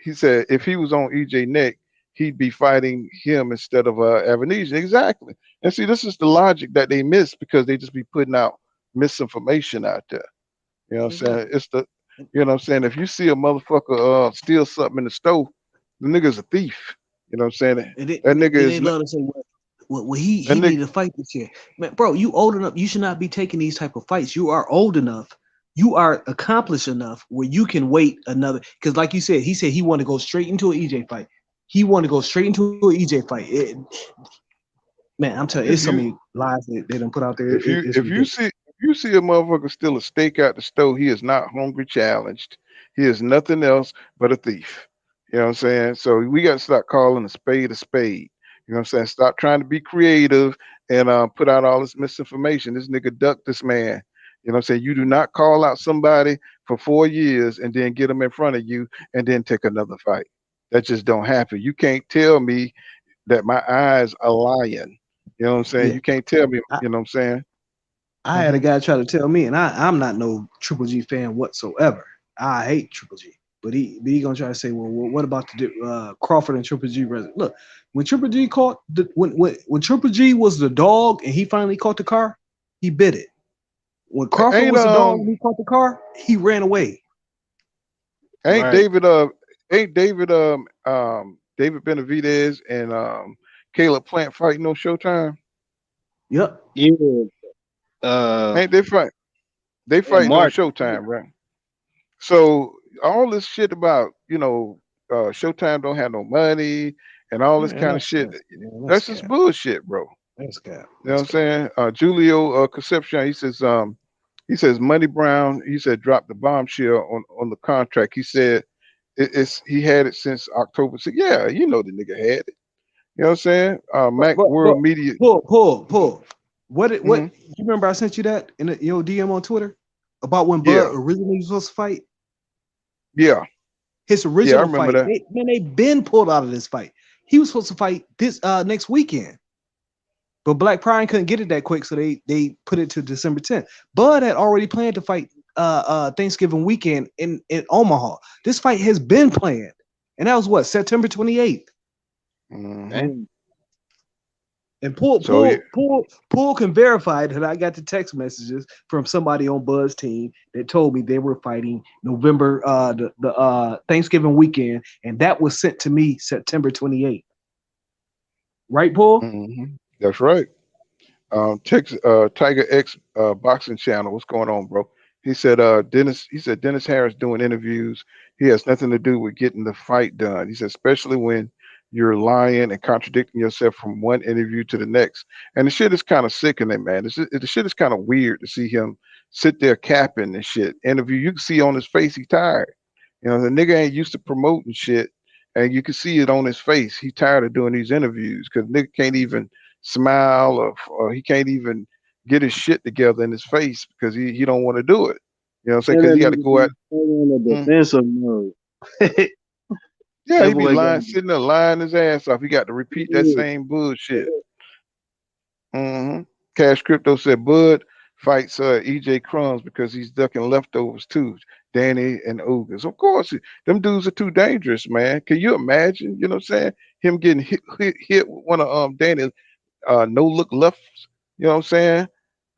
He said if he was on EJ neck, he'd be fighting him instead of Avenesyan. Exactly. And see, this is the logic that they miss because they just be putting out misinformation out there. You know what I'm saying? It's the, you know what I'm saying? If you see a motherfucker steal something in the store, the nigga's a thief. You know what I'm saying? And they, That nigga then is they love to say, "Well, he that need nigga. to fight this year." Man, bro, you old enough. You should not be taking these type of fights. You are old enough. You are accomplished enough where you can wait another. Because, like you said, he said he wanted to go straight into an EJ fight. He wanted to go straight into an EJ fight. Man, I'm telling you, If it's so you many lies that they done put out there. if you It's if you ridiculous. see if you see a motherfucker steal a steak out the store, he is not hungry challenged. He is nothing else but a thief. You know what I'm saying? So we got to start calling a spade a spade. You know what I'm saying? Stop trying to be creative and put out all this misinformation. This nigga ducked this man. You know what I'm saying? You do not call out somebody for 4 years and then get them in front of you and then take another fight. That just don't happen. You can't tell me that my eyes are lying. You know what I'm saying? Yeah, You can't tell me, I, you know what I'm saying? I had a Hmm. guy try to tell me, and I'm not no Triple G fan whatsoever. I hate Triple G, but he gonna try to say, well, what about the Crawford and Triple G? Look, when Triple G caught when Triple G was the dog and he finally caught the car, he bit it. When Crawford Ain't was the dog and he caught the car, he ran away. ain't Right. David David Benavidez and Caleb Plant fighting on Showtime? Yep. Yeah. Uh, Ain't they fight? They and fighting on Mark. Showtime, right? So all this shit about Showtime don't have no money and all this Man, kind of shit, that's that's just cap. bullshit, bro. That's cap. You know what That's I'm cap. saying? Julio Concepcion, he says Money Brown, he said dropped the bombshell on the contract. He said he had it since October 6th. Yeah, you know the nigga had it. You know what I'm saying? Mac But World Media. pull. What Mhm. you remember? I sent you that in your DM on Twitter about when Bud Yeah, originally was supposed to fight. yeah, His yeah. I original remember fight, that. they been pulled out of this fight. He was supposed to fight this next weekend, but Black Pride couldn't get it that quick, so they put it to December 10th. Bud had already planned to fight Thanksgiving weekend in Omaha. This fight has been planned, and that was what, September 28th. Hmm. Dang. And So yeah, Pool can verify that I got the text messages from somebody on Buzz team that told me they were fighting November the Thanksgiving weekend, and that was sent to me September 28th. Right, Paul? that's right. Tiger X boxing channel. What's going on, bro? He said Dennis Harris doing interviews. He has nothing to do with getting the fight done. He said, especially when you're lying and contradicting yourself from one interview to the next. And the shit is kind of sickening, man. The shit is kind of weird to see him sit there capping and shit. Interview, you can see on his face he tired. You know, the nigga ain't used to promoting shit, and you can see it on his face. He tired of doing these interviews because nigga can't even smile or he can't even get his shit together in his face because he don't want to do it. You know what I'm saying? And Because that he got to nigga go out. be still in the Mm. defensive mode. Yeah, That he be boy got lying, sitting there lying his ass off. He got to repeat that yeah. same bullshit. Cash Crypto said Bud fights EJ Crumbs because he's ducking leftovers too. Danny and Ugas. Of course, them dudes are too dangerous, man. Can you imagine? You know what I'm saying? Him getting hit with one of Danny's no look lefts. You know what I'm saying?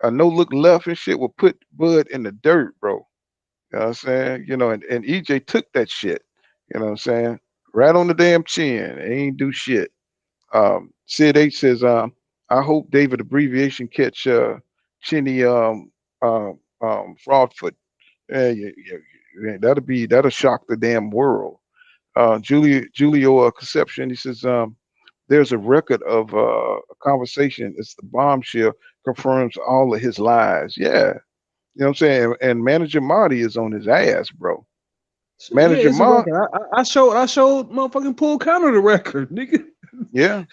A no look left and shit will put Bud in the dirt, bro. You know what I'm saying? You know, and EJ took that shit. You know what I'm saying? Right on the damn chin. He ain't do shit. Sid H says, I hope David abbreviation catch Chinny Fraudfoot. Yeah, that'll shock the damn world. Julio Conception, he says, there's a record of a conversation. It's the bombshell confirms all of his lies. Yeah, You know what I'm saying? And manager Marty is on his ass, bro. Yeah, Manager it's a Marty, record. I showed motherfucking Paul Counter the record, nigga. yeah.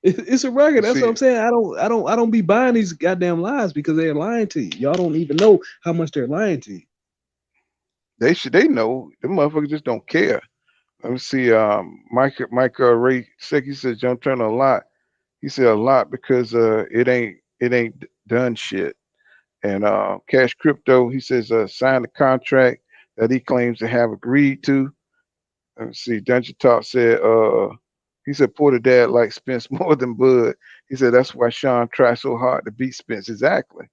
It's a record. That's what See, I'm saying. I don't be buying these goddamn lies because they're lying to you. Y'all don't even know how much they're lying to you. they know. The motherfuckers just don't care. Let me see. Mike Ray Sick, he says John Turner a lot. He said a lot because it ain't done shit. And Cash Crypto, he says signed the contract that he claims to have agreed to. Let me see. Dungeon Talk said he said Porter Dad likes Spence more than Bud. He said that's why Sean tried so hard to beat Spence. Exactly.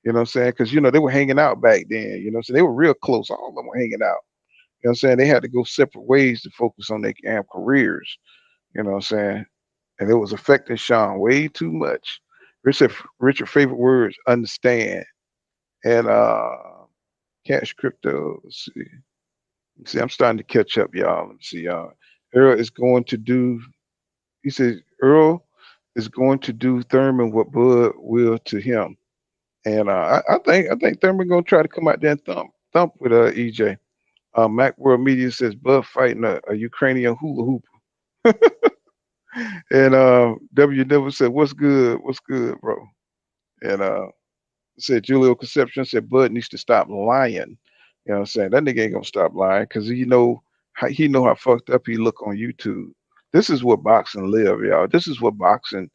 You know what I'm saying? Because they were hanging out back then. So they were real close. All of them were hanging out. You know what I'm saying? They had to go separate ways to focus on their damn careers. You know what I'm saying? And it was affecting Sean way too much. Richard favorite words, understand. And Cash Crypto, let's see. See, I'm starting to catch up, y'all. Let me see, y'all. Earl is going to do, he says, Earl is going to do Thurman what Bud will to him. And I think Thurman gonna try to come out there and thump with EJ. Mac World Media says Bud fighting a Ukrainian hula hoop. And W Never said, what's good? What's good, bro? And said Julio Conception said Bud needs to stop lying. You know what I'm saying? That nigga ain't gonna stop lying because he know how fucked up he look on YouTube. This is what boxing live, y'all. This is what boxing.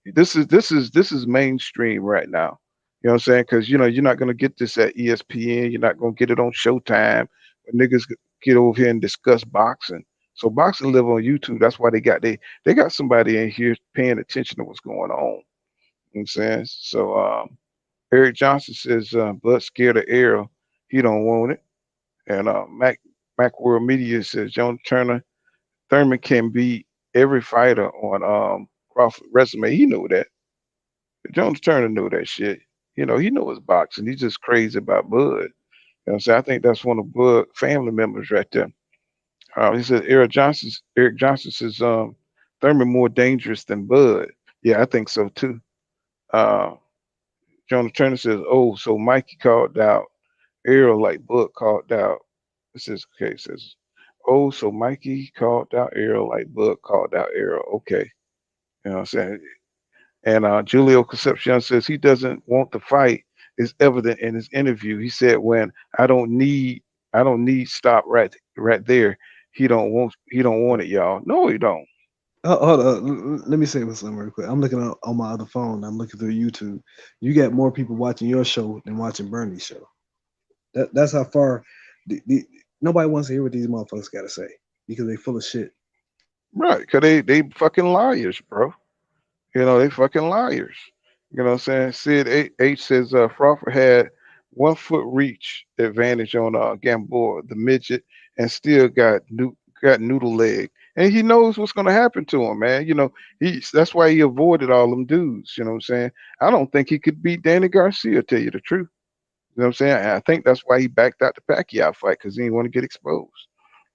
This is mainstream right now. You know what I'm saying? Because you're not gonna get this at ESPN. You're not gonna get it on Showtime. When niggas get over here and discuss boxing. So boxing live on YouTube. That's why they got somebody in here paying attention to what's going on. You know what I'm saying? So Eric Johnson says Bud scared of Errol. He don't want it. And Mac World Media says John Thurman can beat every fighter on Crawford resume. He knew that. Jones Turner knew that shit. He knows boxing. He's just crazy about Bud. You know what I'm saying? I think that's one of Bud family members right there. He said Eric Johnson says Thurman more dangerous than Bud. Yeah, I think so too. Uh Jonah Turner says, oh, so Mikey called out Errol like Bud called out. This is okay. It says, oh, so Mikey called out Errol like Bud called out Errol. Okay. You know what I'm saying? And Julio Concepcion says he doesn't want the fight. Is evident in his interview. He said, "When I don't need stop right there. He don't want it, y'all. No, he don't. Hold on. Let me say something real quick. I'm looking on my other phone. I'm looking through YouTube. You got more people watching your show than watching Bernie's show. That's how far. Nobody wants to hear what these motherfuckers got to say because they full of shit. Right? Because they fucking liars, bro. They fucking liars. You know what I'm saying? Sid H says Crawford had 1 foot reach advantage on Gamboa, the midget, and still got noodle leg. And he knows what's gonna happen to him, man. That's why he avoided all them dudes. You know what I'm saying? I don't think he could beat Danny Garcia, tell you the truth. You know what I'm saying? I think that's why he backed out the Pacquiao fight because he didn't want to get exposed.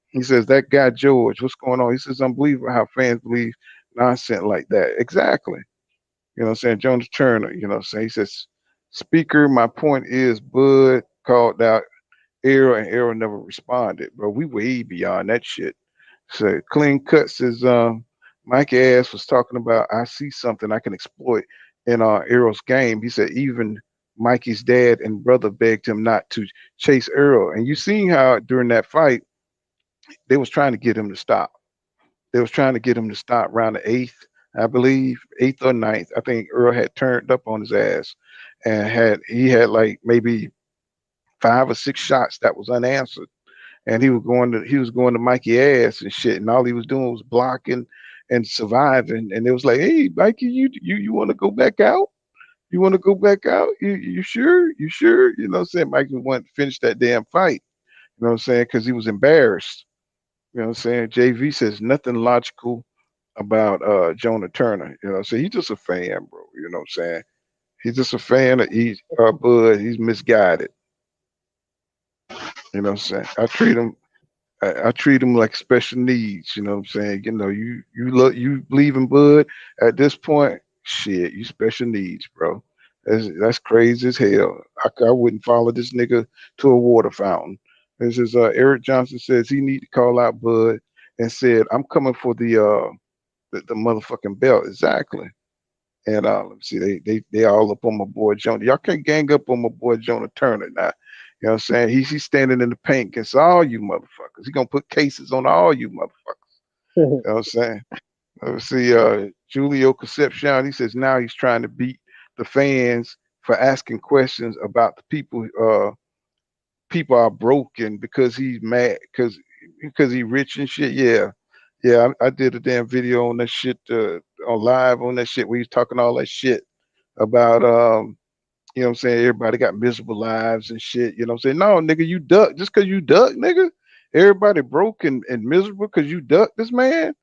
He says that guy George, what's going on? He says unbelievable how fans believe nonsense like that. Exactly. You know what I'm saying? Jonas Turner, you know what I'm saying? He says, Speaker, my point is Bud called out Errol and Errol never responded, bro. We way beyond that shit. So Clean Cut says Mike Ass was talking about I see something I can exploit in Errol's game. He said even Mikey's dad and brother begged him not to chase Errol. And you seen how during that fight they was trying to get him to stop. They was trying to get him to stop around the eighth, I believe, eighth or ninth. I think Earl had turned up on his ass and he had like maybe 5 or 6 shots that was unanswered. And he was going to Mikey ass and shit. And all he was doing was blocking and surviving. And it was like, hey, Mikey, you want to go back out? You want to go back out? You sure? You sure? You know what I'm saying? Mikey wanted to finish that damn fight. You know what I'm saying? Because he was embarrassed. You know what I'm saying? JV says nothing logical about Jonah Turner. You know, so he's just a fan, bro. You know what I'm saying? He's just a fan of Bud. He's misguided. You know what I'm saying? I treat him like special needs. You know what I'm saying? You believe in Bud at this point. Shit, you special needs, bro. That's crazy as hell. I wouldn't follow this nigga to a water fountain. This is Eric Johnson says he need to call out Bud and said, I'm coming for the motherfucking belt. Exactly. And let me see, they all up on my boy Jonah. Y'all can't gang up on my boy Jonah Turner now. You know what I'm saying? He's standing in the paint against all you motherfuckers. He gonna put cases on all you motherfuckers. You know what I'm saying? Let me see, Julio Concepcion, he says now he's trying to beat the fans for asking questions about the people people are broken because he's mad because he rich and shit. Yeah. Yeah, I did a damn video on that shit on live on that shit where he's talking all that shit about you know what I'm saying, everybody got miserable lives and shit. You know what I'm saying? No, nigga, you duck just because you duck, nigga. Everybody broke and miserable because you duck this man.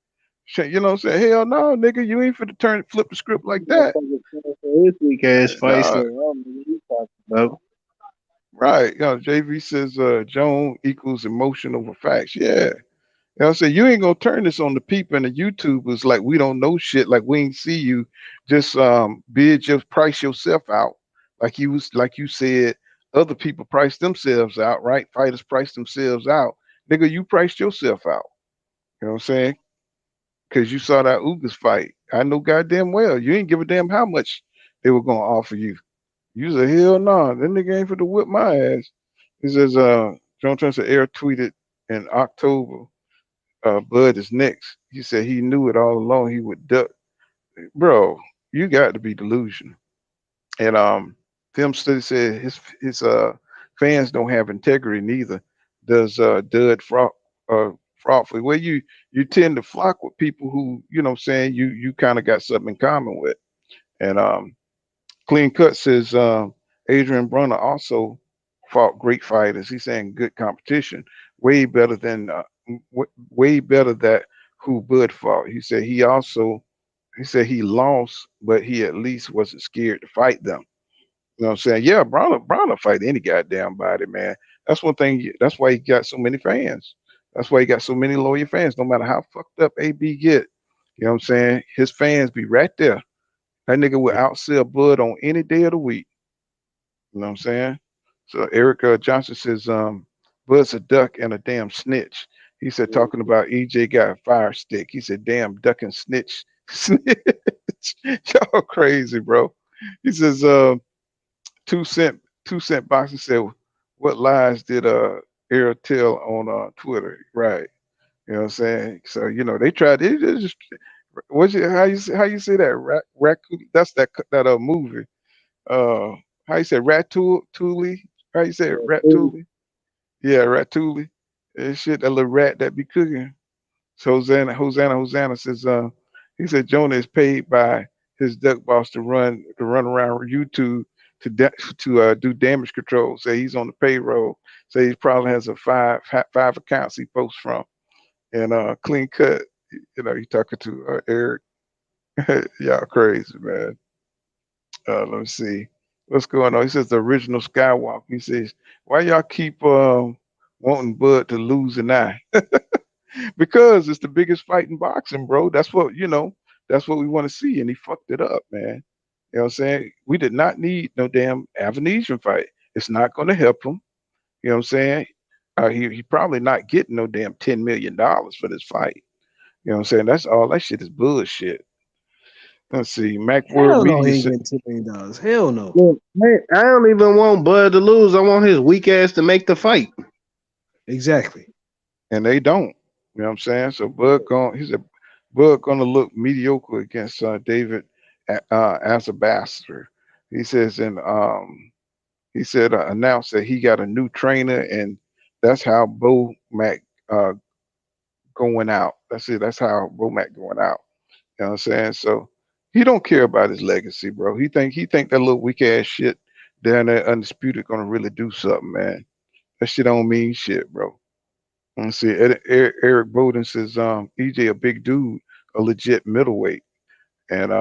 Shit, you know what I'm saying? Hell no, nigga, you ain't finna flip the script like that. This weak ass fight, so I No, don't know what you talking about. right. You know, JV says Joan equals emotion over facts. Yeah. You know what I'm saying? You ain't gonna turn this on the people and the YouTubers like we don't know shit, like we ain't see you. Just price yourself out. Like you said, other people price themselves out, right? Fighters price themselves out. Nigga, you priced yourself out. You know what I'm saying? Because you saw that Ugas fight. I know goddamn well. You ain't give a damn how much they were gonna offer you. You said, hell no, that nigga ain't for to whip my ass. He says, John Trent Air tweeted in October, Bud is next. He said he knew it all along he would duck. Bro, you got to be delusional. And Tim Study said his fans don't have integrity neither. Does Dud Fraudfully. Well, you tend to flock with people who, you know what I'm saying, you kind of got something in common with. And Clean Cut says Adrian Brunner also fought great fighters. He's saying good competition, way better than way better that who Bud fought. He said he lost, but he at least wasn't scared to fight them. You know what I'm saying? Yeah, Brunner fight any goddamn body, man. That's one thing. That's why he got so many fans. That's why he got so many loyal fans. No matter how fucked up AB get, you know what I'm saying? His fans be right there. That nigga would outsell Bud on any day of the week. You know what I'm saying? So Eric Johnson says, Bud's a duck and a damn snitch. He said, talking about EJ got a fire stick. He said, damn duck and snitch. Snitch. Y'all crazy, bro. He says, 2 cent boxing said, what lies did Errol tell on Twitter? Right. You know what I'm saying? So, you know, they tried it just how you say that? Raccoon, that's that movie. How you say Ratatouille? How you say it? Ratatouille? Yeah, Ratatouille. And shit, that little rat that be cooking. So Hosanna says, he said Jonah is paid by his duck boss to run around YouTube to do damage control. Say he's on the payroll. Say he probably has five accounts he posts from. And Clean Cut, you know, he talking to Eric. Y'all crazy, man. Let me see. What's going on? He says the original Skywalker. He says, why y'all keep wanting Bud to lose an eye? Because it's the biggest fight in boxing, bro. That's what, you know, that's what we want to see. And he fucked it up, man. You know what I'm saying? We did not need no damn Avenesyan fight. It's not going to help him. You know what I'm saying? He probably not getting no damn $10 million for this fight. You know what I'm saying? That's all that shit is bullshit. Let's see. MacWord Hell no, he Media ain't said, getting $2 million. Hell no. Look, man, I don't even want Bud to lose. I want his weak ass to make the fight. Exactly. and they don't. You know what I'm saying? So he said Bud gonna look mediocre against David as a bastard. He says, and he said announced that he got a new trainer, and that's how Bo Mac going out. That's it. That's how Bo Mac going out. You know what I'm saying? So he don't care about his legacy, bro. He think that little weak ass shit down there undisputed gonna really do something, man. That shit don't mean shit, bro. Let's see. Eric Bowden says, EJ a big dude, a legit middleweight. And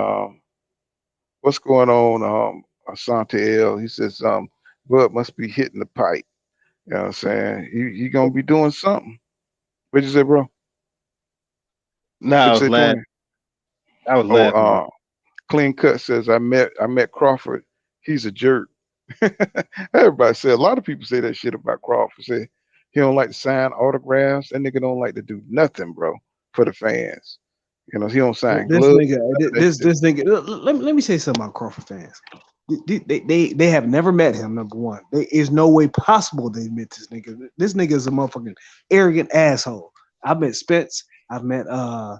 what's going on, Asante L? He says, Bud must be hitting the pipe. You know what I'm saying? He gonna be doing something. What'd you say, bro? Nah, I What'd you was say, laughing. Tony? I was Oh, laughing. Clean Cut says I met Crawford. he's a jerk. Everybody say, a lot of people say that shit about Crawford. Say he don't like to sign autographs. That nigga don't like to do nothing, bro, for the fans. You know, he don't sign This gloves. nigga, this nigga. Let me say something about Crawford fans. They have never met him. Number one, there is no way possible they met this nigga. This nigga is a motherfucking arrogant asshole. I've met Spence. I've met Jamel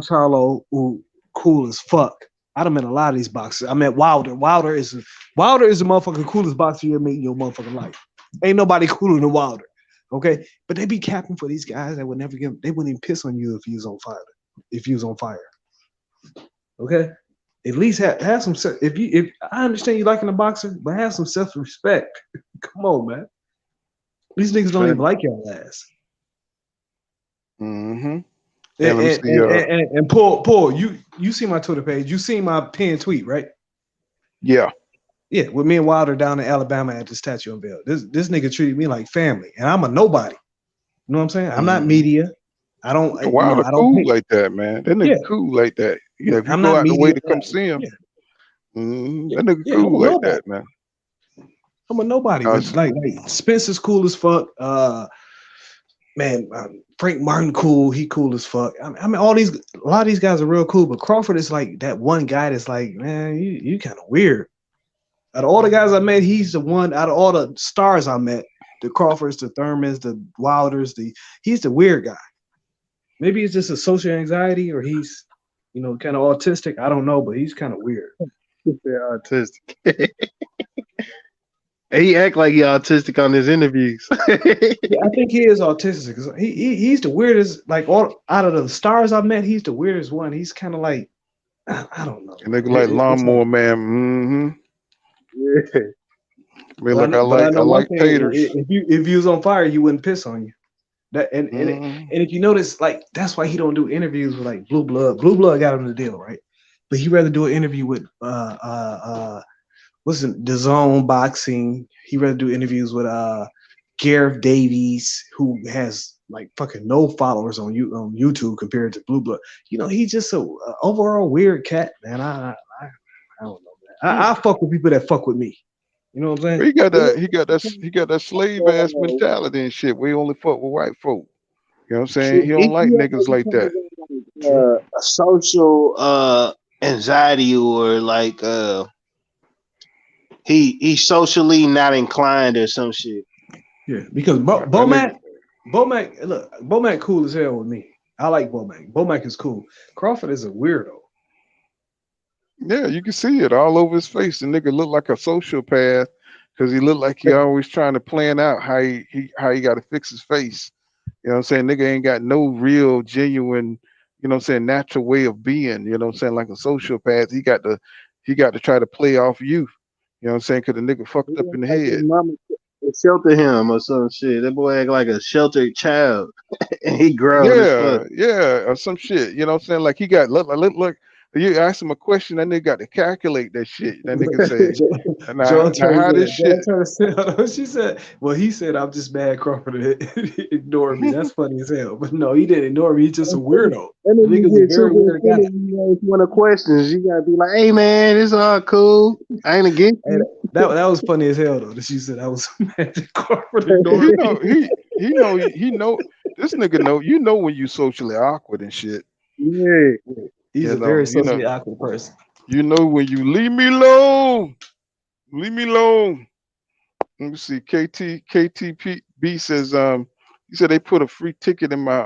Charlo, who cool as fuck. I done met a lot of these boxers. I met Wilder. Wilder is the motherfucking coolest boxer you ever meet in your motherfucking life. Ain't nobody cooler than Wilder. Okay, but they be capping for these guys that would never give. They wouldn't even piss on you if you was on fire. If you was on fire. Okay. At least have some. If I understand you liking a boxer, but have some self-respect. Come on, man. These niggas don't even like your ass. Mm-hmm. And Paul, you see my Twitter page. You see my pinned tweet, right? Yeah. Yeah, with me and Wilder down in Alabama at the Statue Unveiled. This nigga treated me like family, and I'm a nobody. You know what I'm saying? I'm not media. I don't. Wilder I don't cool like that, man. That nigga cool like that. Yeah, if you I'm go not out the media. way to come see him, that nigga cool like that, man. I'm a nobody. But like Spencer's cool as fuck. Frank Martin cool. He cool as fuck. I mean, a lot of these guys are real cool, but Crawford is like that one guy that's like, man, you kind of weird. Out of all the guys I met, he's the one. Out of all the stars I met, the Crawfords, the Thurmans, the Wilders, he's the weird guy. Maybe it's just a social anxiety, or he's, kind of autistic. I don't know, but he's kind of weird. They're autistic. He act like he autistic on his interviews. Yeah, I think he is autistic. He's the weirdest. Like out of the stars I met, he's the weirdest one. He's kind of like, I don't know. And nigga like Lawnmower Man. Mm-hmm. Yeah. I like taters. If you was on fire, he wouldn't piss on you. And if you notice, like, that's why he don't do interviews with like Blue Blood. Blue Blood got him the deal, right? But he'd rather do an interview with what's it, DAZN Boxing. He'd rather do interviews with Gareth Davies, who has like fucking no followers on YouTube compared to Blue Blood. He's just a overall weird cat, man. I don't know, man. I fuck with people that fuck with me. You know what I'm saying? He got that slave ass mentality and shit. We only fuck with white folk. You know what I'm saying? He don't like niggas like that. A social anxiety, or like he's socially not inclined or some shit. Yeah, because Bomac, Bomac cool as hell with me. I like Bomac. Bomac is cool. Crawford is a weirdo. Yeah, you can see it all over his face. The nigga look like a sociopath because he look like he always trying to plan out how he got to fix his face. You know what I'm saying? Nigga ain't got no real genuine, natural way of being. You know what I'm saying? Like a sociopath, he got to try to play off you. You know what I'm saying? Because the nigga fucked up in the head. Mama shelter him or some shit. That boy act like a sheltered child, and he grown as fuck. Yeah, or some shit. You know what I'm saying? Like he got look. You ask him a question, that nigga got to calculate that shit. That nigga say, how this shit? She said, well, he said, I'm just mad Crawford ignored me. That's funny as hell. But no, he didn't ignore me. He's just a weirdo. That nigga's a very weird guy. One of the questions, you gotta be like, hey man, it's all cool. I ain't against you. That was funny as hell though. That she said I was mad at Crawford ignored me. He know this nigga know. You know when you socially awkward and shit. Yeah. He's a very socially awkward person. You know when you leave me alone. Leave me alone. Let me see. KTPB says he said they put a free ticket in my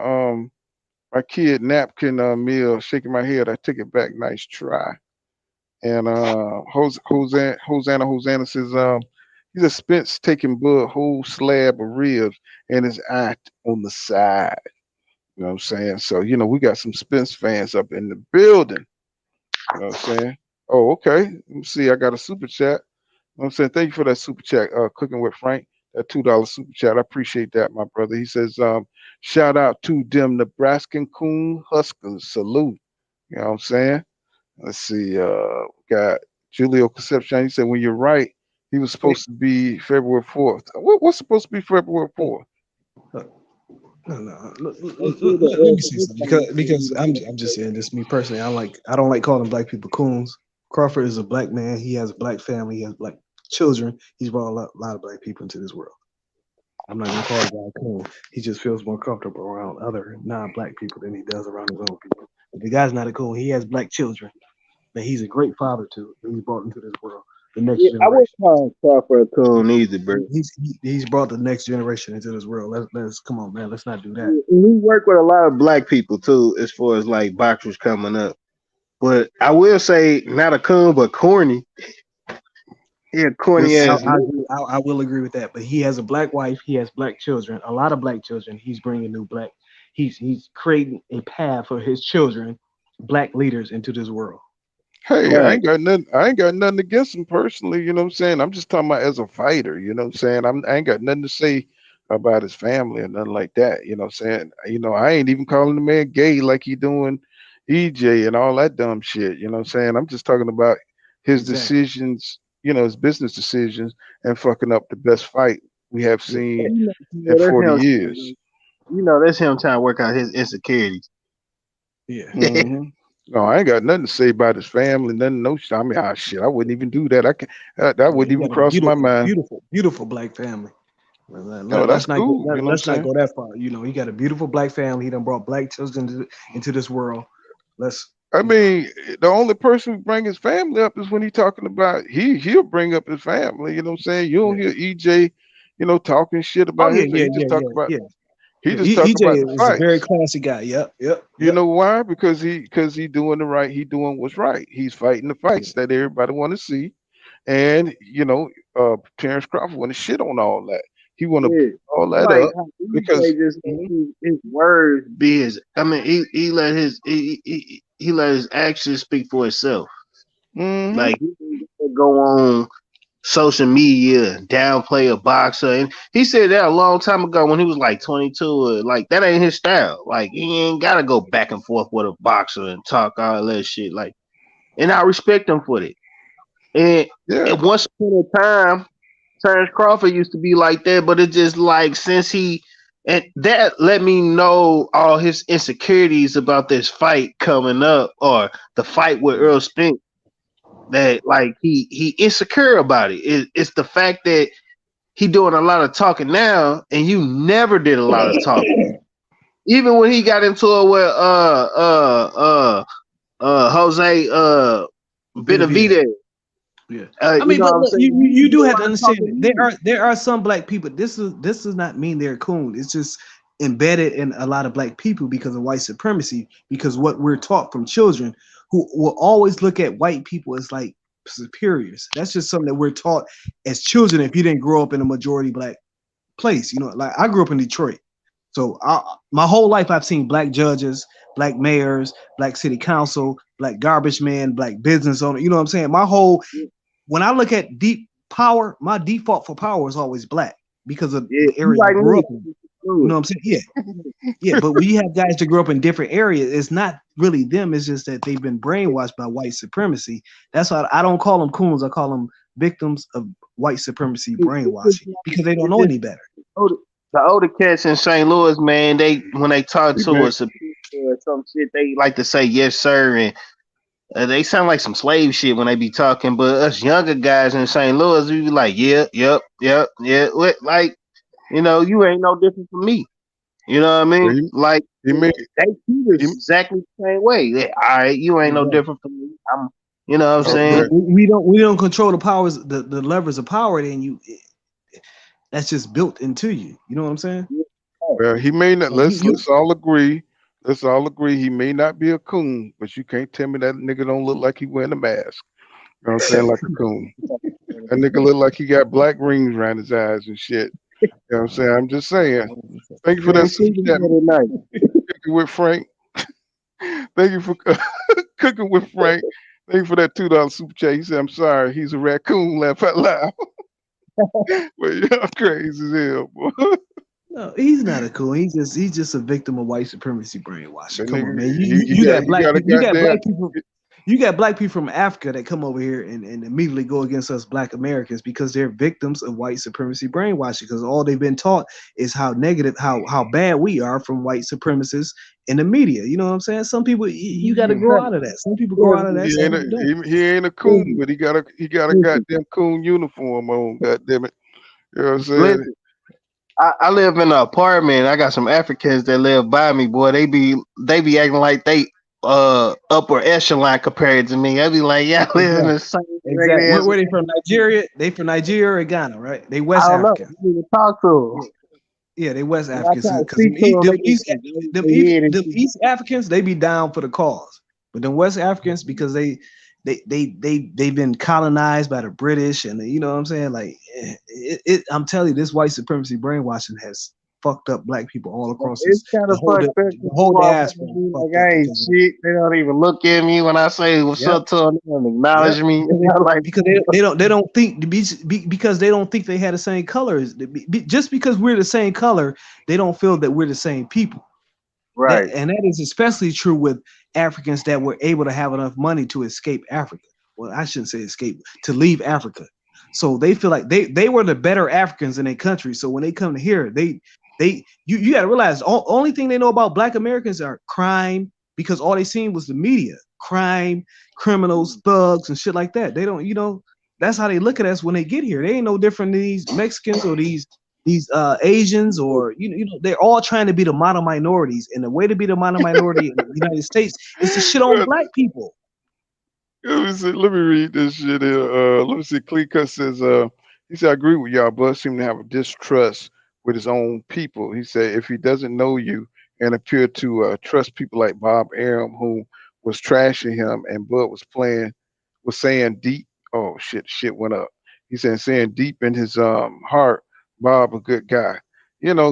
my kid napkin meal. Shaking my head. I take it back. Nice try. And Hosanna says he's a Spence taking Bud whole slab of ribs and his eye on the side. You know what I'm saying? So, we got some Spence fans up in the building. You know what I'm saying? Oh, okay. Let me see. I got a super chat. You know what I'm saying? Thank you for that super chat, Cooking with Frank. That $2 super chat. I appreciate that, my brother. He says, shout out to them Nebraskan Coon Huskers. Salute. You know what I'm saying? Let's see. Got Julio Concepcion. He said, when you're right, he was supposed to be February 4th. What's supposed to be February 4th? No. Let me see something because I'm just saying this. Me personally, I don't like calling black people coons. Crawford is a black man. He has a black family. He has black children. He's brought a lot of black people into this world. I'm not gonna call the guy cool. He just feels more comfortable around other non-black people than he does around his own people. But the guy's not a cool. He has black children that he's a great father to. That he's brought into this world. The next I wouldn't generation. call Crawford a coon either, bro. He's brought the next generation into this world. Let's come on, man. Let's not do that. He worked with a lot of black people too, as far as like boxers coming up. But I will say, not a coon, but corny. Yeah, corny ass. I will agree with that. But he has a black wife. He has black children. A lot of black children. He's bringing new black. He's creating a path for his children, black leaders, into this world. Hey, I ain't got nothing against him personally, you know what I'm saying? I'm just talking about as a fighter, you know what I'm saying? I ain't got nothing to say about his family or nothing like that, you know what I'm saying? You know, I ain't even calling the man gay like he doing EJ and all that dumb shit, you know what I'm saying? I'm just talking about his decisions, you know, his business decisions and fucking up the best fight we have seen in 40 years. You know, that's him trying to work out his insecurities. Yeah. Mm-hmm. No, I ain't got nothing to say about his family, nothing. No, I mean, shit, I wouldn't even do that. That wouldn't even cross my mind. Beautiful black family. That's cool. Let's not go that far. You know, he got a beautiful black family. He done brought black children into this world. I mean, the only person who bring his family up is when he's talking about he'll bring up his family. You know what I'm saying? You don't hear EJ, you know, talking shit about his. He just talk about. He just talking about the fights. Is a very classy guy. Yep. You know why? Because he doing the right. He doing what's right. He's fighting the fights that everybody want to see, and you know, Terence Crawford want to shit on all that. He want to put all that up because his words be his. I mean, he let his actions speak for itself. Mm-hmm. Like he go on social media, downplay a boxer, and he said that a long time ago when he was like 22. Like that ain't his style. Like he ain't gotta go back and forth with a boxer and talk all that shit. Like, and I respect him for it. And once upon a time, Terence Crawford used to be like that, but it's just like and that let me know all his insecurities about this fight coming up or the fight with Earl Spence. That like he insecure about it. It's the fact that he doing a lot of talking now, and you never did a lot of talking. Even when he got into it with Jose Benavidez. Yeah, I mean, but look, you do have to understand there are some black people. This does not mean they're coon. It's just embedded in a lot of black people because of white supremacy. Because what we're taught from children, who will always look at white people as like superiors. That's just something that we're taught as children. If you didn't grow up in a majority black place, you know, like I grew up in Detroit, so my whole life I've seen black judges, black mayors, black city council, black garbage man, black business owner. You know what I'm saying? When I look at deep power, my default for power is always black because of the area I grew up in. You know what I'm saying? Yeah. But when you have guys that grew up in different areas, it's not really them. It's just that they've been brainwashed by white supremacy. That's why I don't call them coons. I call them victims of white supremacy brainwashing because they don't know any better. The older cats in St. Louis, man, when they talk to us or some shit, they like to say yes, sir, and they sound like some slave shit when they be talking. But us younger guys in St. Louis, we be like, yep. Like, you know, you ain't no different from me. You know what I mean? Like, they treat us exactly the same way. All right, you ain't no different from me. You know what I'm saying? We don't control the powers, the levers of power. Then that's just built into you. You know what I'm saying? Well, he may not. Let's all agree. Let's all agree he may not be a coon, but you can't tell me that nigga don't look like he wearing a mask. You know what I'm saying? Like a coon. That nigga look like he got black rings around his eyes and shit. You know what I'm saying? I'm just saying. Thank you for that. Cooking with Frank. Thank you for cooking with Frank. Thank you for that $2 super chat. He said, "I'm sorry, he's a raccoon." Laugh out loud. But y'all crazy as hell, boy. No, he's not a coon. He's just a victim of white supremacy brainwashing. Come on, man. You got black people. you got black people from Africa that come over here and immediately go against us black Americans because they're victims of white supremacy brainwashing. Because all they've been taught is how negative, how bad we are from white supremacists in the media. You know what I'm saying? Some people you got to grow out of that. Some people grow out of that. Some people don't. He ain't a coon, but he got a goddamn coon uniform on. Goddamn it, you know what I'm saying? Listen, I live in an apartment. I got some Africans that live by me. Boy, they be acting like they upper echelon compared to me. I be like, yeah, I live in the same. Exactly. Where they from? Nigeria? They from Nigeria or Ghana, right? They West I don't African. know. You need to talk to them. Yeah, they West I Africans. try to Because speak to them, them East Africans, they be down for the cause. But them West Africans, because they've been colonized by the British, and you know what I'm saying? Like, I'm telling you, this white supremacy brainwashing has fucked up black people all across It's kind of fucked up. the whole diaspora. Like, I ain't shit. They don't even look at me when I say what's up to them. They don't acknowledge me. Like, because they don't think because they don't think they had the same colors. Just because we're the same color, they don't feel that we're the same people. Right. And that is especially true with Africans that were able to have enough money to escape Africa. Well, I shouldn't say escape, to leave Africa. So they feel like they were the better Africans in their country. So when they come to here, you got to realize only thing they know about black Americans are crime, because all they seen was the media, crime, criminals, thugs, and shit like that. They don't, that's how they look at us when they get here. They ain't no different than these Mexicans or these Asians, or they're all trying to be the model minorities, and the way to be the model minority in the United States is to shit on black people. Let me read this shit here. Let me see. Cleacut says, he said, I agree with y'all. Bud seemed to have a distrust with his own people. He said, if he doesn't know you and appear to trust people like Bob Arum, who was trashing him, and Bud was saying deep, oh shit went up. He said, saying deep in his heart, Bob a good guy.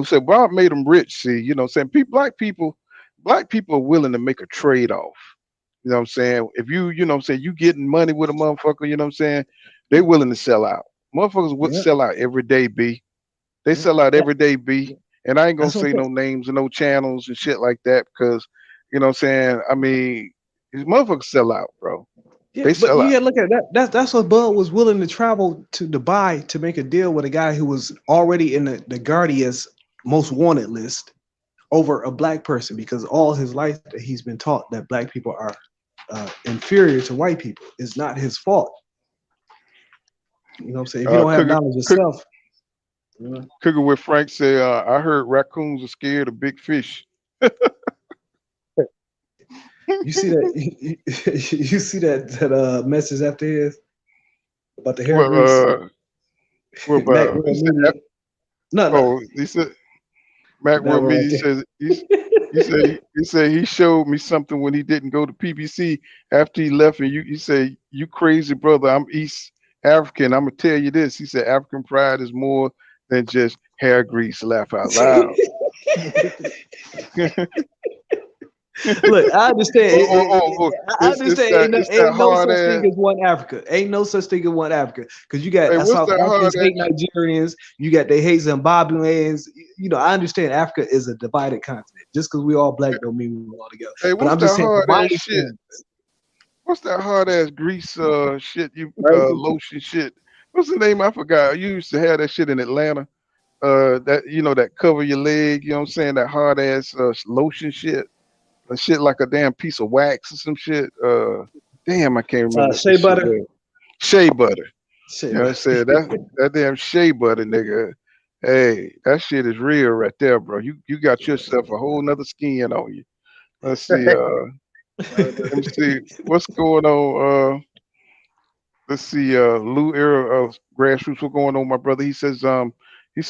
So Bob made him rich. See, saying black people are willing to make a trade-off. You know what I'm saying? If you getting money with a motherfucker, you know what I'm saying? They willing to sell out. Motherfuckers would sell out every day, B. They sell out every day, B. And I ain't gonna say no names and no channels and shit like that, because you know what I'm saying? I mean, these motherfuckers sell out, bro. Yeah, they sell but you out. gotta look at that. That's what Bud was willing to travel to Dubai to make a deal with a guy who was already in the Guardian's most wanted list over a black person, because all his life that he's been taught that black people are inferior to white people. Is not his fault. You know what I'm saying? If you don't have knowledge yourself. Cooking with Frank said, I heard raccoons are scared of big fish. You see that? You see that message after his about the hair grease? What about? He said Mac World Media says he said he showed me something when he didn't go to PBC after he left, and he said, you crazy brother, I'm East African. I'm gonna tell you this. He said African pride is more than just hair grease. Laugh out loud. Look, I understand. I understand. Ain't no such thing as one Africa. Ain't no such thing as one Africa. Because you got South Africans hate Nigerians. You got they hate Zimbabweans. I understand Africa is a divided continent. Just because we all black don't mean we're all together. Hey, but I'm just saying, shit? What's that hard ass grease shit? Lotion shit. What's the name? I forgot. You used to have that shit in Atlanta. That cover your leg. You know what I'm saying? That hard ass lotion shit. Shit like a damn piece of wax or some shit. Damn, I can't remember. Shea butter. Shea butter. I said that damn shea butter, nigga. Hey, that shit is real right there, bro. You got yourself a whole nother skin on you. Let's see. Let me see what's going on. Let's see. Lou Era of Grassroots. What's going on, my brother? He said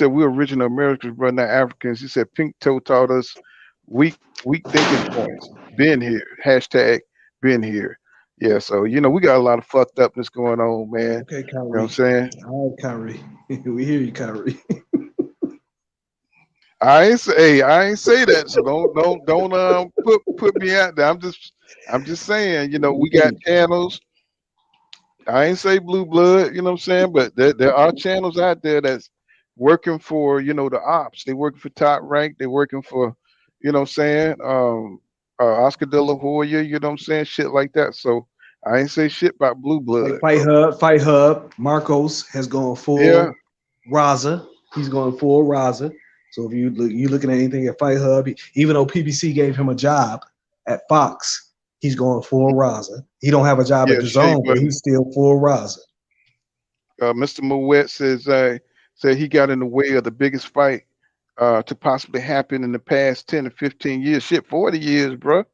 we're original Americans, but not Africans. He said Pink Toe taught us weak thinking points. Been here. Hashtag been here. Yeah, so we got a lot of fucked upness going on, man. Okay, Kyrie. You know what I'm saying? All right, Kyrie. We hear you, Kyrie. I ain't say that, so don't put me out there. I'm just saying, we got channels. I ain't say blue blood, you know what I'm saying? But there are channels out there that's working for, the ops. They working for Top Rank. They working for, you know what I'm saying? Oscar De La Hoya, you know what I'm saying? Shit like that. So I ain't say shit about Blue Like Blood. Fight Hub. Marcos has gone full Yeah. Raza. He's going full Raza. So if you looking at anything at Fight Hub, even though PBC gave him a job at Fox, he's going full Raza. He don't have a job Yeah, at the Shea Zone, but Butter. he's still full Raza. Mr. Moet said he got in the way of the biggest fight to possibly happen in the past 10 to 15 years. Shit, 40 years, bro. You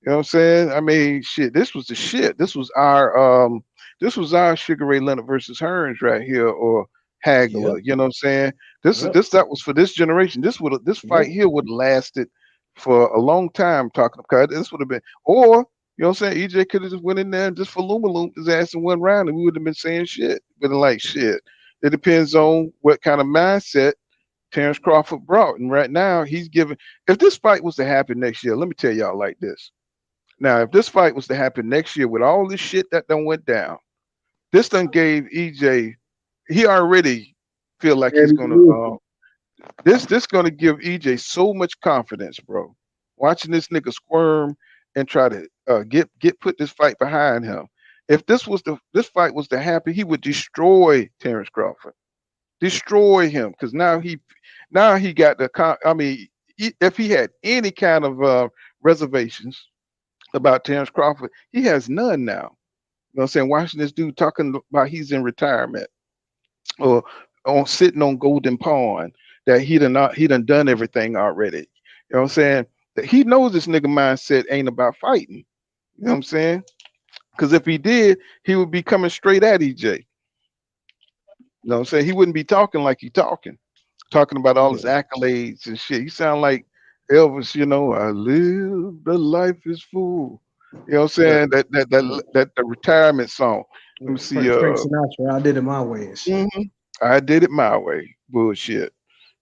know what I'm saying? I mean, shit, this was the shit. This was our Sugar Ray Leonard versus Hearns right here, or Hagler. Yep. You know what I'm saying? That was for this generation. This fight here would have lasted for a long time. Talking about this would have been, or you know what I'm saying? EJ could have just went in there and just for Luma his ass in one round, and we would have been saying shit. But like shit, it depends on what kind of mindset Terence Crawford brought. And right now, he's giving. If this fight was to happen next year, let me tell y'all like this. Now, if this fight was to happen next year with all this shit that done went down, this done gave EJ. He already feel like he's gonna. This gonna give EJ so much confidence, bro. Watching this nigga squirm and try to put this fight behind him. If this fight was to happen, he would destroy Terence Crawford, destroy him, because now he got the. I mean, if he had any kind of reservations about Terence Crawford, he has none now. You know what I'm saying? Watching this dude talking about he's in retirement or on sitting on Golden Pond, that he done everything already. You know what I'm saying? That he knows this nigga mindset ain't about fighting. You know what I'm saying? Because if he did, he would be coming straight at EJ. You know what I'm saying? He wouldn't be talking like he talking about all his accolades and shit. He sound like Elvis, you know, I live, the life is full. You know what I'm saying? That the retirement song. Let me see. Frank Sinatra, I did it my way and shit. I did it my way. Bullshit.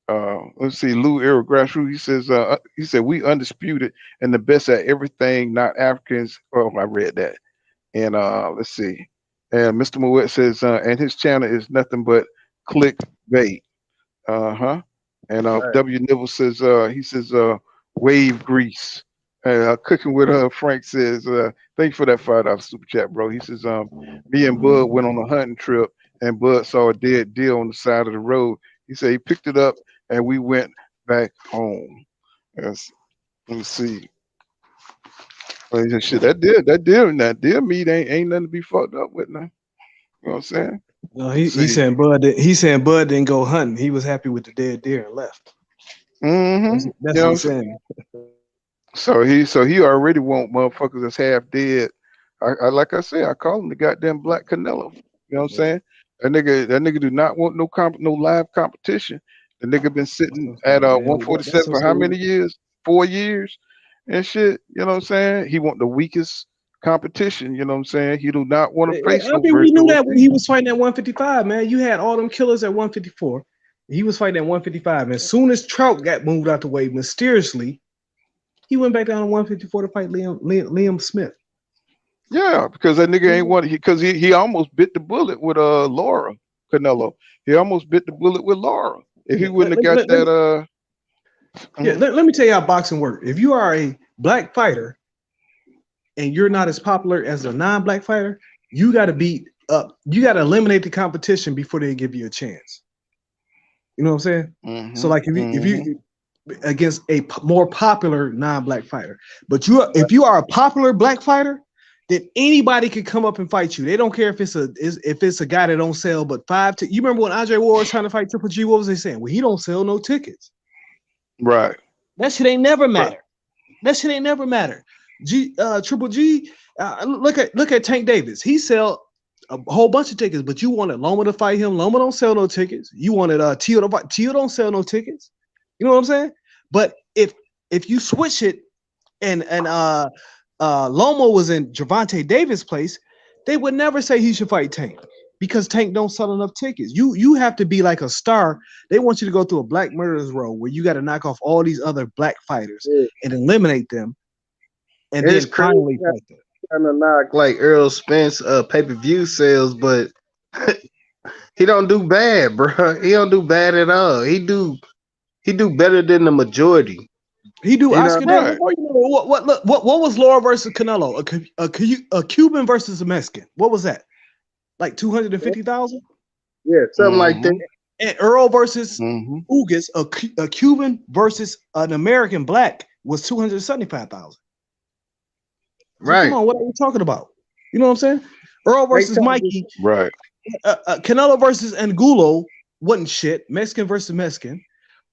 Let's see. Lou Era Grassroots. He said we undisputed and the best at everything, not Africans. Oh, I read that. And let's see. And Mr. Moet says, and his channel is nothing but clickbait. And W. Nibble says, he says, wave grease. Cooking with Frank says, thank you for that $5 super chat, bro. He says, me and Bud went on a hunting trip and Bud saw a dead deer on the side of the road. He said he picked it up and we went back home. Yes. Let me see. Shit, that deer meat ain't nothing to be fucked up with now. You know what I'm saying? No, he's saying Bud didn't go hunting. He was happy with the dead deer and left. Mm-hmm. That's what he's saying. So he already want motherfuckers that's half dead. I like I said, I call him the goddamn Black Canelo. You know what I'm saying? That nigga do not want no live competition. The nigga been sitting at 147 for how many years? 4 years and shit. You know what I'm saying? He want the weakest competition. You know what I'm saying? He do not want to face. I mean, we knew that when he was fighting at 155, man. You had all them killers at 154. He was fighting at 155. And as soon as Trout got moved out the way mysteriously, he went back down to 154 to fight Liam Smith. Yeah, because that nigga ain't want because he almost bit the bullet with Laura Canelo. He almost bit the bullet with Laura. If he wouldn't have got that let me tell you how boxing works. If you are a black fighter and you're not as popular as a non-black fighter, you got to eliminate the competition before they give you a chance. You know what I'm saying? So like if you against a more popular non-black fighter, but if you are a popular black fighter, then anybody could come up and fight you. They don't care if it's a guy that don't sell but 5 tickets. You remember when Andre Ward was trying to fight Triple G? What was they saying? Well, he don't sell no tickets. Right. That shit ain't never matter. That shit ain't never matter. Triple G. Look at Tank Davis. He sell a whole bunch of tickets, but you wanted Loma to fight him. Loma don't sell no tickets. You wanted Tio to fight. Tio don't sell no tickets. You know what I'm saying? But if you switch it and Loma was in Gervonta Davis' place, they would never say he should fight Tank because Tank don't sell enough tickets. You have to be like a star. They want you to go through a black murderers row where you got to knock off all these other black fighters and eliminate them, and it's then finally fight them. Trying to knock like Earl Spence pay-per-view sales, but he don't do bad, bro. He don't do bad at all. He do better than the majority. He do You know, Oscar De La Right. Hoya. What was Laura versus Canelo? A Cuban versus a Mexican. What was that? Like 250,000? yeah, something like that. Mm-hmm. And Earl versus Mm-hmm. Ugas, a Cuban versus an American black was 275,000. So Right. come on, what are we talking about? You know what I'm saying? Earl They versus talking- Mikey, Right. Canelo versus Angulo wasn't shit. Mexican versus Mexican.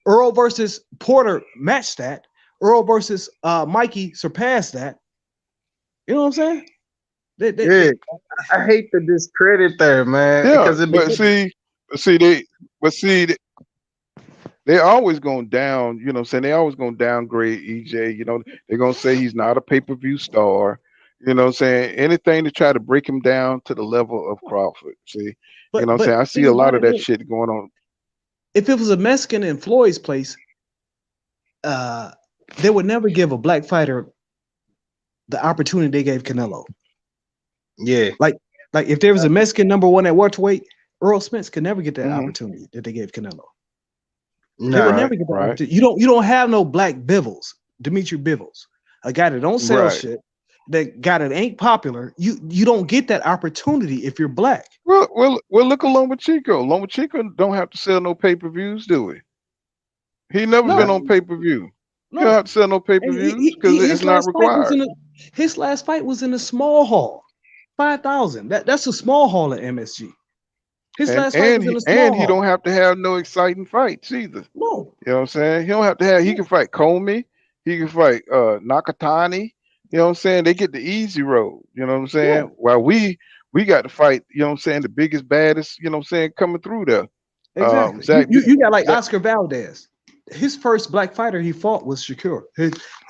Earl versus Porter matched that. Earl versus Mikey surpassed that. You know what I'm saying? Yeah, I hate to discredit there, man, Yeah, because it but see, they always going down, you know what I'm saying? They always going to downgrade EJ, you know. They're going to say he's not a pay-per-view star. You know what I'm saying? Anything to try to break him down to the level of Crawford. See, you know what I'm saying? I see a lot of that shit going on. If it was a Mexican in Floyd's place, they would never give a black fighter the opportunity they gave Canelo. Yeah. Like if there was a Mexican number one at welterweight, Earl Spence could never get that opportunity that they gave Canelo. They would never get that opportunity. You don't have no black Bivens, Dimitri Bivens, a guy that don't sell shit, that guy that ain't popular. You don't get that opportunity if you're black. Well, look at Lomachenko. Lomachenko don't have to sell no pay-per-views, do we? He never been on pay-per-view. No. You don't have to sell no pay-per-views because it's not required. His last fight was in a small hall, 5,000. That's a small hall at MSG. His last fight was in a small hall. And he don't have to have no exciting fights either. No. You know what I'm saying? He don't have to have. He can fight Comey. He can fight Nakatani. You know what I'm saying? They get the easy road. You know what I'm saying? Yeah. While we got to fight. You know what I'm saying? The biggest, baddest. You know what I'm saying? Coming through there. Exactly. You got like Oscar Valdez. His first black fighter he fought was Shakur.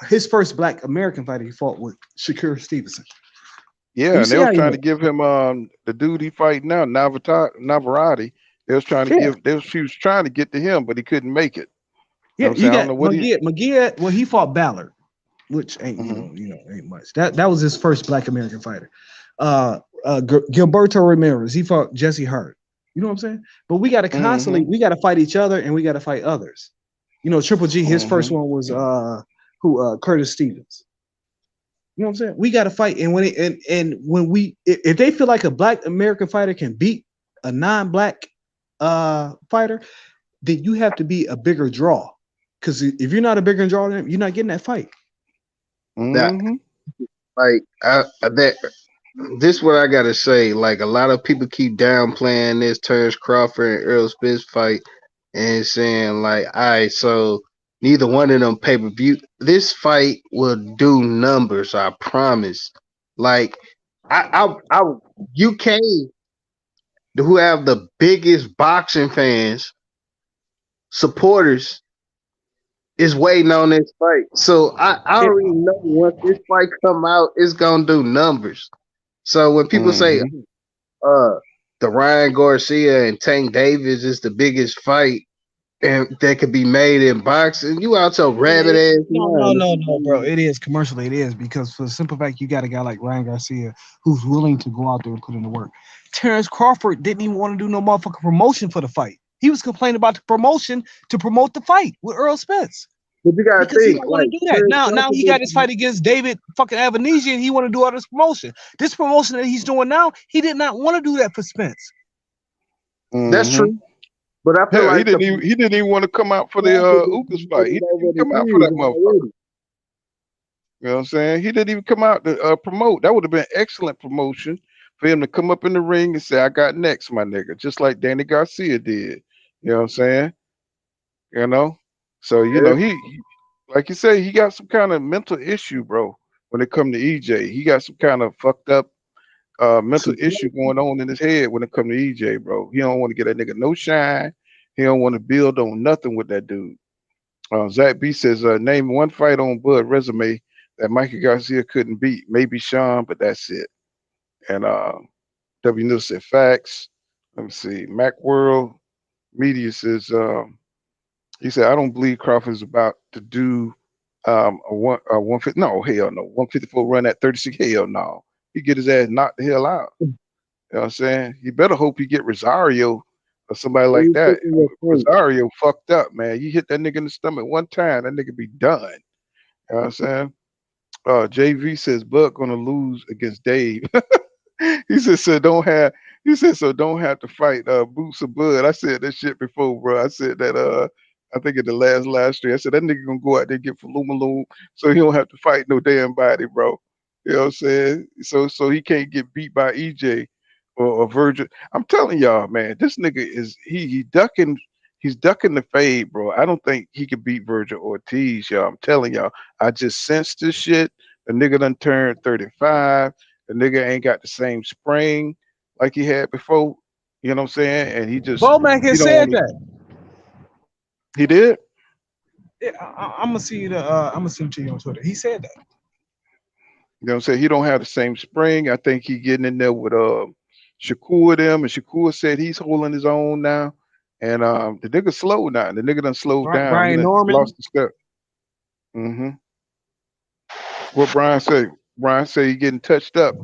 His first black American fighter he fought was Shakur Stevenson. Yeah, and they was trying to give him the dude he fighting now, Navarrete. They was trying to give. He was trying to get to him, but he couldn't make it. Yeah, you got McGee. Well, he fought Ballard, which ain't ain't much. That was his first black American fighter. Gilberto Ramirez, he fought Jesse Hart. You know what I'm saying? But we got to constantly we got to fight each other and we got to fight others. You know, Triple G, his first one was Curtis Stevens. You know what I'm saying? We got to fight, and when we if they feel like a black American fighter can beat a non-black fighter, then you have to be a bigger draw. Because if you're not a bigger draw, you're not getting that fight. This is what I gotta say. Like a lot of people keep downplaying this Terence Crawford and Earl Spence fight and saying like, all right, so neither one of them pay-per-view. This fight will do numbers, I promise. Like UK, who have the biggest boxing fans, supporters, is waiting on this fight. So I already know once this fight come out, it's gonna do numbers. So when people say the Ryan Garcia and Tank Davis is the biggest fight and that could be made in boxing, you out your rabbit ass. No, bro. It is commercially, it is, because for the simple fact you got a guy like Ryan Garcia who's willing to go out there and put in the work. Terence Crawford didn't even want to do no motherfucking promotion for the fight. He was complaining about the promotion to promote the fight with Earl Spence. But you gotta think, he don't want to do that. Now he got his fight against David fucking Avenesyan. He want to do all this promotion. This promotion that he's doing now, he did not want to do that for Spence. That's true. But I feel like he didn't even want to come out for the Ugas fight. He didn't even come out for that motherfucker. You know what I'm saying? He didn't even come out to promote. That would have been excellent promotion for him to come up in the ring and say, I got next, my nigga, just like Danny Garcia did. You know what I'm saying? You know? So, you know, he like you say, he got some kind of mental issue, bro, when it come to EJ. He got some kind of fucked up mental issue going on in his head when it come to EJ, bro. He don't want to get that nigga no shine. He don't want to build on nothing with that dude. Zach B says, name one fight on Bud resume that Mikey Garcia couldn't beat. Maybe Sean, but that's it. And W News said facts. Let me see. Macworld Media says, he said, I don't believe Crawford is about to do a 150. No, hell no. 154 run at 36. Hell no. He get his ass knocked the hell out. You know what I'm saying? You better hope he get Rosario or somebody like that. Rosario fucked up, man. You hit that nigga in the stomach one time, that nigga be done. You know what I'm saying? JV says Bud gonna lose against Dave. He said, so don't have. He said, so don't have to fight Boots or Bud. I said that shit before, bro. I said that. I think in the last live stream, I said that nigga gonna go out there and get Falumaloom, so he don't have to fight no damn body, bro. You know what I'm saying? So he can't get beat by EJ or Virgil. I'm telling y'all, man, this nigga is he ducking. He's ducking the fade, bro. I don't think he could beat Virgil Ortiz, y'all. I'm telling y'all. I just sensed this shit. The nigga done turned 35. The nigga ain't got the same spring like he had before. You know what I'm saying? And Bowman he has don't said want to. that. He did. Yeah, I'm gonna see the. I'm gonna send it to you on Twitter. He said that. You know what I'm saying? He don't have the same spring. I think he getting in there with Shakur them, and Shakur said he's holding his own now. And the nigga slow now. The nigga done slowed down. He Brian done Norman. lost the step. Mm-hmm. What Brian say? Brian say he getting touched up.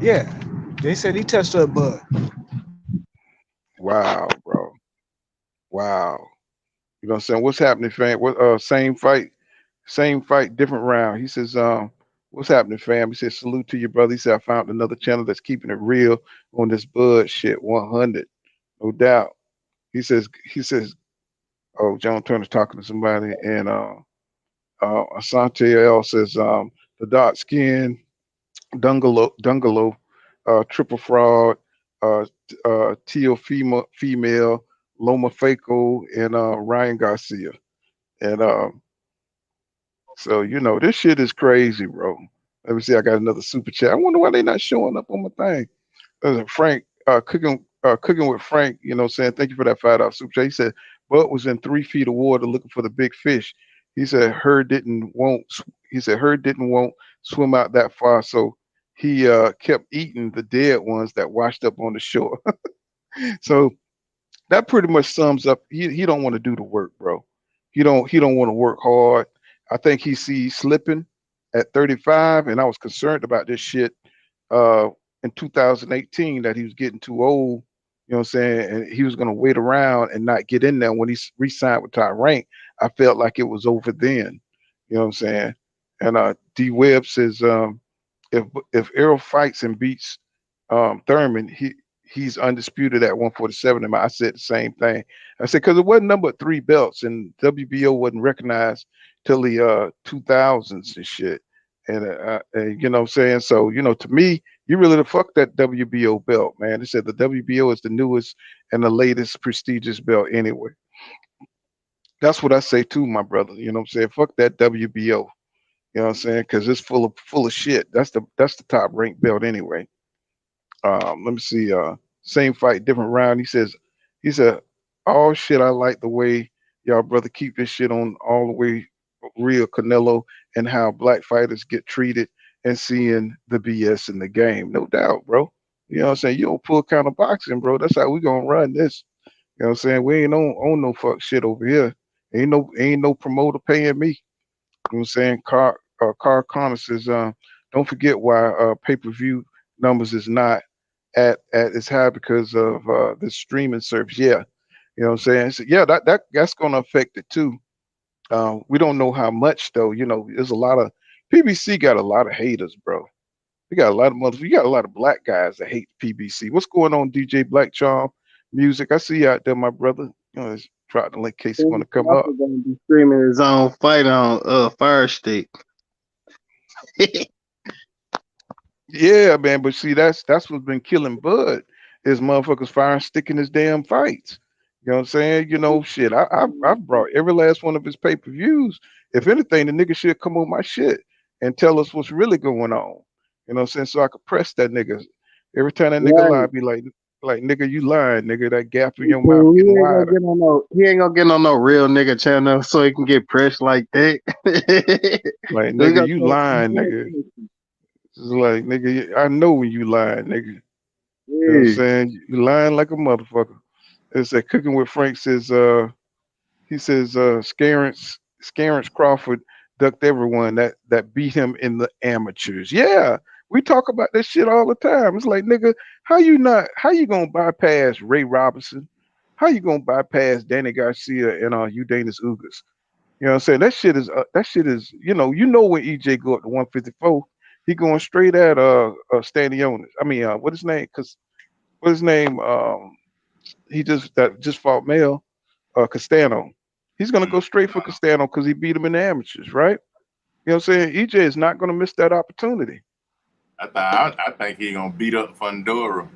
Yeah, they said he touched up Bud. Wow, bro. Wow. You know what I'm saying? What's happening, fam? What same fight, different round. He says, what's happening, fam? He says, salute to your brother. He said, I found another channel that's keeping it real on this Bud shit, 100. No doubt. He says, oh, John Turner's talking to somebody, and Asante L says, the dark skin, Dungalow, triple fraud, Teal female, Loma Faco, and Ryan Garcia. And so this shit is crazy, bro. Let me see. I got another super chat. I wonder why they not showing up on my thing. Frank cooking with Frank. You know, what I'm saying thank you for that $5 super chat. He said Bud was in 3 feet of water looking for the big fish. He said her didn't won't. He said her didn't won't swim out that far, so he kept eating the dead ones that washed up on the shore. So that pretty much sums up. He don't want to do the work, bro. He don't want to work hard. I think he sees slipping at 35, and I was concerned about this shit in 2018 that he was getting too old. You know what I'm saying? And he was gonna wait around and not get in there when he re-signed with Rank. I felt like it was over then. You know what I'm saying? And D Webb says if Errol fights and beats Thurman, he's undisputed at 147. And I said the same thing. I said because it wasn't number 3 belts, and WBO wasn't recognized till the 2000s and shit. And you know what I'm saying? So to me, you really the fuck that WBO belt, man. They said the WBO is the newest and the latest prestigious belt anyway. That's what I say too, my brother. You know what I'm saying? Fuck that WBO. You know what I'm saying? Because it's full of shit. That's the top ranked belt anyway. Let me see. Same fight, different round. He said, oh shit, I like the way y'all brother keep this shit on all the way real Canelo and how black fighters get treated and seeing the BS in the game. No doubt, bro. You know what I'm saying? You don't pull counter boxing, bro. That's how we gonna run this. You know what I'm saying? We ain't on no fuck shit over here. Ain't no promoter paying me. You know what I'm saying? Car Connor says, don't forget why pay-per-view numbers is not at its high because of the streaming service. Yeah. You know what I'm saying? So yeah, that's gonna affect it too. We don't know how much though. There's a lot of PBC got a lot of haters, bro. We got a lot of we got a lot of black guys that hate PBC. What's going on, DJ Black Charm Music? I see you out there, my brother. Try to link in case you want to come up. Crawford gonna be streaming his own fight on Fire Stick. Yeah, man, but see, that's what's been killing Bud is motherfuckers firing stick in his damn fights. You know what I'm saying? Shit. I've brought every last one of his pay-per-views. If anything, the nigga should come on my shit and tell us what's really going on. You know what I'm saying? So I could press that nigga. Every time that nigga lie, I'd be like nigga, you lying, nigga. That gap in your mouth He getting ain't gonna wider. get on no. He ain't gonna get on no real nigga channel so he can get pressed like that. Like nigga, you lying, nigga. It's like nigga, I know when you lying, nigga. You know what I'm saying? You lying like a motherfucker. It's that cooking with Frank says he says Scarence Crawford ducked everyone that beat him in the amateurs. Yeah, we talk about this shit all the time. It's like nigga, how you gonna bypass Ray Robinson? How you gonna bypass Danny Garcia and Udanis Ugas? You know what I'm saying? That shit is, you know when EJ go up to 154, he going straight at Stanionis. I mean, what his name? Cause what his name? He just fought male, Castano. He's gonna go straight for Castano because he beat him in the amateurs, right? You know what I'm saying? EJ is not gonna miss that opportunity. I think he's gonna beat up Fundora.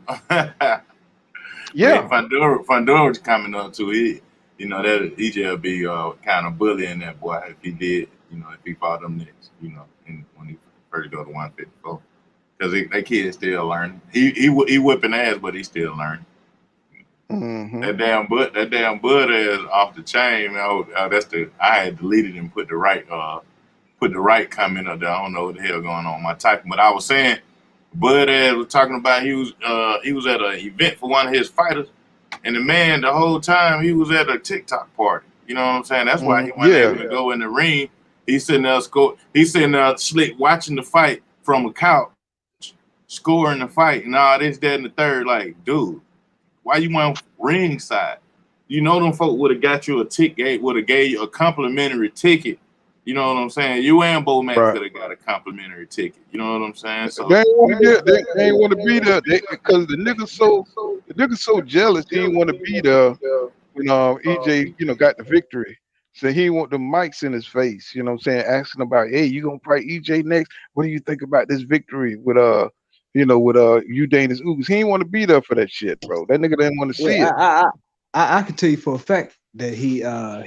Yeah. Fundora was coming up to it. That EJ will be kind of bullying that boy if he did. If he fought him next. And when he first go to 154, because that kid still learning. He whipping ass, but he still learning. Mm-hmm. That damn Bud is off the chain. I had deleted and put the right comment up there. I don't know what the hell going on with my typing, but I was saying Bud was talking about he was at an event for one of his fighters, and the man the whole time he was at a TikTok party. You know what I'm saying? That's why he wasn't able to go in the ring. He's sitting there slick watching the fight from a couch, scoring the fight, and all this, that, and the third. Like, dude, why you want ringside? Them folk would have got you a ticket, would have gave you a complimentary ticket. You know what I'm saying? You and Bo Max could have got a complimentary ticket. You know what I'm saying? So they ain't want to be there because the nigga so jealous. He didn't want to be there when EJ got the victory. So he didn't want the mics in his face. You know what I'm saying? Asking about, hey, you gonna fight EJ next? What do you think about this victory with Udanis Ugas? He didn't want to be there for that shit, bro. That nigga didn't want to see it. I can tell you for a fact that he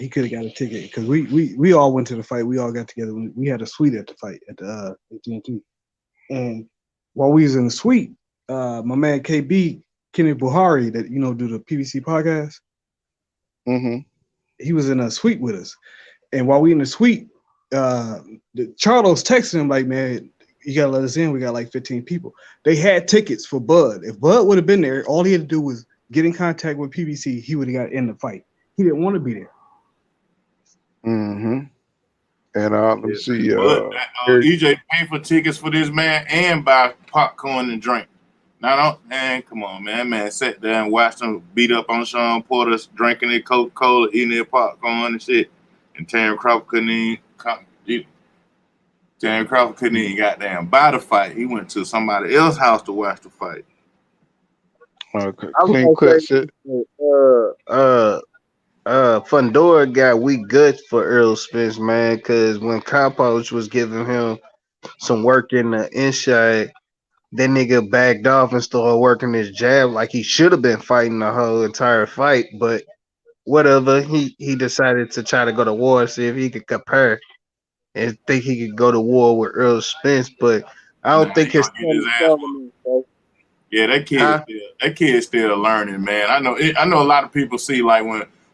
could have got a ticket because we all went to the fight. We all got together. We had a suite at the fight at the AT&T. And while we was in the suite, my man KB Kenny Buhari that do the PBC podcast. Mm-hmm. He was in a suite with us, and while we in the suite, Charlo's texting him like, "Man, you gotta let us in. We got like 15 people." They had tickets for Bud. If Bud would have been there, all he had to do was get in contact with PBC. He would have got in the fight. He didn't want to be there. Mm-hmm. And let me see. EJ paid for tickets for this man and buy popcorn and drink. Now, come on, man. Man sat there and watched him beat up on Sean Porter, drinking their Coca-Cola, eating their popcorn and shit. And Terence Crawford couldn't even goddamn buy the fight. He went to somebody else's house to watch the fight. Clean cut shit. Fundora got weak guts for Earl Spence, man, because when Compost was giving him some work in the inside, that nigga backed off and started working his jab like he should have been fighting the whole entire fight, but whatever. He decided to try to go to war, see if he could compare and think he could go to war with Earl Spence, but I don't think his yeah, that kid's still learning, man. I know a lot of people see like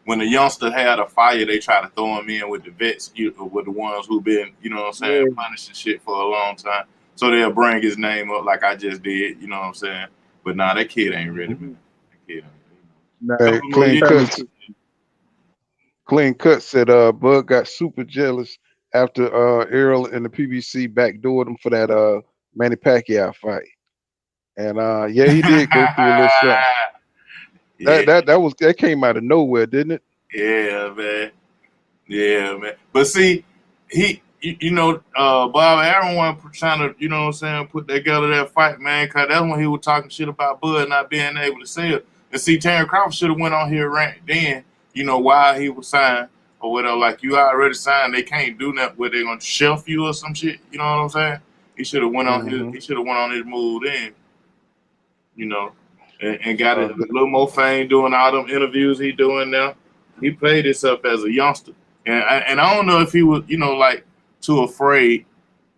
when a youngster had a fire, they try to throw him in with the vets, with the ones who've been, punishing shit for a long time. So they'll bring his name up like I just did, you know what I'm saying? But nah, that kid ain't ready, man. That kid ain't ready. Clean cut said Bud got super jealous after Errol and the PBC backdoored him for that Manny Pacquiao fight. And he did go through a little something. That came out of nowhere, didn't it? Yeah, man. Yeah, man. But see, Bob Aaron wasn't trying to, put together that fight, man, because that's when he was talking shit about Bud not being able to sell. And see, Terence Crawford should have went on here right then, while he was signed or whatever. Like, you already signed, they can't do nothing where they're gonna shelf you or some shit. You know what I'm saying? He should have went on his move then, and got a little more fame doing all them interviews he doing now. He played himself as a youngster, and I don't know if he was, like too afraid,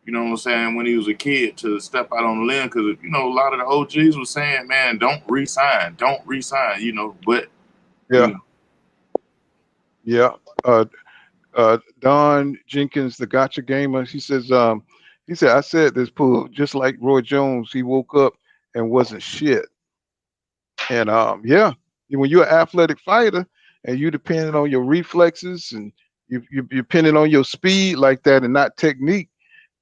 you know what I'm saying, when he was a kid to step out on the limb, because a lot of the OGs was saying, man, don't resign, but Don Jenkins, the gotcha gamer, he said, I said this pool just like Roy Jones. He woke up and wasn't shit. And when you're an athletic fighter and you depending on your reflexes and you're depending on your speed like that and not technique,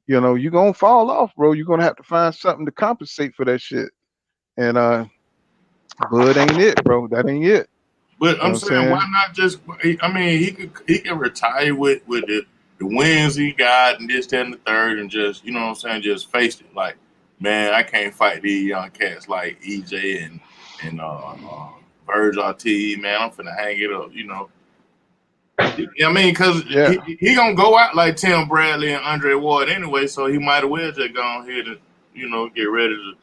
you're gonna fall off, bro. You're gonna have to find something to compensate for that shit. And Bud ain't it, bro. That ain't it. But I'm what I'm saying, why saying? not just? I mean, he could retire with the wins he got and this, that, and the third, and just you know what I'm saying, just face it. Like, man, I can't fight these young cats like EJ and Verge RT. Man, I'm finna hang it up. You know. I mean, because Yeah. he gonna go out like Tim Bradley and Andre Ward anyway, so he might as well just go ahead and get ready to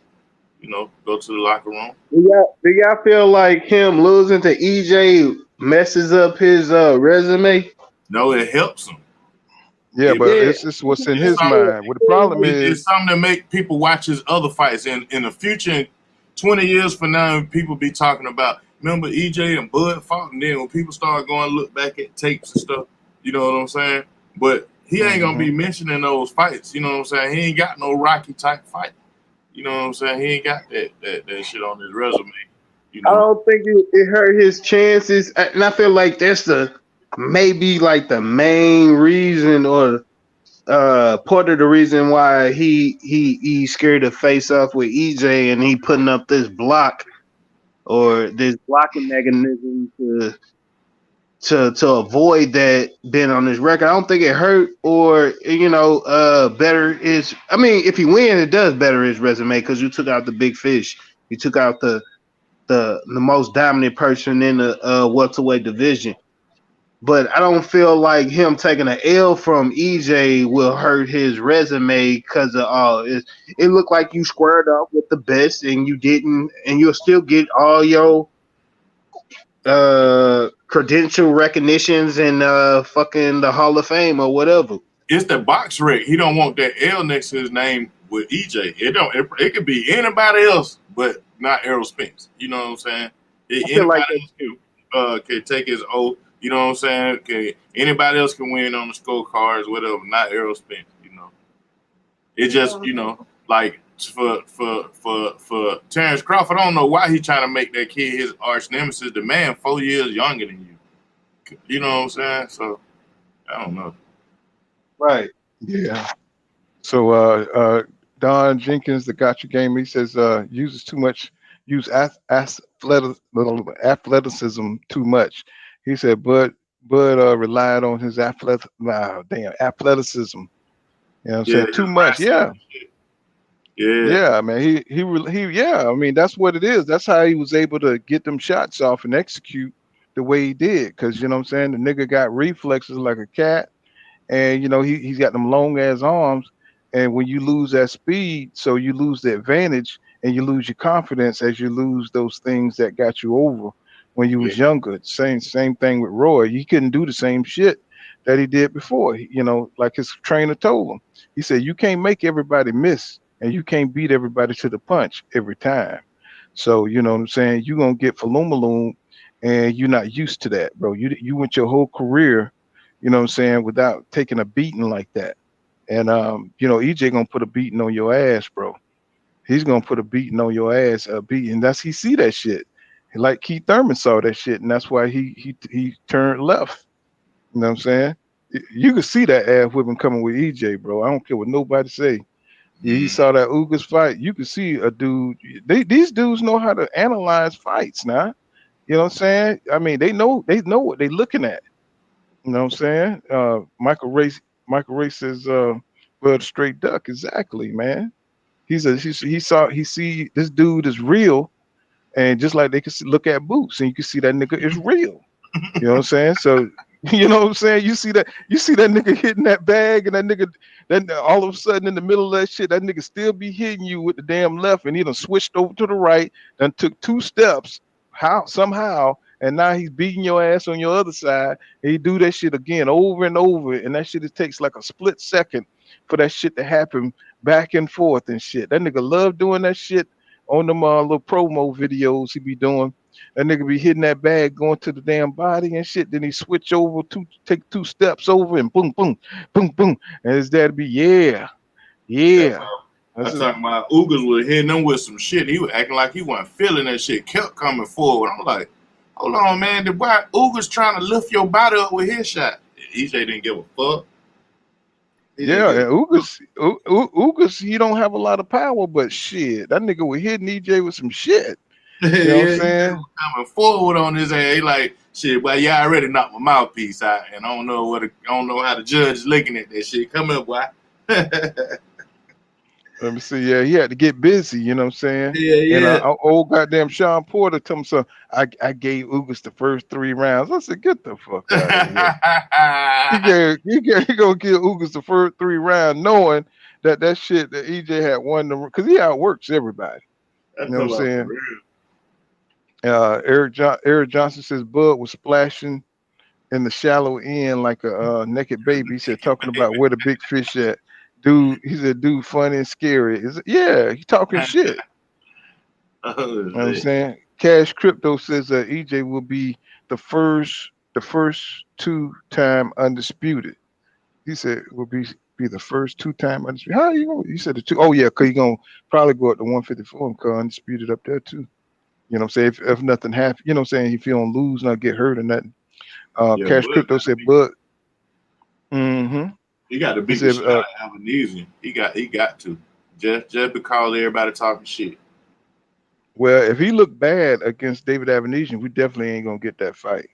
go to the locker room. Do y'all feel like him losing to EJ messes up his resume? No, it helps him. Yeah, but Yeah. it's just what's in his mind. What the problem It's is, something to make people watch his other fights. And in the future, 20 years from now, people be talking about, remember EJ and Bud fought? And then when people start going to look back at tapes and stuff, you know what I'm saying? But he ain't going to be mentioning those fights. You know what I'm saying? He ain't got no Rocky type fight. You know what I'm saying? He ain't got that shit on his resume. You know? I don't think it hurt his chances. And I feel like that's maybe like the main reason or part of the reason why he's scared to face off with EJ and he putting up this block or this blocking mechanism to avoid that being on his record. I don't think it hurt or better is. I mean, if he wins, it does better his resume because you took out the big fish. You took out the most dominant person in the welterweight division. But I don't feel like him taking an L from EJ will hurt his resume because of it looked like you squared up with the best and you didn't, and you'll still get all your credential recognitions and fucking the Hall of Fame or whatever. It's the box rec. He don't want that L next to his name with EJ. It could be anybody else, but not Errol Spence. You know what I'm saying? Anybody else can take his oath. You know what I'm saying? Okay, anybody else can win on the scorecards, whatever. Not Errol Spence. You know, it just like for Terence Crawford. I don't know why he trying to make that kid his arch nemesis. The man 4 years younger than you. You know what I'm saying? So I don't know. Right. yeah. So Don Jenkins, the Gotcha Game, he says use athleticism too much. He said, Bud relied on his athleticism. You know what I'm saying? Too much. Yeah. Yeah, man. He yeah. I mean, that's what it is. That's how he was able to get them shots off and execute the way he did. Because you know what I'm saying, the nigga got reflexes like a cat, and he's got them long ass arms. And when you lose that speed, so you lose the advantage and you lose your confidence as you lose those things that got you over when you was younger. Same thing with Roy. He couldn't do the same shit that he did before. Like his trainer told him. He said, you can't make everybody miss and you can't beat everybody to the punch every time. So, you know what I'm saying? You're going to get Falumaloom and you're not used to that, bro. You went your whole career, you know what I'm saying, without taking a beating like that. And, EJ going to put a beating on your ass, bro. He's going to put a beating on your ass, beating. He see that shit. Like Keith Thurman saw that shit, and that's why he turned left. You know what I'm saying? You could see that ass whipping coming with EJ, bro. I don't care what nobody say. He saw that Ugas fight. You could see a dude. These dudes know how to analyze fights now. You know what I'm saying? I mean, they know what they're looking at. You know what I'm saying? Michael Ray says, "Bud straight duck." Exactly, man. He see this dude is real. And just like they can look at Boots and you can see that nigga is real. You know what I'm saying? So, you know what I'm saying? You see that nigga hitting that bag and that nigga, then all of a sudden in the middle of that shit, that nigga still be hitting you with the damn left and he done switched over to the right, then took 2 steps, somehow, and now he's beating your ass on your other side. And he do that shit again over and over. And that shit, it takes like a split second for that shit to happen back and forth and shit. That nigga love doing that shit. On them little promo videos he be doing, that nigga be hitting that bag, going to the damn body and shit. Then he switch over take 2 steps over and boom, boom, boom, boom, and his dad be yeah. I'm talking about Ugas was hitting them with some shit. He was acting like he wasn't feeling that shit. Kept coming forward. I'm like, hold on, man. The boy Ugas trying to lift your body up with his shot. EJ didn't give a fuck. Yeah, and Ugas, he don't have a lot of power, but shit, that nigga was hitting EJ with some shit. You know what Yeah, I'm he saying? coming forward on his ass. He like, shit, boy, you already knocked my mouthpiece out, and I don't know I don't know how the judge is looking at that shit. Come up, boy. Let me see. Yeah, he had to get busy. You know what I'm saying? And Yeah. old goddamn Sean Porter told me so. I gave Ugas the first 3 rounds. I said, get the fuck out of here. He gonna give Ugas the first 3 rounds, knowing that shit that EJ had won the because he outworks everybody. You know what I'm saying? Eric Johnson says Bud was splashing in the shallow end like a naked baby. He said talking about where the big fish at. Dude, he said, dude, funny and scary. Yeah, he talking shit. Oh, You know what I'm saying? Cash Crypto says EJ will be the first 2-time undisputed. He said will be the first 2-time undisputed. How you going? You said the 2. Oh yeah, because he gonna probably go up to 154 and come undisputed up there too. You know what I'm saying? If nothing happens, you know what I'm saying? If you don't lose, not get hurt or nothing. yeah, Cash Bud Crypto said, Bud. Mm-hmm. he got to He beat the said, shit out of Avenesyan. He got to. Just because everybody talking shit. well, if he looked bad against David Avenesyan, we definitely ain't gonna get that fight.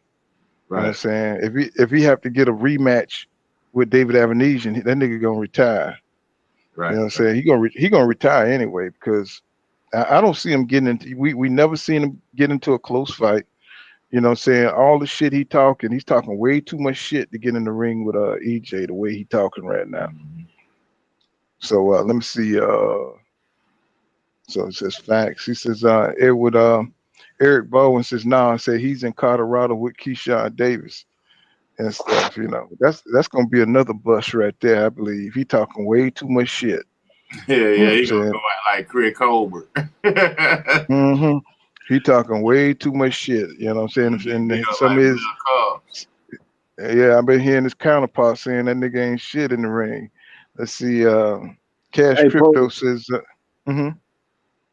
You know what I'm Right. saying? If he have to get a rematch with David Avenesyan, that nigga gonna retire. Right. You know what I'm saying? He gonna retire anyway because I don't see him getting into. We never seen him get into a close fight. You know what I'm saying? All the shit he's talking way too much shit to get in the ring with EJ the way he talking right now. So let me see. So it says facts. He says Eric Bowen says I say he's in Colorado with Keyshawn Davis and stuff. You know, that's gonna be another bust right there. I believe he talking way too much shit. Yeah, You know what I'm he gonna saying? go out like Craig Colbert. Mm-hmm. He talking way too much shit. You know what I'm saying? Beat And up some like of Bill his Cubs. yeah, I've been hearing his counterpart saying that nigga ain't shit in the ring. Let's see. Cash Hey, Crypto Paul, says. Mhm.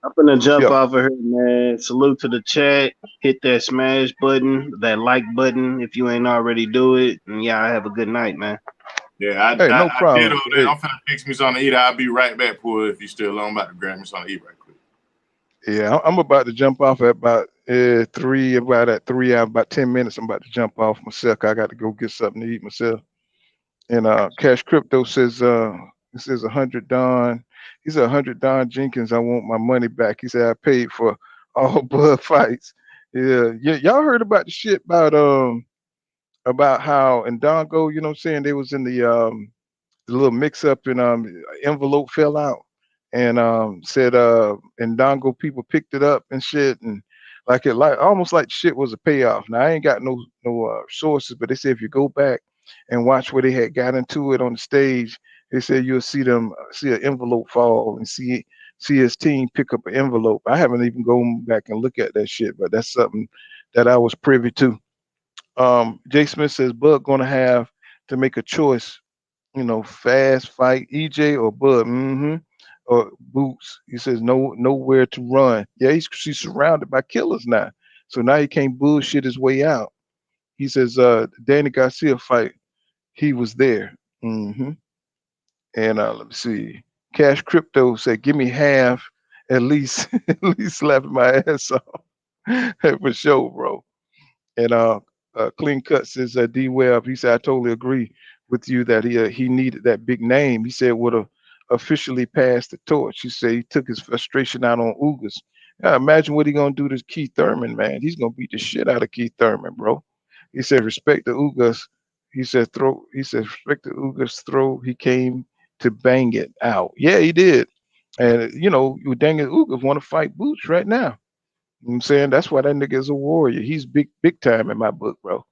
I'm gonna jump Yeah. off of here, man. Salute to the chat. Hit that smash button, that like button if you ain't already do it. And y'all have a good night, man. Yeah, I Hey, no did problem. over there. Hey, I'm finna fix me something to eat. I'll be right back, Paul. If you still on, I'm about to grab me something to eat right quick. yeah, I'm about to jump off at about 3. About at 3 hours, about 10 minutes. I'm about to jump off myself. I got to go get something to eat myself. And Cash Crypto says it says 100 Don. He said 100 Don Jenkins. I want my money back. He said I paid for all blood fights. Yeah, y'all heard about the shit about how in Dongo, you know what I'm saying, they was in the little mix up and envelope fell out and said and Dongo people picked it up and shit and like it like almost like shit was a payoff. Now I ain't got no sources, but they said if you go back and watch where they had got into it on the stage, they said you'll see see an envelope fall and see his team pick up an envelope. I haven't even gone back and look at that shit, but that's something that I was privy to. Jay Smith says Bud gonna have to make a choice, you know, fast fight EJ or Bud, or Boots. He says nowhere to run. Yeah, she's surrounded by killers now, so now he can't bullshit his way out. He says Danny Garcia fight, he was there. And let me see. Cash Crypto said, give me half at least, at least slapping my ass off for sure, bro. And Clean Cut says D Webb. He said I totally agree with you that he needed that big name. He said would have officially passed the torch. He said he took his frustration out on Ugas. Imagine what he gonna do to Keith Thurman, man. He's gonna beat the shit out of Keith Thurman, bro. He said respect the Ugas. He said throw. He said respect the Ugas throw. He came to bang it out. Yeah, he did. And you know, you dang it, Ugas want to fight Boots right now. You know what I'm saying that's why that nigga is a warrior. He's big time in my book, bro.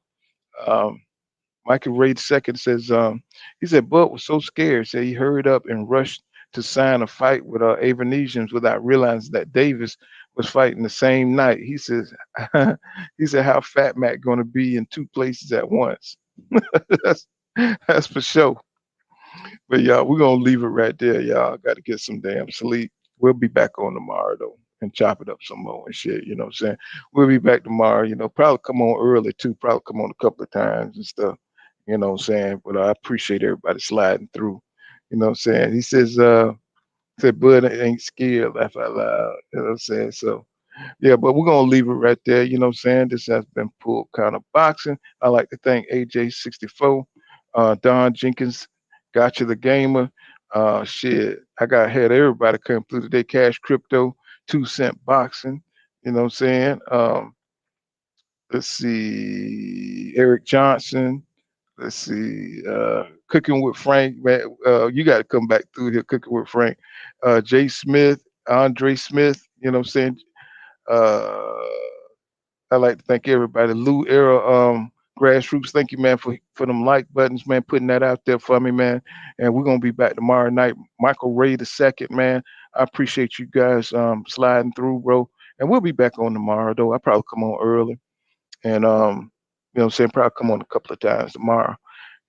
Um, Michael Ray II says he said Bud was so scared, said he hurried up and rushed to sign a fight with Avenesyans without realizing that Davis was fighting the same night. He says he said how Fat Mac gonna be in 2 places at once. that's that's for sure. But y'all, we're gonna leave it right there, y'all. Got to get some damn sleep. We'll be back on tomorrow though and chop it up some more and shit. You know what I'm saying? We'll be back tomorrow, you know, probably come on early too, probably come on a couple of times and stuff. You know what I'm saying? But I appreciate everybody sliding through. You know what I'm saying? He says, said Bud ain't scared, laugh out loud. You know what I'm saying? So Yeah, but we're gonna leave it right there. You know what I'm saying? This has been Pool Kind of Boxing. I like to thank AJ64, Don Jenkins, Gotcha the Gamer. Shit, had everybody come through today. Cash Crypto, 2 Cent Boxing. You know what I'm saying? Let's see, Eric Johnson. Let's see, Cooking with Frank. Man, you got to come back through here, Cooking with Frank. Jay Smith, Andre Smith. You know what I'm saying? Uh, I like to thank everybody. Lou Era, Grassroots. Thank you, man, for them like buttons, man, putting that out there for me, man. And we're gonna be back tomorrow night. Michael Ray the second, man. I appreciate you guys sliding through, bro. And we'll be back on tomorrow, though. I probably come on early, and you know what I'm saying, probably come on a couple of times tomorrow.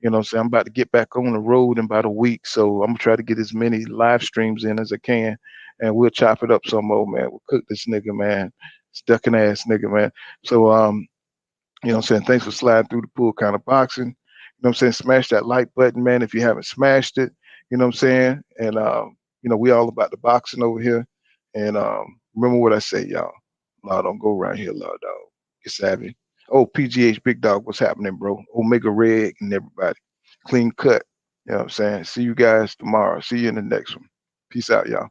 You know what I'm saying? I'm about to get back on the road in about a week, so I'm gonna try to get as many live streams in as I can, and we'll chop it up some more, man. We'll cook this nigga, man. Stucking ass nigga, man. So you know what I'm saying? Thanks for sliding through the Pool Kind of Boxing. You know what I'm saying? Smash that like button, man, if you haven't smashed it. You know what I'm saying? And you know, we all about the boxing over here. And remember what I say, y'all. Law don't go around here, law dog. Get savvy. Oh, PGH Big Dog, what's happening, bro? Omega Red and everybody. Clean cut. You know what I'm saying? See you guys tomorrow. See you in the next one. Peace out, y'all.